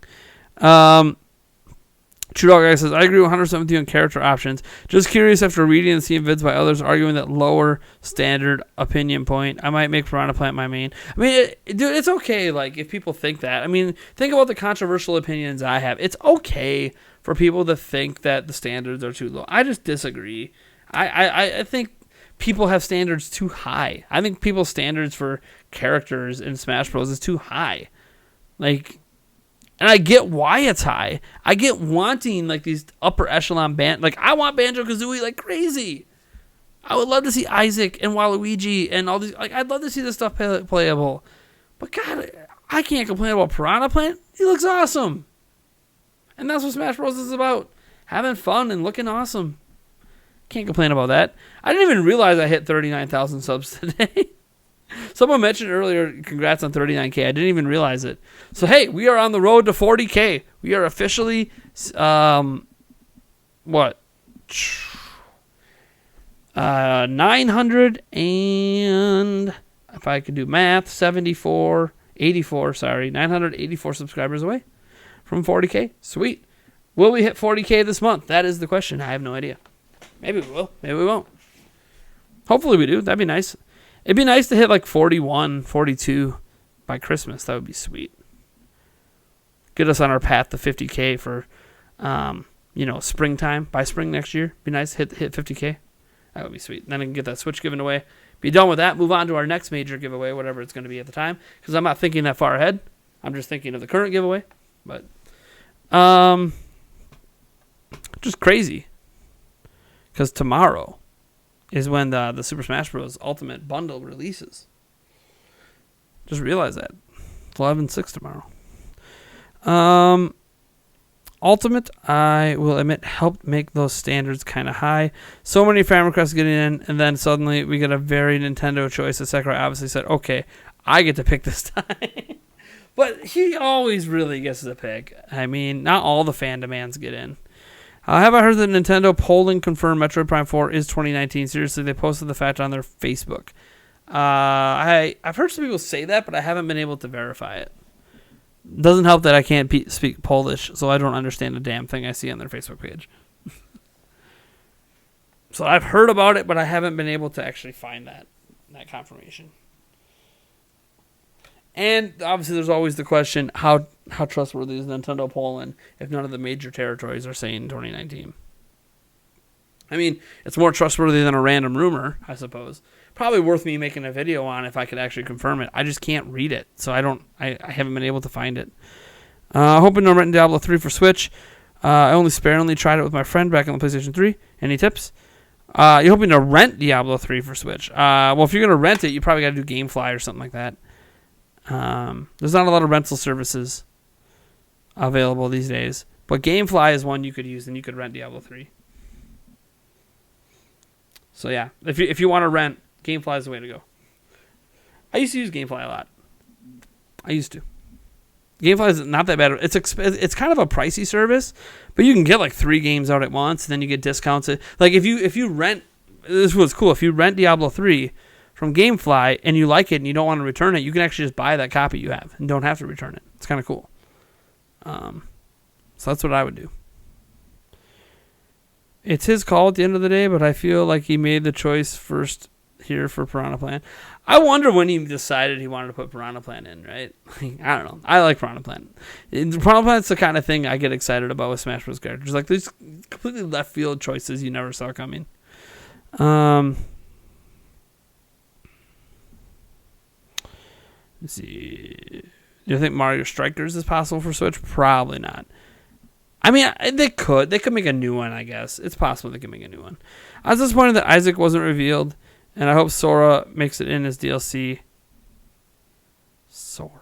True Dog Guy says, I agree 100% with you on character options. Just curious after reading and seeing vids by others arguing that lower standard opinion point, I might make Piranha Plant my main. I mean, dude, it's okay, if people think that. I mean, think about the controversial opinions I have. It's okay for people to think that the standards are too low. I just disagree. I think people have standards too high. I think people's standards for characters in Smash Bros. Is too high. And I get why it's high. I get wanting these upper echelon band. I want Banjo-Kazooie like crazy. I would love to see Isaac and Waluigi and all these. I'd love to see this stuff playable. But God, I can't complain about Piranha Plant. He looks awesome. And that's what Smash Bros. Is about. Having fun and looking awesome. Can't complain about that. I didn't even realize I hit 39,000 subs today. Someone mentioned earlier, congrats on 39K. I didn't even realize it. So, hey, we are on the road to 40K. We are officially, 900 and, if I could do math, 984 subscribers away from 40K. Sweet. Will we hit 40K this month? That is the question. I have no idea. Maybe we will. Maybe we won't. Hopefully we do. That'd be nice. It'd be nice to hit 41, 42 by Christmas. That would be sweet. Get us on our path to 50K for, springtime. By spring next year. Be nice to hit 50K. That would be sweet. Then I can get that Switch given away. Be done with that. Move on to our next major giveaway, whatever it's going to be at the time. Because I'm not thinking that far ahead. I'm just thinking of the current giveaway. But, just crazy. Because tomorrow is when the Super Smash Bros. Ultimate Bundle releases. Just realize that. It's 11/6 tomorrow. Ultimate, I will admit, helped make those standards kind of high. So many fan requests getting in, and then suddenly we get a very Nintendo choice. Sakurai obviously said, okay, I get to pick this time. But he always really gets the pick. I mean, not all the fan demands get in. Have I heard that Nintendo polling confirmed Metroid Prime 4 is 2019? Seriously, they posted the fact on their Facebook. I've heard some people say that, but I haven't been able to verify it. Doesn't help that I can't speak Polish, so I don't understand a damn thing I see on their Facebook page. So I've heard about it, but I haven't been able to actually find that confirmation. And obviously there's always the question, how trustworthy is Nintendo polling if none of the major territories are saying 2019? I mean, it's more trustworthy than a random rumor, I suppose. Probably worth me making a video on if I could actually confirm it. I just can't read it, so I haven't been able to find it. Hoping to rent Diablo 3 for Switch. I only sparingly tried it with my friend back on the PlayStation 3. Any tips? You're hoping to rent Diablo 3 for Switch. Well, if you're going to rent it, you probably got to do GameFly or something like that. There's not a lot of rental services available these days, but GameFly is one you could use, and you could rent Diablo 3. So yeah, if you want to rent, GameFly is the way to go. I used to use GameFly a lot. I used to. GameFly is not that bad. It's kind of a pricey service, but you can get like 3 games out at once, and then you get discounts. Like if you rent, this was cool. If you rent Diablo 3 from GameFly and you like it and you don't want to return it, you can actually just buy that copy you have and don't have to return it. It's kind of cool. So that's what I would do. It's his call at the end of the day, but I feel like he made the choice first here for Piranha Plant. I wonder when he decided he wanted to put Piranha Plant in, right? I don't know. I like Piranha Plant. Piranha Plant's the kind of thing I get excited about with Smash Bros. Characters. Like, there's completely left field choices you never saw coming. Let's see. Do you think Mario Strikers is possible for Switch? Probably not. I mean, they could. They could make a new one, I guess. It's possible they could make a new one. I was disappointed that Isaac wasn't revealed, and I hope Sora makes it in as DLC. Sora.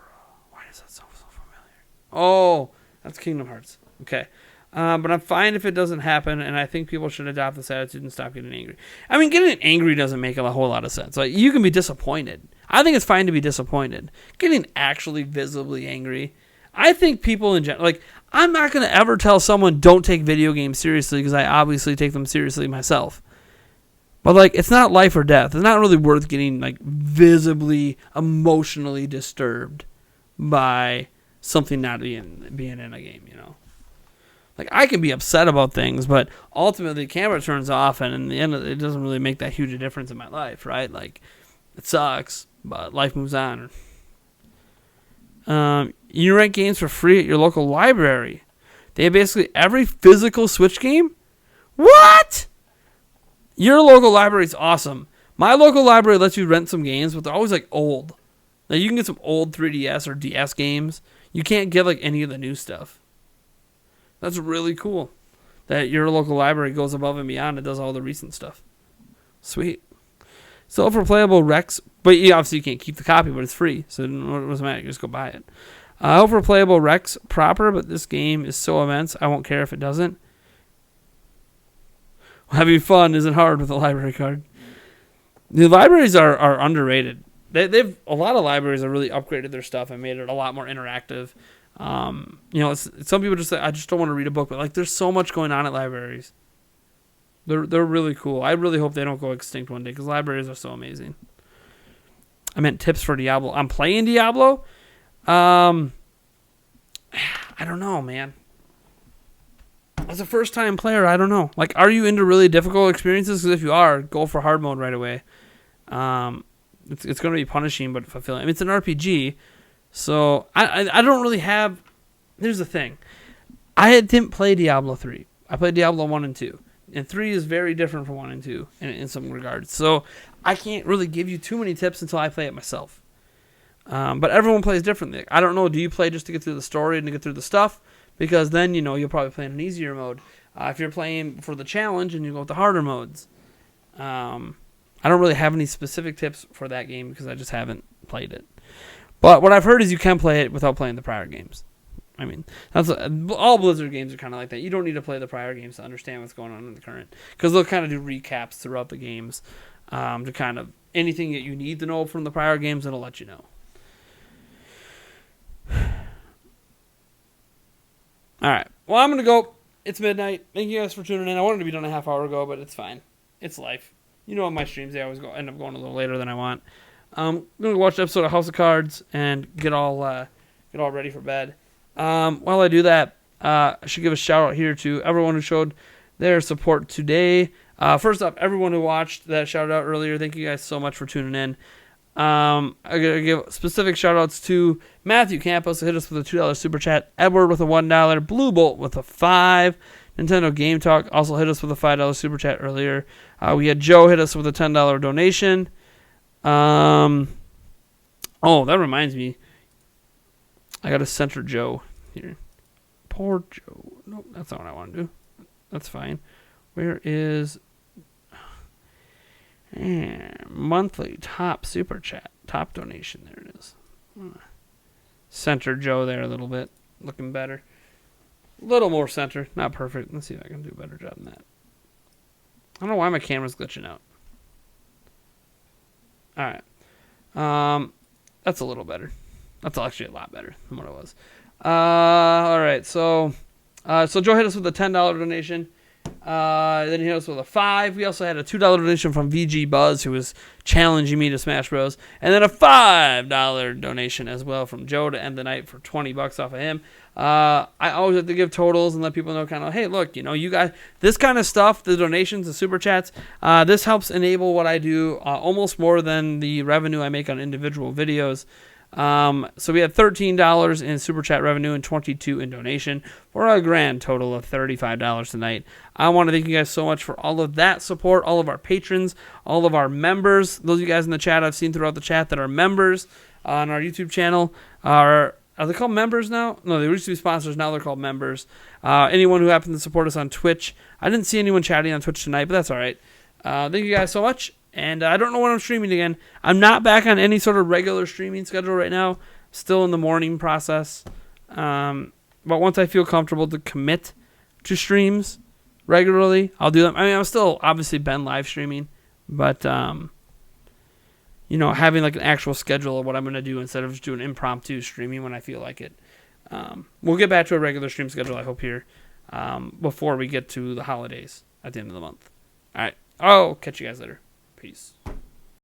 Why does that sound so familiar? Oh, that's Kingdom Hearts. Okay. But I'm fine if it doesn't happen, and I think people should adopt this attitude and stop getting angry. I mean, getting angry doesn't make a whole lot of sense. Like, you can be disappointed. I think it's fine to be disappointed. Getting actually visibly angry, I think people in general, like, I'm not going to ever tell someone don't take video games seriously because I obviously take them seriously myself. But, like, it's not life or death. It's not really worth getting, like, visibly, emotionally disturbed by something not being in a game, you know? Like, I can be upset about things, but ultimately the camera turns off, and in the end, it doesn't really make that huge a difference in my life, right? Like, it sucks, but life moves on. You rent games for free at your local library. They have basically every physical Switch game? What? Your local library is awesome. My local library lets you rent some games, but they're always, like, old. Like, you can get some old 3DS or DS games. You can't get, like, any of the new stuff. That's really cool that your local library goes above and beyond and does all the recent stuff. Sweet. Still for playable Rex, but you obviously can't keep the copy, but it's free, so it doesn't matter. You just go buy it. For playable Rex proper, but this game is so immense, I won't care if it doesn't. Having fun isn't hard with a library card. The libraries are underrated. They've a lot of libraries have really upgraded their stuff and made it a lot more interactive. You know, some people just say, I just don't want to read a book, but like, there's so much going on at libraries. They're really cool. I really hope they don't go extinct one day because libraries are so amazing. I meant tips for Diablo. I'm playing Diablo. I don't know, man. As a first-time player, I don't know. Like, are you into really difficult experiences? Because if you are, go for hard mode right away. It's going to be punishing, but fulfilling. I mean, it's an RPG. So, I don't really have... Here's the thing. I didn't play Diablo 3. I played Diablo 1 and 2. And 3 is very different from 1 and 2 in some regards. So, I can't really give you too many tips until I play it myself. But everyone plays differently. I don't know, do you play just to get through the story and to get through the stuff? Because then, you know, you'll probably play in an easier mode. If you're playing for the challenge and you go with the harder modes. I don't really have any specific tips for that game because I just haven't played it. But what I've heard is you can play it without playing the prior games. I mean, that's all Blizzard games are kind of like that. You don't need to play the prior games to understand what's going on in the current. Because they'll kind of do recaps throughout the games to kind of anything that you need to know from the prior games, it'll let you know. All right. Well, I'm going to go. It's midnight. Thank you guys for tuning in. I wanted to be done a half hour ago, but it's fine. It's life. You know, on my streams, they always end up going a little later than I want. I'm going to watch the episode of House of Cards and get all ready for bed. While I do that, I should give a shout out here to everyone who showed their support today. First up, everyone who watched that shout out earlier, thank you guys so much for tuning in. I gotta give specific shout outs to Matthew Campos, who hit us with a $2 super chat, Edward with a $1, Blue Bolt with a $5, Nintendo Game Talk also hit us with a $5 super chat earlier. We had Joe hit us with a $10 donation. Oh, that reminds me. I got to center Joe here. Poor Joe. Nope, that's not what I want to do. That's fine. Where is monthly top super chat, top donation? There it is. Center Joe there a little bit, looking better. A little more center, not perfect. Let's see if I can do a better job than that. I don't know why my camera's glitching out. All right. That's a little better. That's actually a lot better than what it was. All right. So Joe hit us with a $10 donation. Then he hit us with a $5. We also had a $2 donation from VG Buzz, who was challenging me to Smash Bros. And then a $5 donation as well from Joe to end the night for $20 off of him. I always have to give totals and let people know kind of, hey, look, you guys, this kind of stuff, the donations, the super chats, this helps enable what I do almost more than the revenue I make on individual videos. So we had $13 in super chat revenue and $22 in donation for a grand total of $35 tonight. I want to thank you guys so much for all of that support, all of our patrons, all of our members. Those of you guys in the chat I've seen throughout the chat that are members on our YouTube channel are they called members now? No, they used to be sponsors. Now they're called members. Anyone who happened to support us on Twitch. I didn't see anyone chatting on Twitch tonight, but that's all right. Thank you guys so much. And I don't know when I'm streaming again. I'm not back on any sort of regular streaming schedule right now. Still in the morning process. But once I feel comfortable to commit to streams regularly, I'll do them. I mean, I've still obviously been live streaming. But, having like an actual schedule of what I'm going to do instead of just doing impromptu streaming when I feel like it. We'll get back to a regular stream schedule, I hope, here before we get to the holidays at the end of the month. All right. I'll catch you guys later. Peace.